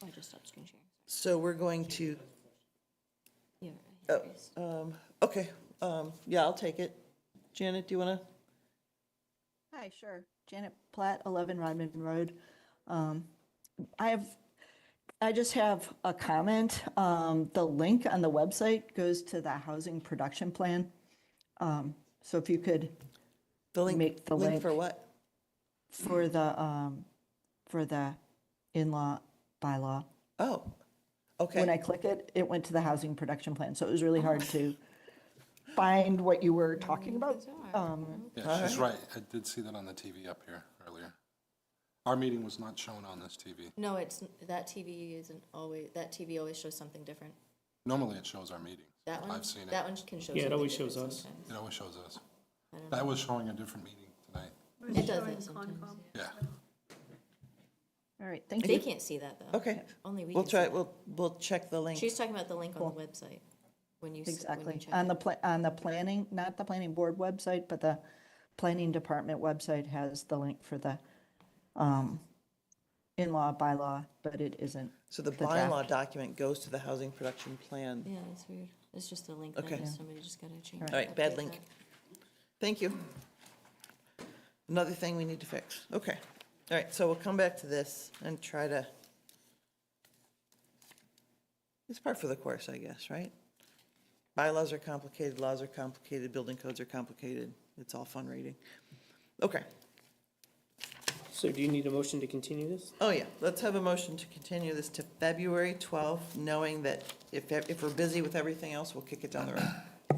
I just stopped screen sharing. so we're going to, Yeah. okay, yeah, I'll take it. Janet, do you want to? Hi, sure. Janet Platt, 11 Rodman Road. I just have a comment. The link on the website goes to the housing production plan. So if you could The link, make the link link for what? for the in-law bylaw. Oh, When I okay. click it, it went to the housing production plan. So it was really hard to find what you were talking about. Yeah, she's right. I did see that on the TV up here earlier. Our meeting was not shown on this TV. No, that TV isn't always, that TV always shows something different. Normally it shows our meetings. That one? I've seen it. That one can show Yeah, it something always different shows us. sometimes. It always shows us. I don't That know. was showing a different meeting tonight. It does showing that sometimes. Concom. Yeah. All right, thank They you. can't see that, though. Okay, Only we we'll can see try, that. we'll check the link. She's talking about the link on Cool. the website, when you Exactly. check On it. the planning, not the planning board website, but the planning department website has the link for the in-law bylaw, but it isn't. So the draft. bylaw document goes to the housing production plan. Yeah, that's weird. It's just a link, Okay. then somebody just gotta change. All right, bad update link. that. Thank you. Another thing we need to fix. Okay. All right, so we'll come back to this and try to, it's par for the course, I guess, right? Bylaws are complicated, laws are complicated, building codes are complicated. It's all fun reading. Okay. So do you need a motion to continue this? Oh, yeah, let's have a motion to continue this to February 12th, knowing that if we're busy with everything else, we'll kick it down the road.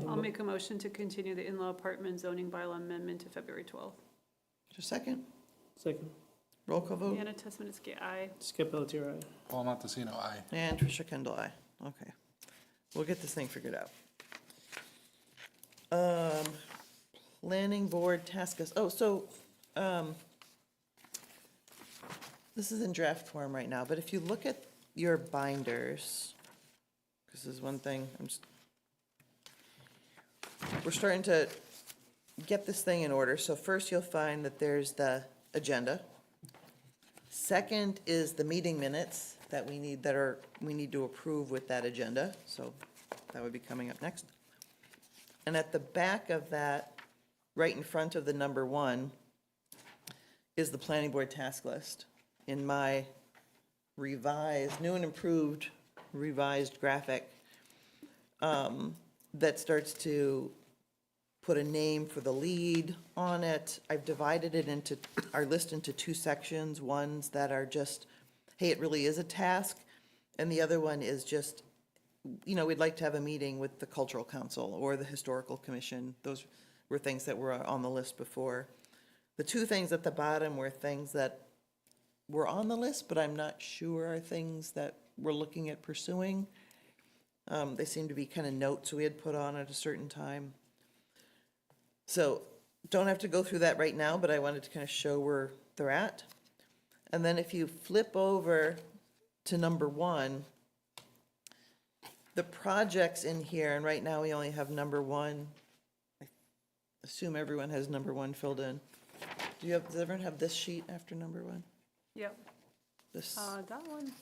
I'll make a motion to continue the in-law apartment zoning bylaw amendment to February 12th. Just a second. Second. Roll call vote. Anna Tesmanitsky, aye. Skip Pelletier, aye. Paul Montesino, aye. And Tricia Kendall, aye. Okay. We'll get this thing figured out. Planning board task us, this is in draft form right now, but if you look at your binders, because there's one thing, we're starting to get this thing in order. So first you'll find that there's the agenda. Second is the meeting minutes that we need to approve with that agenda. So that would be coming up next. And at the back of that, right in front of the number 1, is the planning board task list. In my revised, new and improved revised graphic, that starts to put a name for the lead on it. I've divided it into, our list into 2 sections. Ones that are just, hey, it really is a task. And the other one is just, we'd like to have a meeting with the Cultural Council or the Historical Commission. Those were things that were on the list before. The 2 things at the bottom were things that were on the list, but I'm not sure are things that we're looking at pursuing. They seem to be kind of notes we had put on at a certain time. So don't have to go through that right now, but I wanted to kind of show where they're at. And then if you flip over to number 1, the projects in here, and right now we only have number 1. I assume everyone has number 1 filled in. Does everyone have this sheet after number 1? Yep. This, That one,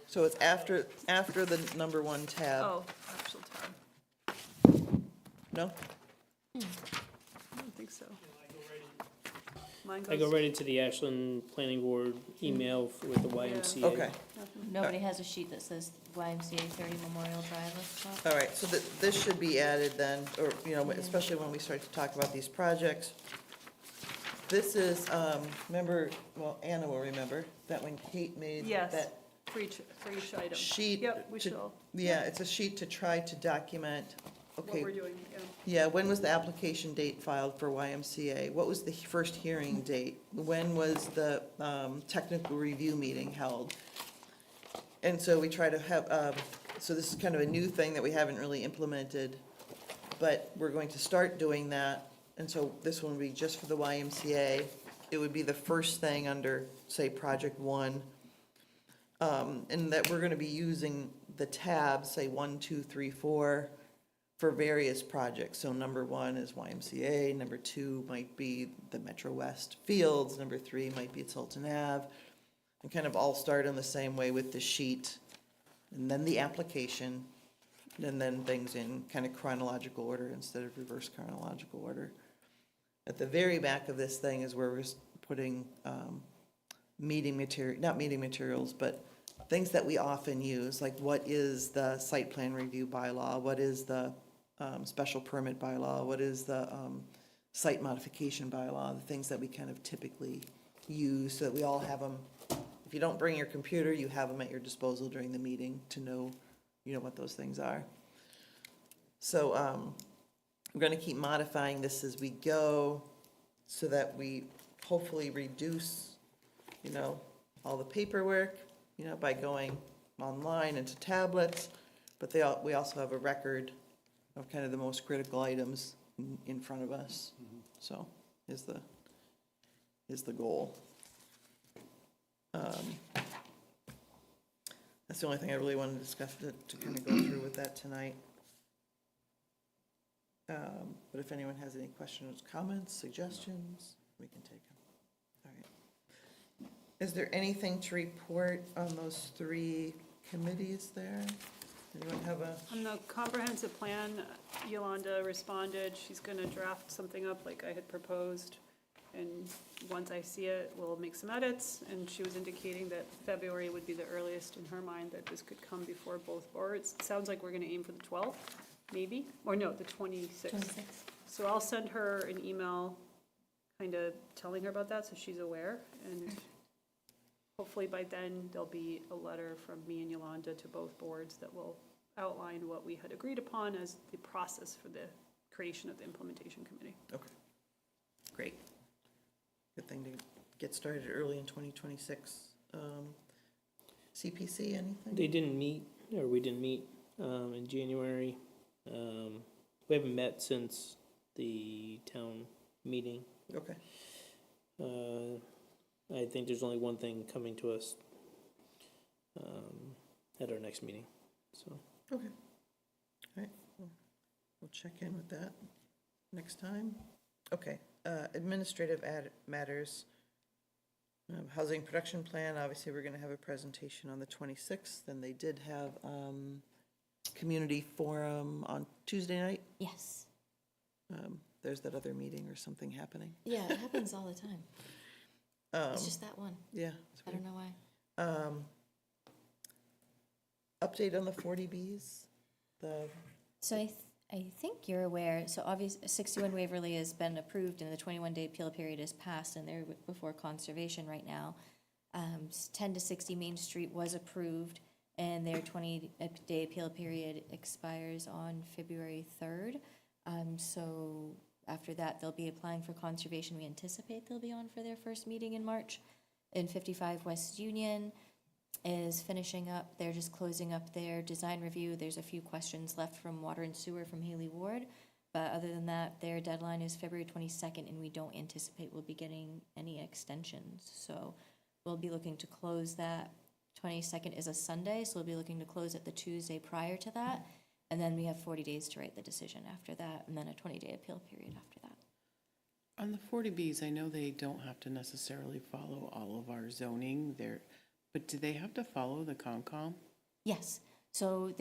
so it's after the number 1 tab. oh, actual tab. No? I don't think so. Mine I go goes, right into the Ashland Planning Board email with the YMCA. Okay, nothing. Nobody has a sheet that says YMCA 30 Memorial Drive at the top? all right, so this should be added then, or, especially when we start to talk about these projects. This is, remember, well, Anna will remember, that when Kate made Yes. that For each item. sheet. Yep, we to- shall, Yeah, it's a sheet to try to document, what okay, we're doing, yeah. yeah, when was the application date filed for YMCA? What was the first hearing date? When was the technical review meeting held? And so we try to have, so this is kind of a new thing that we haven't really implemented, but we're going to start doing that. And so this one would be just for the YMCA. It would be the first thing under, say, Project 1. And that we're gonna be using the tabs, say 1, 2, 3, 4, for various projects. So number 1 is YMCA, number 2 might be the Metro West Fields, number 3 might be Sultan Ave, and kind of all start in the same way with the sheet, and then the application, and then things in kind of chronological order instead of reverse chronological order. At the very back of this thing is where we're putting not meeting materials, but things that we often use, like what is the site plan review bylaw, what is the special permit bylaw, what is the site modification bylaw, the things that we kind of typically use, so that we all have them. If you don't bring your computer, you have them at your disposal during the meeting to know, what those things are. So we're gonna keep modifying this as we go, so that we hopefully reduce, all the paperwork, by going online into tablets, but we also have a record of kind of the most critical items in front of us. So is the goal. That's the only thing I really wanted to discuss to kind of go through with that tonight. But if anyone has any questions, comments, suggestions, we can take them. All right. Is there anything to report on those 3 committees there? Anyone have a, On the comprehensive plan, Yolanda responded, she's gonna draft something up like I had proposed. And once I see it, we'll make some edits, and she was indicating that February would be the earliest in her mind that this could come before both boards. It sounds like we're gonna aim for the 12th, maybe, or no, the 26th. 26th. So I'll send her an email, kind of telling her about that, so she's aware, and hopefully by then, there'll be a letter from me and Yolanda to both boards that will outline what we had agreed upon as the process for the creation of the implementation committee. okay, great. Good thing to get started early in 2026. CPC, anything? They didn't meet, or we didn't meet, in January. We haven't met since the town meeting. Okay, I think there's only one thing coming to us, at our next meeting, so. okay. All right, we'll check in with that next time. Okay, administrative matters. Housing production plan, obviously, we're gonna have a presentation on the 26th, and they did have, community forum on Tuesday night. Yes. There's that other meeting or something happening. Yeah, it happens all the time. It's just that one. Yeah. I don't know why. Update on the 40Bs, So I think you're aware, so obviously 61 Waverly has been approved and the 21-day appeal period is passed and they're before conservation right now. 10 to 60 Main Street was approved and their 20-day appeal period expires on February 3rd. So after that, they'll be applying for conservation. We anticipate they'll be on for their first meeting in March. In 55 West Union is finishing up, they're just closing up their design review. There's a few questions left from Water and Sewer from Haley Ward, but other than that, their deadline is February 22nd, and we don't anticipate we'll be getting any extensions. So we'll be looking to close that. 22nd is a Sunday, so we'll be looking to close it the Tuesday prior to that, and then we have 40 days to write the decision after that, and then a 20-day appeal period after that. On the 40Bs, I know they don't have to necessarily follow all of our zoning there, but do they have to follow the COMCOM? Yes, so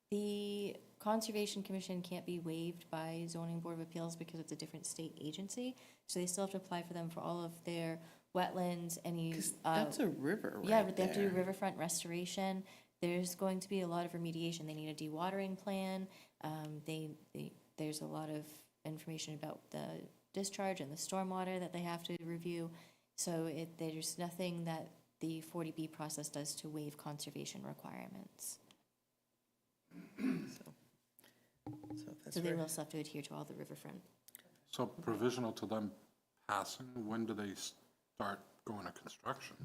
the Conservation Commission can't be waived by Zoning Board of Appeals because it's a different state agency, so they still have to apply for them for all of their wetlands, any. 'Cause that's a river right Yeah, but they have to do there. riverfront restoration. There's going to be a lot of remediation. They need a dewatering plan. There's a lot of information about the discharge and the stormwater that they have to review. So there's nothing that the 40B process does to waive conservation requirements. so that's So they where- will still have to adhere to all the riverfront. So provisional to them passing, when do they start going to construction?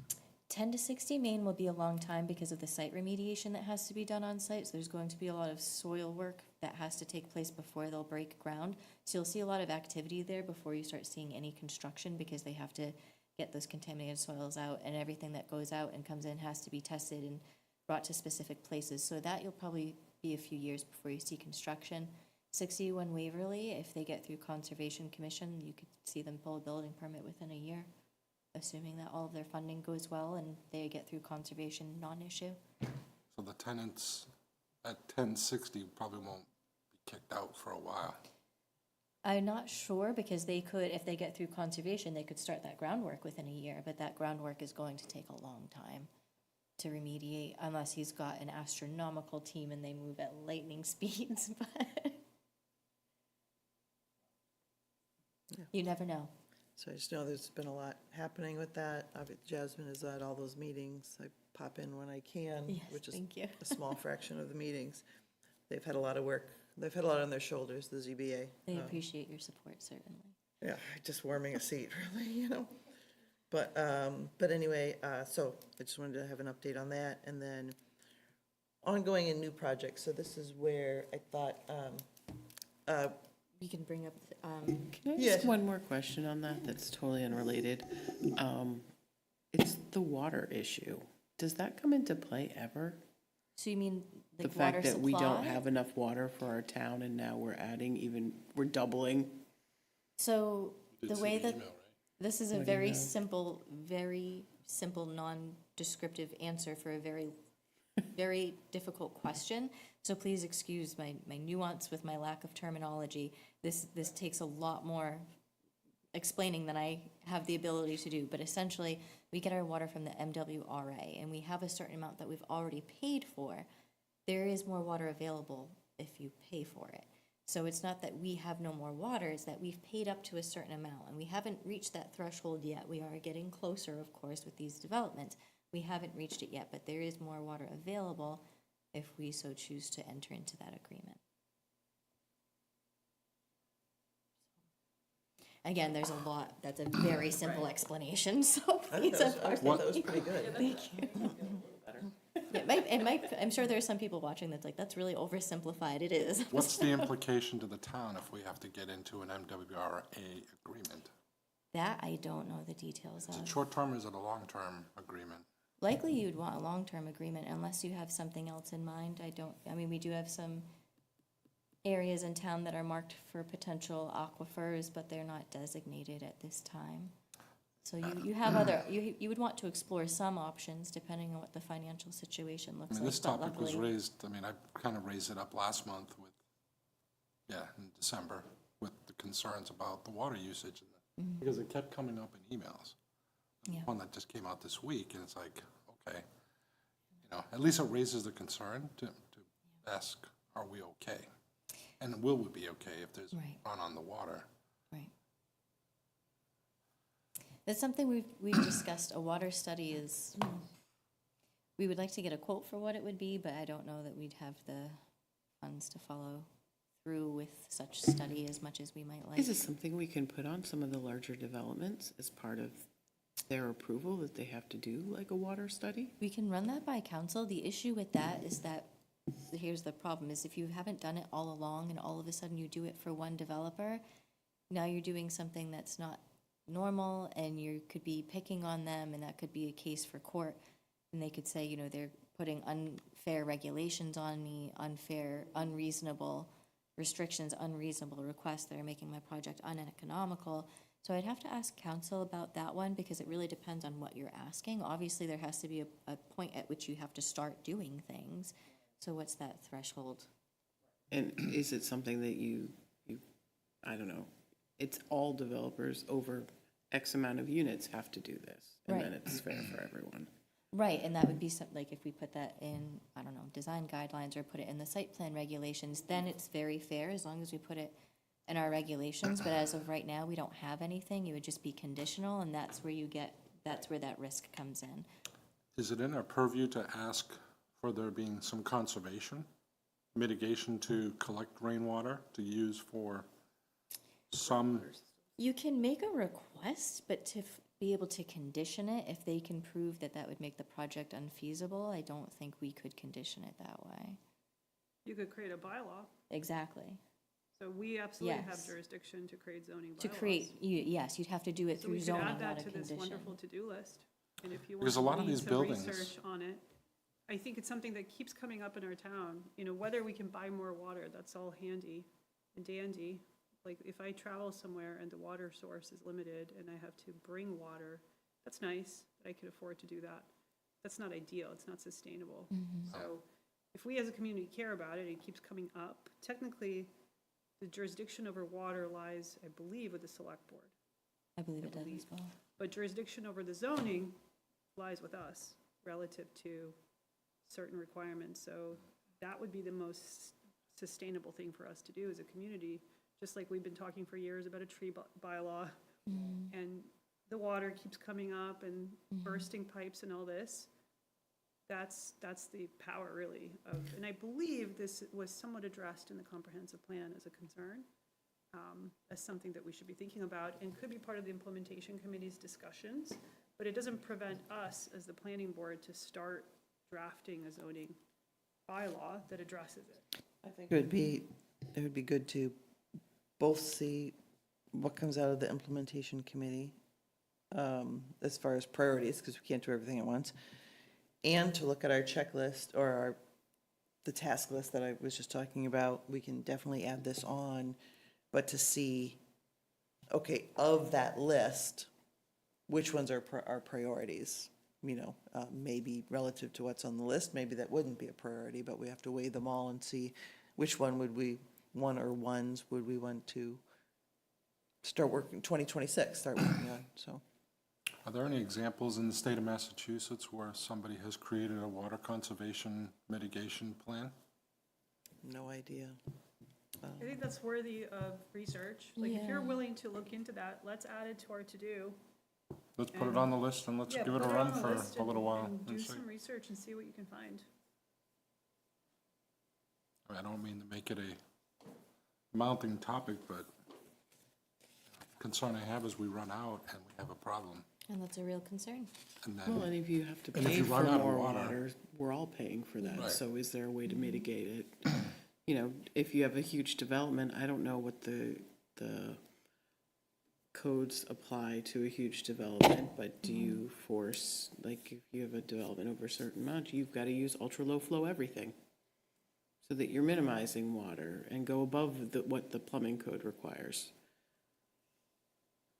10 to 60 Main will be a long time because of the site remediation that has to be done on site. So there's going to be a lot of soil work that has to take place before they'll break ground. So you'll see a lot of activity there before you start seeing any construction because they have to get those contaminated soils out, and everything that goes out and comes in has to be tested and brought to specific places. So that you'll probably be a few years before you see construction. 61 Waverly, if they get through Conservation Commission, you could see them pull a building permit within a year, assuming that all of their funding goes well and they get through conservation non-issue. So the tenants at 1060 probably won't be kicked out for a while. I'm not sure because they could, if they get through conservation, they could start that groundwork within a year, but that groundwork is going to take a long time to remediate unless he's got an astronomical team and they move at lightning speeds, but Yeah. you never know. So I just know there's been a lot happening with that. Jasmine is at all those meetings. I pop in when I can, Yes, which is thank you. a small fraction of the meetings. They've had a lot of work. They've had a lot on their shoulders, the ZBA. They appreciate your support, certainly. Yeah, just warming a seat, really. But anyway, so I just wanted to have an update on that. And then ongoing and new projects. So this is where I thought, You can bring up, Can I Yeah. ask one more question on that that's totally unrelated? It's the water issue. Does that come into play ever? so you mean The like water fact that we don't supply? have enough water for our town and now we're adding we're doubling? So You the did see way the that, email, right? this is a What very email? simple, non-descriptive answer for a very very difficult question. So please excuse my nuance with my lack of terminology. This takes a lot more explaining than I have the ability to do. But essentially, we get our water from the MWRA, and we have a certain amount that we've already paid for. There is more water available if you pay for it. So it's not that we have no more water, it's that we've paid up to a certain amount, and we haven't reached that threshold yet. We are getting closer, of course, with these developments. We haven't reached it yet, but there is more water available if we so choose to enter into that agreement. Again, there's a lot, that's a very simple explanation, so please. I thought that was pretty good. Thank you. I'm sure there are some people watching that's like, that's really oversimplified. It is. What's the implication to the town if we have to get into an MWRA agreement? That I don't know the details Is it of. short-term or is it a long-term agreement? Likely you'd want a long-term agreement unless you have something else in mind. I mean, we do have some areas in town that are marked for potential aquifers, but they're not designated at this time. So you have you would want to explore some options depending on what the financial situation looks I mean, like. this but topic was luckily- raised, I mean, I kind of raised it up last month with, in December, with the concerns about the water usage. Because it kept coming up in emails. Yeah. One that just came out this week, and it's like, okay, at least it raises the concern to ask, are we okay? And will we be okay if there's Right. a run on the water? Right. That's something we've discussed. A water study is, we would like to get a quote for what it would be, but I don't know that we'd have the funds to follow through with such study as much as we might like. Is it something we can put on some of the larger developments as part of their approval, that they have to do like a water study? We can run that by council. The issue with that is that, here's the problem, is if you haven't done it all along and all of a sudden you do it for one developer, now you're doing something that's not normal and you could be picking on them, and that could be a case for court. And they could say, they're putting unfair regulations on me, unreasonable restrictions, unreasonable requests that are making my project uneconomical. So I'd have to ask council about that one, because it really depends on what you're asking. Obviously, there has to be a point at which you have to start doing things. So what's that threshold? And is it something that you I don't know, it's all developers over X amount of units have to do this, and then Right. it's fair for everyone? Right, and that would be something, like if we put that in, I don't know, design guidelines or put it in the site plan regulations, then it's very fair as long as we put it in our regulations. But as of right now, we don't have anything. It would just be conditional, and that's where that risk comes in. Is it in our purview to ask for there being some conservation, mitigation to collect rainwater to use for some? You can make a request, but to be able to condition it, if they can prove that that would make the project unfeasible, I don't think we could condition it that way. You could create a bylaw. Exactly. So we absolutely have Yes. jurisdiction to create zoning bylaws. To create, yes, you'd have to do it So we through could zoning, add that not a to this condition. wonderful to-do list. And if you Because want a lot to of lead these some buildings- research on it, I think it's something that keeps coming up in our town. Whether we can buy more water, that's all handy and dandy. Like, if I travel somewhere and the water source is limited and I have to bring water, that's nice that I can afford to do that. That's not ideal, it's not sustainable. So if we as a community care about it, it keeps coming up. Technically, the jurisdiction over water lies, I believe, with the select board. I believe it does as well. But jurisdiction over the zoning lies with us relative to certain requirements. So that would be the most sustainable thing for us to do as a community, just like we've been talking for years about a tree bylaw. And the water keeps coming up and bursting pipes and all this. That's the power really of, and I believe this was somewhat addressed in the comprehensive plan as a concern, as something that we should be thinking about and could be part of the implementation committee's discussions, but it doesn't prevent us as the planning board to start drafting a zoning bylaw that addresses it. I think it would be good to both see what comes out of the implementation committee as far as priorities, because we can't do everything at once, and to look at our checklist or the task list that I was just talking about. We can definitely add this on, but to see, okay, of that list, which ones are our priorities? maybe relative to what's on the list, maybe that wouldn't be a priority, but we have to weigh them all and see which one would we, one or ones would we want to start working, 2026, start working on, so. Are there any examples in the state of Massachusetts where somebody has created a water conservation mitigation plan? No idea. I think that's worthy of research. Like, if you're willing to look into that, let's add it to our to-do. Let's put it on the list and let's Yeah, give it a put on run the for list a little while. and do and see. some research and see what you can find. I don't mean to make it a mounting topic, but concern I have is we run out and we have a problem. And that's a real concern. And Well, then, and if you have to And if pay you for run out of more water- water, we're all paying for that. Right. So is there a way to mitigate it? You know, if you have a huge development, I don't know what the codes apply to a huge development, but do you force, like, if you have a development over a certain amount, you've got to use ultra-low flow everything so that you're minimizing water and go above what the plumbing code requires.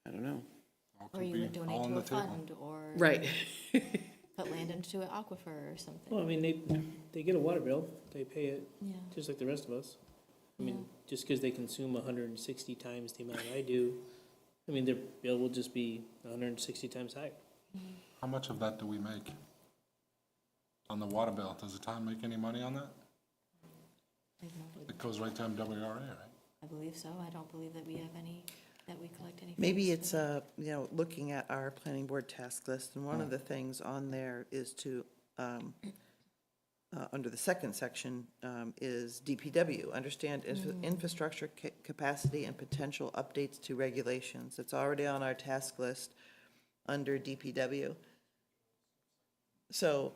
I don't know. all Or could you be would donate all on to the a table. fund, or Right. put land into an aquifer or something. Well, I mean, they get a water bill, they pay it Yeah. just like the rest of us. I mean, Yeah. just because they consume 160 times the amount I do, I mean, their bill will just be 160 times higher. How much of that do we make on the water bill? Does the town make any money on that? I have no idea. It goes right to MWRA, right? I believe so. I don't believe that we have any, that we collect any. Maybe fees it's, for that. looking at our planning board task list, and one of the things on there is to, under the second section, is DPW, understand infrastructure capacity and potential updates to regulations. It's already on our task list under DPW. So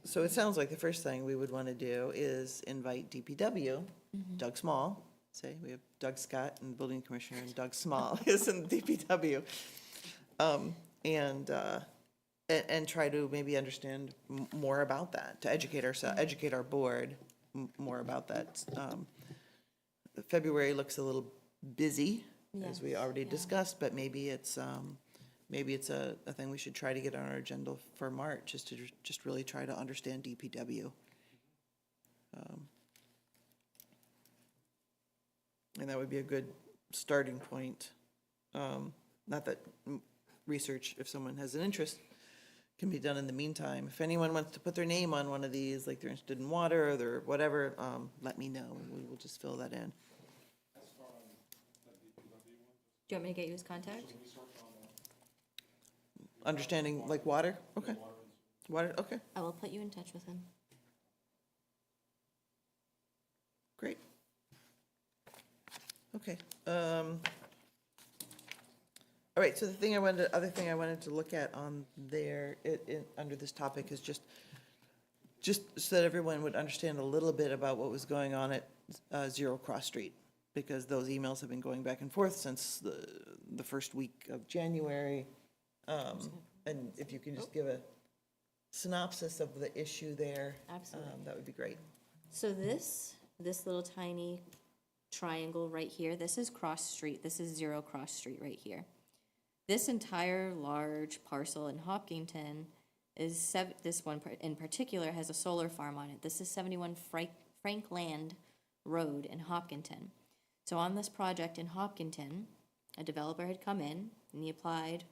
it sounds like the first thing we would want to do is invite DPW, Doug Small, say, we have Doug Scott and Building Commissioner, and Doug Small is in DPW. And try to maybe understand more about that, to educate educate our board more about that. February looks a little busy, as we Yes, already yeah. discussed, but maybe it's a thing we should try to get on our agenda for March, is to just really try to understand DPW. And that would be a good starting point. Not that research, if someone has an interest, can be done in the meantime. If anyone wants to put their name on one of these, like they're interested in water or they're whatever, let me know, and we will just fill that in. Do you want me to get you his contact? Understanding, like water? Okay. Water, okay, I will put you in touch with him. great. Okay. All right, so other thing I wanted to look at on there, under this topic is just so that everyone would understand a little bit about what was going on at Zero Cross Street, because those emails have been going back and forth since the first week of January. And if you can just give a synopsis of the issue there. Absolutely. That would be great. So this little tiny triangle right here, this is Cross Street. This is Zero Cross Street right here. This entire large parcel in Hopkinton is, this one in particular has a solar farm on it. This is 71 Frankland Road in Hopkinton. So on this project in Hopkinton, a developer had come in and he applied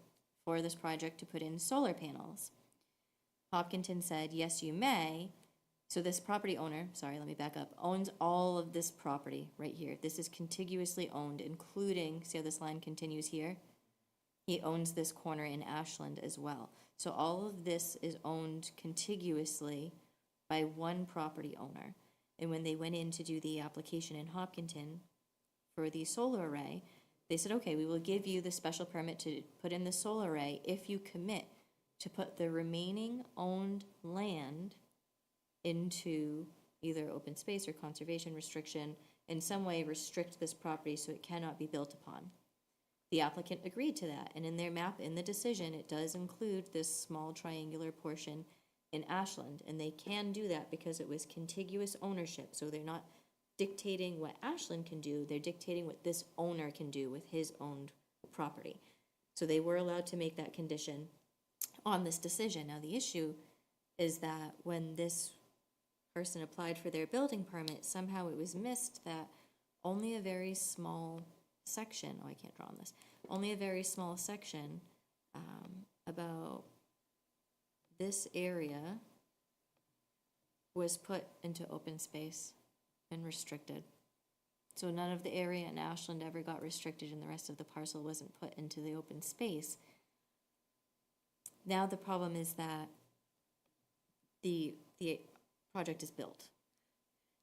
for this project to put in solar panels. Hopkinton said, yes, you may. So this property owner, sorry, let me back up, owns all of this property right here. This is contiguously owned, including, see how this line continues here? He owns this corner in Ashland as well. So all of this is owned contiguously by one property owner. And when they went in to do the application in Hopkinton for the solar array, they said, okay, we will give you the special permit to put in the solar array if you commit to put the remaining owned land into either open space or conservation restriction, in some way restrict this property so it cannot be built upon. The applicant agreed to that, and in their map, in the decision, it does include this small triangular portion in Ashland, and they can do that because it was contiguous ownership, so they're not dictating what Ashland can do, they're dictating what this owner can do with his owned property. So they were allowed to make that condition on this decision. Now, the issue is that when this person applied for their building permit, somehow it was missed that only a very small section, oh, I can't draw on this, only a very small section, about this area was put into open space and restricted. So none of the area in Ashland ever got restricted and the rest of the parcel wasn't put into the open space. Now the problem is that the project is built.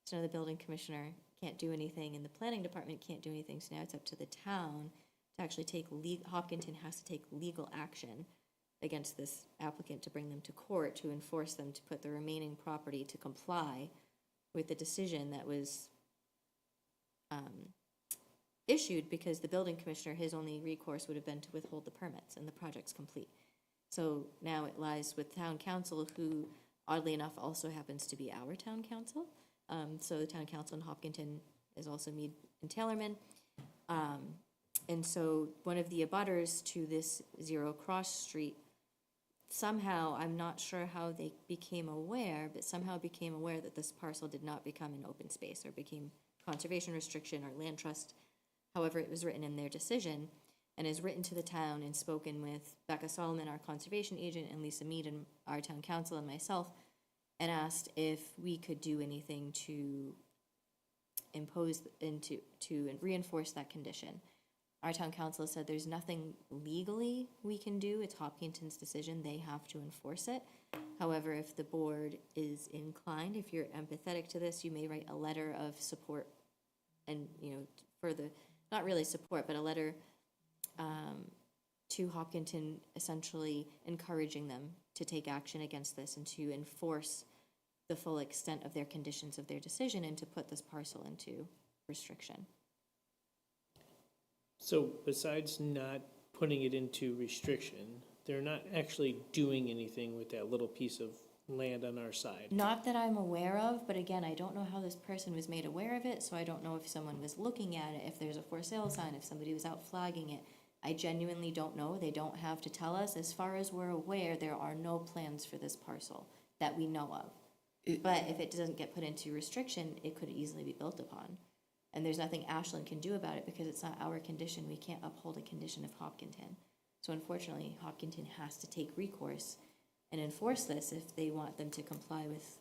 So now the building commissioner can't do anything and the planning department can't do anything, so now it's up to the town to actually take Hopkinton has to take legal action against this applicant to bring them to court, to enforce them to put the remaining property to comply with the decision that was issued, because the building commissioner, his only recourse would have been to withhold the permits and the project's complete. So now it lies with town council, who oddly enough also happens to be our town council. So the town council in Hopkinton is also Mead and Taylorman. And so one of the abutters to this Zero Cross Street, somehow, I'm not sure how they became aware, but somehow became aware that this parcel did not become an open space or became conservation restriction or land trust, however it was written in their decision, and is written to the town and spoken with Becca Solomon, our conservation agent, and Lisa Mead, and our town council, and myself, and asked if we could do anything to impose and to reinforce that condition. Our town council said there's nothing legally we can do. It's Hopkinton's decision. They have to enforce it. However, if the board is inclined, if you're empathetic to this, you may write a letter of support and, for the, not really support, but a letter to Hopkinton, essentially encouraging them to take action against this and to enforce the full extent of their conditions of their decision and to put this parcel into restriction. So besides not putting it into restriction, they're not actually doing anything with that little piece of land on our side. Not that I'm aware of, but again, I don't know how this person was made aware of it, so I don't know if someone was looking at it, if there's a for sale sign, if somebody was out flagging it. I genuinely don't know. They don't have to tell us. As far as we're aware, there are no plans for this parcel that we know of. But if it doesn't get put into restriction, it could easily be built upon. And there's nothing Ashland can do about it because it's not our condition. We can't uphold a condition of Hopkinton. So unfortunately, Hopkinton has to take recourse and enforce this if they want them to comply with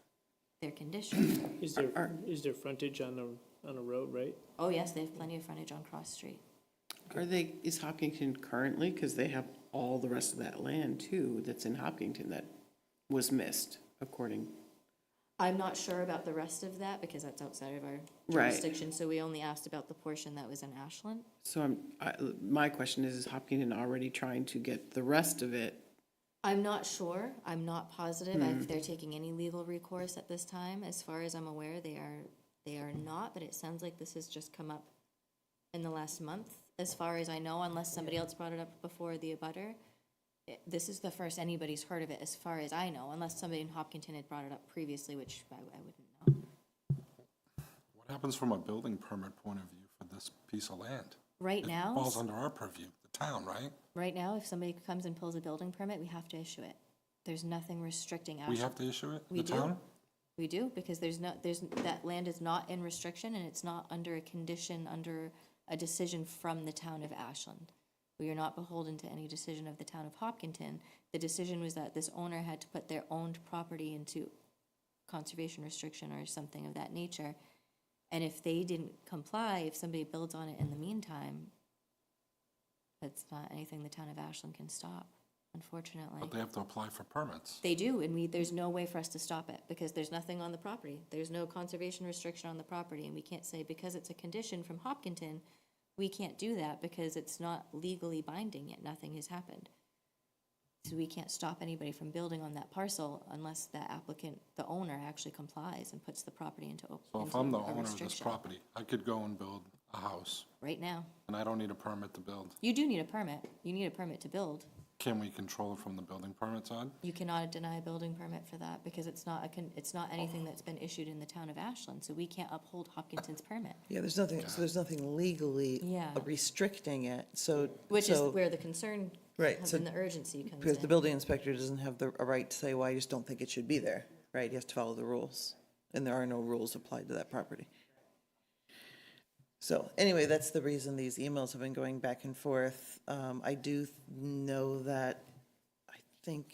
their condition. Is there frontage on a road, right? Oh, yes, they have plenty of frontage on Cross Street. Is Hopkinton currently, because they have all the rest of that land too, that's in Hopkinton that was missed, according. I'm not sure about the rest of that because that's outside of our Right. jurisdiction, so we only asked about the portion that was in Ashland. So my question is Hopkinton already trying to get the rest of it? I'm not sure. I'm not positive if they're taking any legal recourse at this time. As far as I'm aware, they are not, but it sounds like this has just come up in the last month, as far as I know, unless somebody else brought it up before the abutter. This is the first anybody's heard of it, as far as I know, unless somebody in Hopkinton had brought it up previously, which I wouldn't know. What happens from a building permit point of view for this piece of land? Right It now, falls under our purview, the town, right? right now, if somebody comes and pulls a building permit, we have to issue it. There's nothing restricting We Ashland. have to issue it, We the do. town? We do, because that land is not in restriction and it's not under a condition, under a decision from the town of Ashland. We are not beholden to any decision of the town of Hopkinton. The decision was that this owner had to put their owned property into conservation restriction or something of that nature. And if they didn't comply, if somebody builds on it in the meantime, that's not anything the town of Ashland can stop, unfortunately. But they have to apply for permits. They do, and there's no way for us to stop it, because there's nothing on the property. There's no conservation restriction on the property, and we can't say, because it's a condition from Hopkinton, we can't do that because it's not legally binding yet. Nothing has happened. So we can't stop anybody from building on that parcel unless the applicant, the owner, actually complies and puts the property into So if I'm the a owner of this restriction. property, I could go and build a house, Right now. and I don't need a permit to build. You do need a permit. You need a permit to build. Can we control it from the building permit side? You cannot deny a building permit for that because it's not it's not anything that's been issued in the town of Ashland, so we can't uphold Hopkinton's permit. Yeah, there's nothing legally Yeah. restricting it, so. Which is so- where the concern Right, so, when the urgency comes because the in. building inspector doesn't have a right to say, well, I just don't think it should be there, right? He has to follow the rules, and there are no rules applied to that property. So anyway, that's the reason these emails have been going back and forth. I do know that, I think,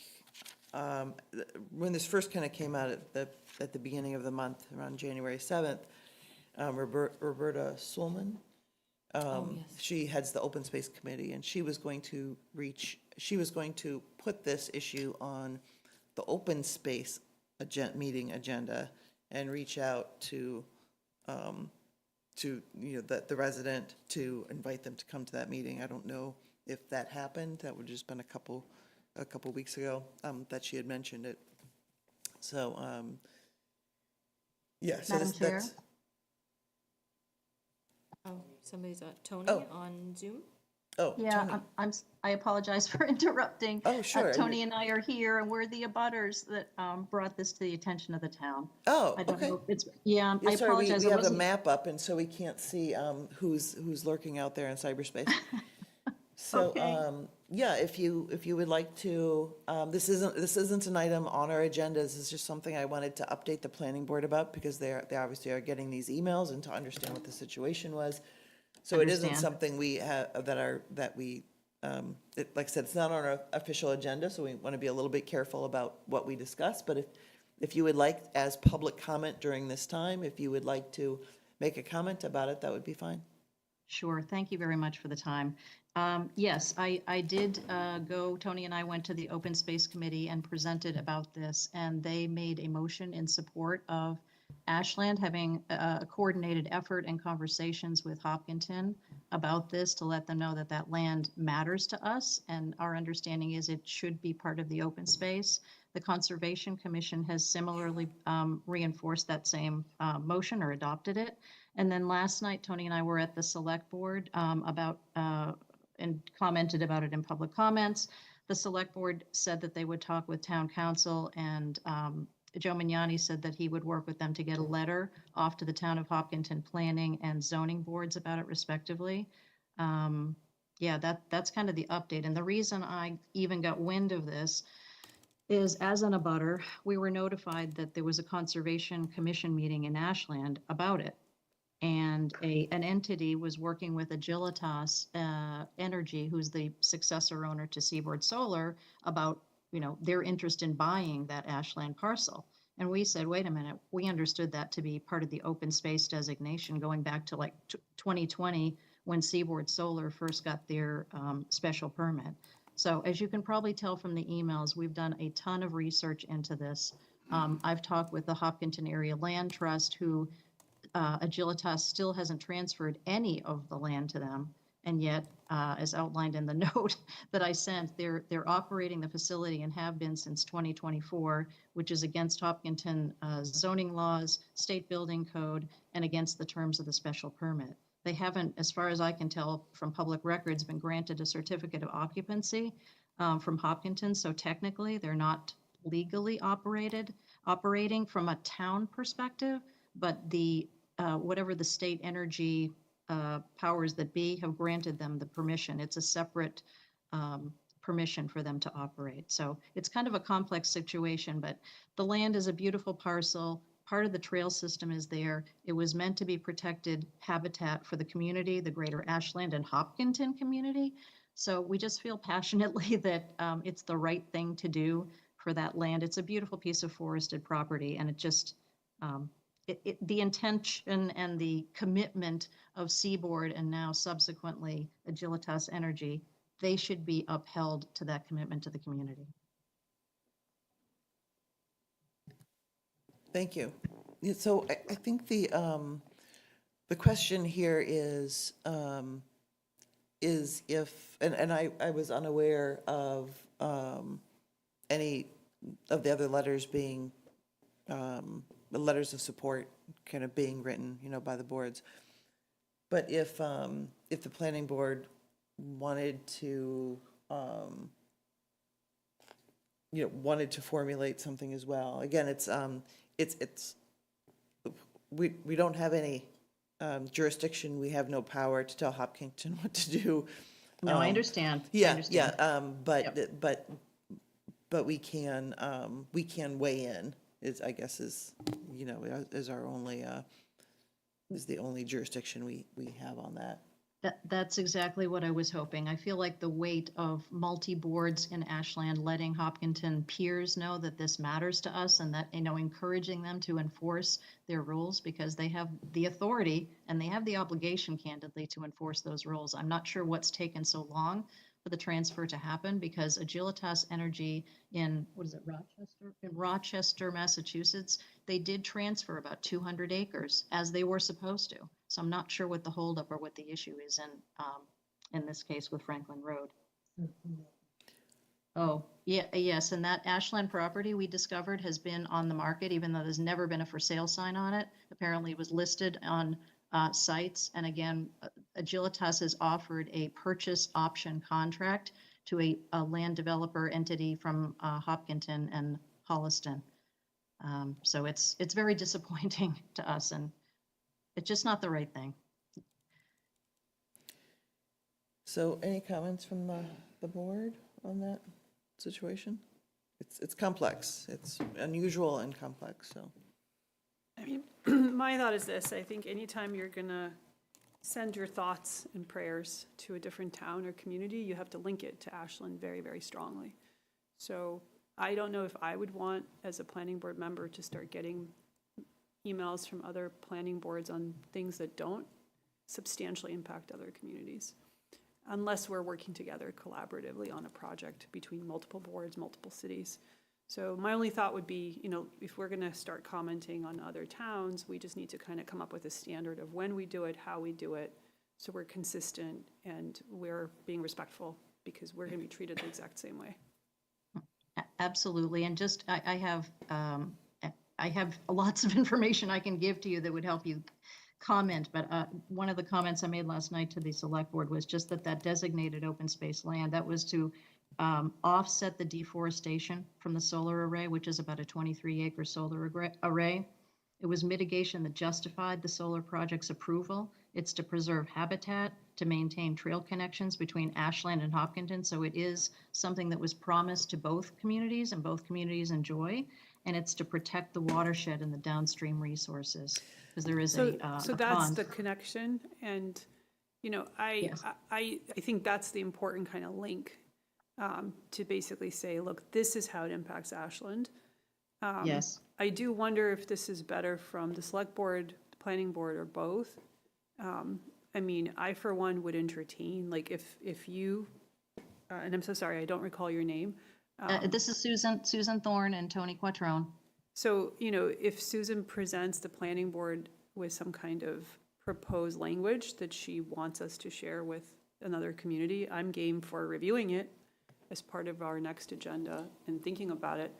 when this first kind of came out at the beginning of the month, around January 7th, Roberta Sulman, Yes. she heads the Open Space Committee, and she was going to put this issue on the open space meeting agenda and reach out to, the resident to invite them to come to that meeting. I don't know if that happened. That would just been a couple weeks ago, that she had mentioned it. So, yeah, so Madam Chair? that's. Oh, somebody's, Tony Oh. on Zoom? Oh, Yeah, Tony. I apologize for interrupting. Oh, sure. Tony and I are here, and we're the abutters that brought this to the attention of the town. Oh, I don't okay. know if it's, yeah, I Yeah, sorry, apologize. we I have a wasn't- map up, and so we can't see who's lurking out there in cyberspace. So, Okay. yeah, if you would like to, this isn't an item on our agenda. This is just something I wanted to update the planning board about, because they obviously are getting these emails and to understand what the situation was. So it isn't Understand. something we have, like I said, it's not on our official agenda, so we want to be a little bit careful about what we discuss. But if you would like, as public comment during this time, if you would like to make a comment about it, that would be fine. Sure, thank you very much for the time. Yes, I did go, Tony and I went to the Open Space Committee and presented about this, and they made a motion in support of Ashland having a coordinated effort and conversations with Hopkinton about this, to let them know that that land matters to us, and our understanding is it should be part of the open space. The Conservation Commission has similarly reinforced that same motion or adopted it. And then last night, Tony and I were at the Select Board and commented about it in public comments. The Select Board said that they would talk with Town Council, and Joe Mignani said that he would work with them to get a letter off to the Town of Hopkinton Planning and Zoning Boards about it respectively. Yeah, that's kind of the update. And the reason I even got wind of this is, as an abutter, we were notified that there was a Conservation Commission meeting in Ashland about it. And an entity was working with Agilitas Energy, who's the successor owner to Seaboard Solar, about, their interest in buying that Ashland parcel. And we said, wait a minute, we understood that to be part of the open space designation going back to like 2020, when Seaboard Solar first got their special permit. So as you can probably tell from the emails, we've done a ton of research into this. I've talked with the Hopkinton Area Land Trust, who Agilitas still hasn't transferred any of the land to them. And yet, as outlined in the note that I sent, they're operating the facility and have been since 2024, which is against Hopkinton zoning laws, state building code, and against the terms of the special permit. They haven't, as far as I can tell from public records, been granted a certificate of occupancy from Hopkinton. So technically, they're not legally operating from a town perspective, but the whatever the state energy powers that be have granted them the permission. It's a separate permission for them to operate. So it's kind of a complex situation, but the land is a beautiful parcel. Part of the trail system is there. It was meant to be protected habitat for the community, the greater Ashland and Hopkinton community. So we just feel passionately that it's the right thing to do for that land. It's a beautiful piece of forested property, and it just, the intention and the commitment of Seaboard and now subsequently Agilitas Energy, they should be upheld to that commitment to the community. Thank you. Yeah, so I think the question here is if, and I was unaware of any of the other letters being, the letters of support kind of being written, by the boards. But if the planning board wanted to, wanted to formulate something as well, again, we don't have any jurisdiction. We have no power to tell Hopkinton what to do. No, I understand. I Yeah, understand. yeah, but we can weigh in, I guess is, is our only, is the only jurisdiction we have on that. That's exactly what I was hoping. I feel like the weight of multi-boards in Ashland letting Hopkinton peers know that this matters to us and that, encouraging them to enforce their rules because they have the authority and they have the obligation, candidly, to enforce those rules. I'm not sure what's taken so long for the transfer to happen because Agilitas Energy in, Rochester? In Rochester, Massachusetts, they did transfer about 200 acres as they were supposed to. So I'm not sure what the holdup or what the issue is in this case with Franklin Road. Oh, yeah, yes, and that Ashland property we discovered has been on the market, even though there's never been a for sale sign on it. Apparently it was listed on sites, and again, Agilitas has offered a purchase option contract to a land developer entity from Hopkinton and Holliston. So it's very disappointing to us, and it's just not the right thing. So any comments from the board on that situation? It's complex. It's unusual and complex, so. I mean, my thought is this, I think anytime you're gonna send your thoughts and prayers to a different town or community, you have to link it to Ashland very, very strongly. So I don't know if I would want, as a planning board member, to start getting emails from other planning boards on things that don't substantially impact other communities, unless we're working together collaboratively on a project between multiple boards, multiple cities. So my only thought would be, if we're gonna start commenting on other towns, we just need to kind of come up with a standard of when we do it, how we do it, so we're consistent and we're being respectful, because we're gonna be treated the exact same way. Absolutely, and just, I have lots of information I can give to you that would help you comment, but one of the comments I made last night to the select board was just that designated open space land, that was to offset the deforestation from the solar array, which is about a 23-acre solar array. It was mitigation that justified the solar project's approval. It's to preserve habitat, to maintain trail connections between Ashland and Hopkinton. So it is something that was promised to both communities and both communities enjoy. And it's to protect the watershed and the downstream resources, because there is So a that's pond. the connection, and, Yes. I think that's the important kind of link, to basically say, look, this is how it impacts Ashland. Yes. I do wonder if this is better from the select board, the planning board, or both. I mean, I, for one, would entertain, like, if you, and I'm so sorry, I don't recall your name. This is Susan Thorne and Tony Quattrone. So, if Susan presents the planning board with some kind of proposed language that she wants us to share with another community, I'm game for reviewing it as part of our next agenda and thinking about it.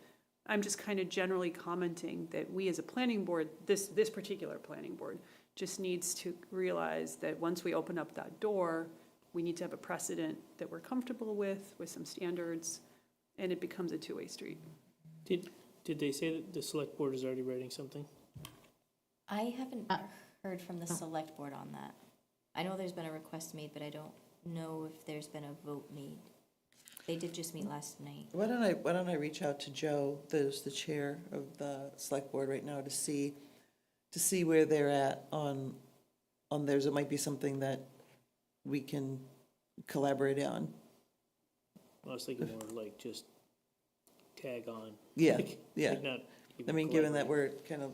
I'm just kind of generally commenting that we as a planning board, this particular planning board, just needs to realize that once we open up that door, we need to have a precedent that we're comfortable with some standards, and it becomes a two-way street. Did they say that the select board is already writing something? I haven't heard from the select board on that. I know there's been a request made, but I don't know if there's been a vote made. They did just meet last night. Why don't I reach out to Joe, who's the chair of the select board right now, to see where they're at on theirs. It might be something that we can collaborate on. I was thinking more like just tag on. Yeah, Like- yeah. like not even I mean, given that collaborate. we're kind of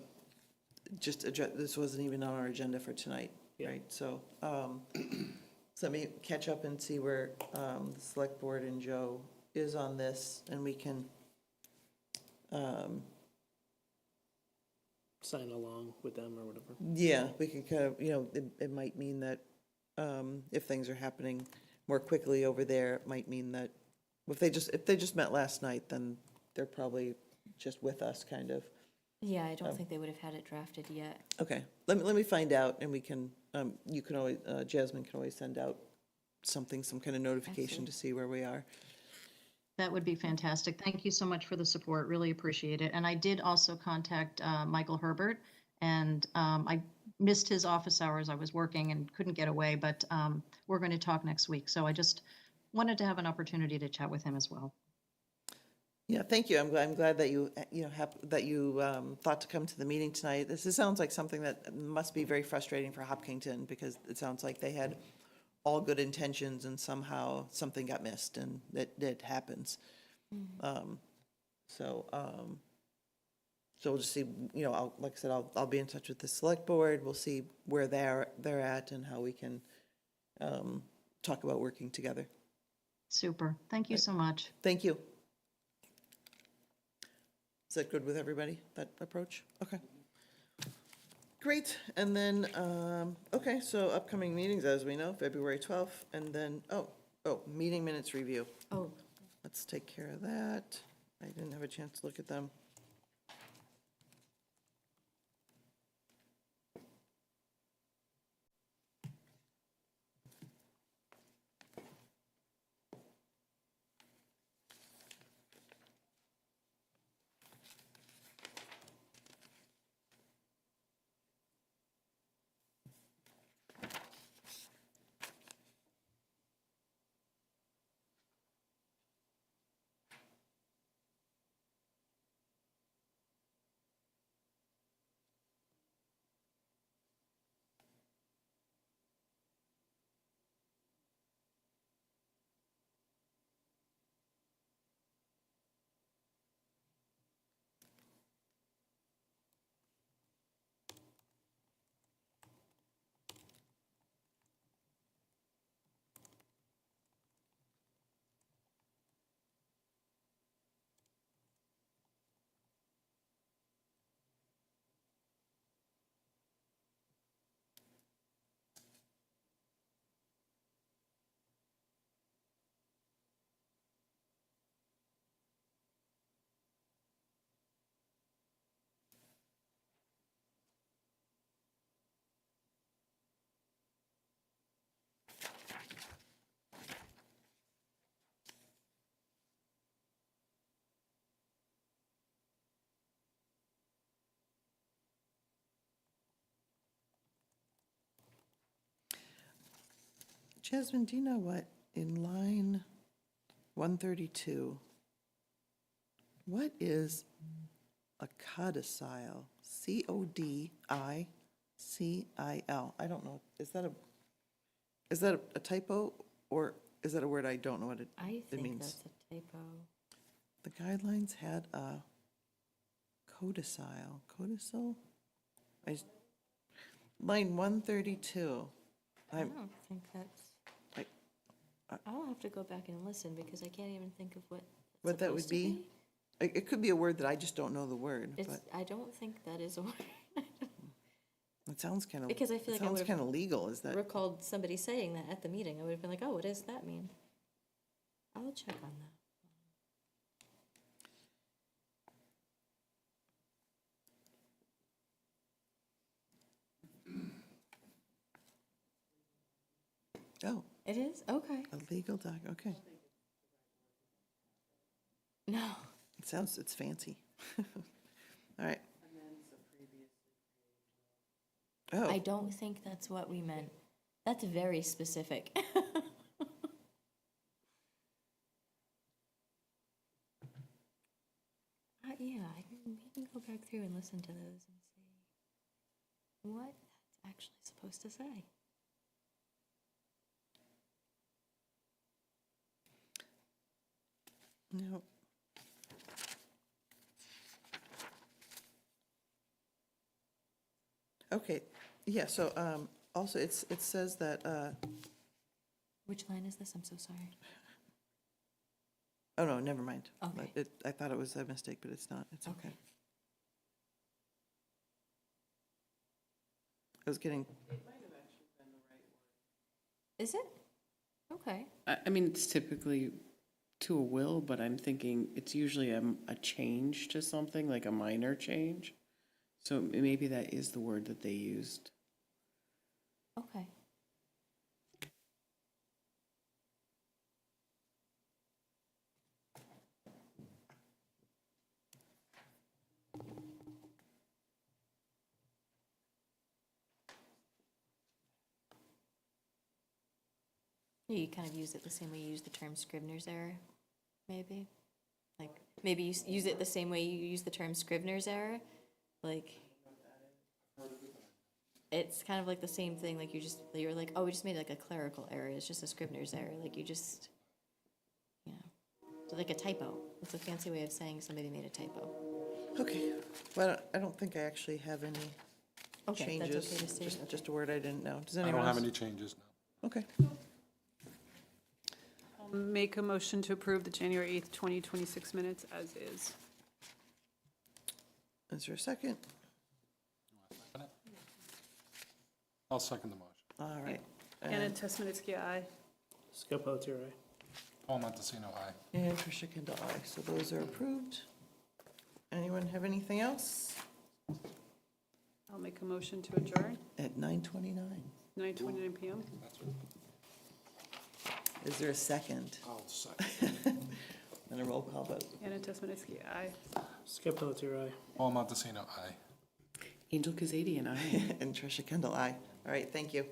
just this wasn't even on our agenda for tonight, Yeah. right? So, so let me catch up and see where the select board and Joe is on this, and we can, Sign along with them or whatever. yeah, we can kind of, it might mean that if things are happening more quickly over there, it might mean that if they just met last night, then they're probably just with us, kind of. Yeah, I don't think they would have had it drafted yet. Okay, let me find out, and we can, you can always, Jasmine can always send out some kind of notification to see where we are. That would be fantastic. Thank you so much for the support. Really appreciate it. And I did also contact Michael Herbert, and I missed his office hours. I was working and couldn't get away, but we're going to talk next week. So I just wanted to have an opportunity to chat with him as well. Yeah, thank you. I'm glad that you thought to come to the meeting tonight. This sounds like something that must be very frustrating for Hopkinton, because it sounds like they had all good intentions and somehow something got missed, and that happens. So we'll just see, like I said, I'll be in touch with the select board. We'll see where they're at and how we can talk about working together. Super. Thank you so much. Thank you. Is that good with everybody, that approach? Okay. Great, and then, okay, so upcoming meetings, as we know, February 12th, and then, meeting minutes review. Oh, Let's take care of that. I didn't have a chance to look at them. Jasmine, do you know what, in line 132, what is a codicil? C-O-D-I-C-I-L. I don't know. Is that a typo, or is that a word I don't know what it I means? think that's a typo. The guidelines had a codicil. Codicil? Line 132. I don't think that's, I'll have to go back and listen, because I can't even think of what What that would be? It could be a word that I just don't know the word, It's, but I don't think that is a word. it sounds kind of, Because I feel like I sounds would've kind of legal, is that? recalled somebody saying that at the meeting. I would have been like, oh, what does that mean? I'll check on that. Oh, It is? Okay. a legal doc, okay. No. It's fancy. All right. I Oh, don't think that's what we meant. That's very specific. Yeah, we can go back through and listen to those and see what that's actually supposed to say. no. Okay, yeah, so, also, it says that, Which line is this? I'm so sorry. oh, no, never mind. Okay. I thought it was a mistake, but it's not, it's okay. Okay. I was getting, Is it? Okay. I mean, it's typically to a will, but I'm thinking it's usually a change to something, like a minor change. So maybe that is the word that they used. Okay. You kind of use it the same way you use the term Scrivener's error, maybe? Like, maybe you use it the same way you use the term Scrivener's error? Like, it's kind of like the same thing, like you're like, oh, we just made like a clerical error, it's just a Scrivener's error, like you just, so like a typo. It's a fancy way of saying somebody made a typo. Okay, well, I don't think I actually have any Okay, that's changes. okay to say. Just a word I didn't know. Does I anyone don't have else? any changes now. Okay. I'll make a motion to approve the January 8th, 2026 minutes as is. Is there a second? I'll second the motion. All right. Anna Tesmanitsky, aye. Skip Pelletier, aye. Paul Montesino, aye. And Tricia Kendall, aye. So those are approved. Anyone have anything else? I'll make a motion to adjourn, At 9:29. 9:29 PM. Is there a second? I'll second. And a roll call vote. Anna Tesmanitsky, aye. Skip Pelletier, aye. Paul Montesino, aye. Angel Kazadian, aye. And Tricia Kendall, aye. All right, thank you.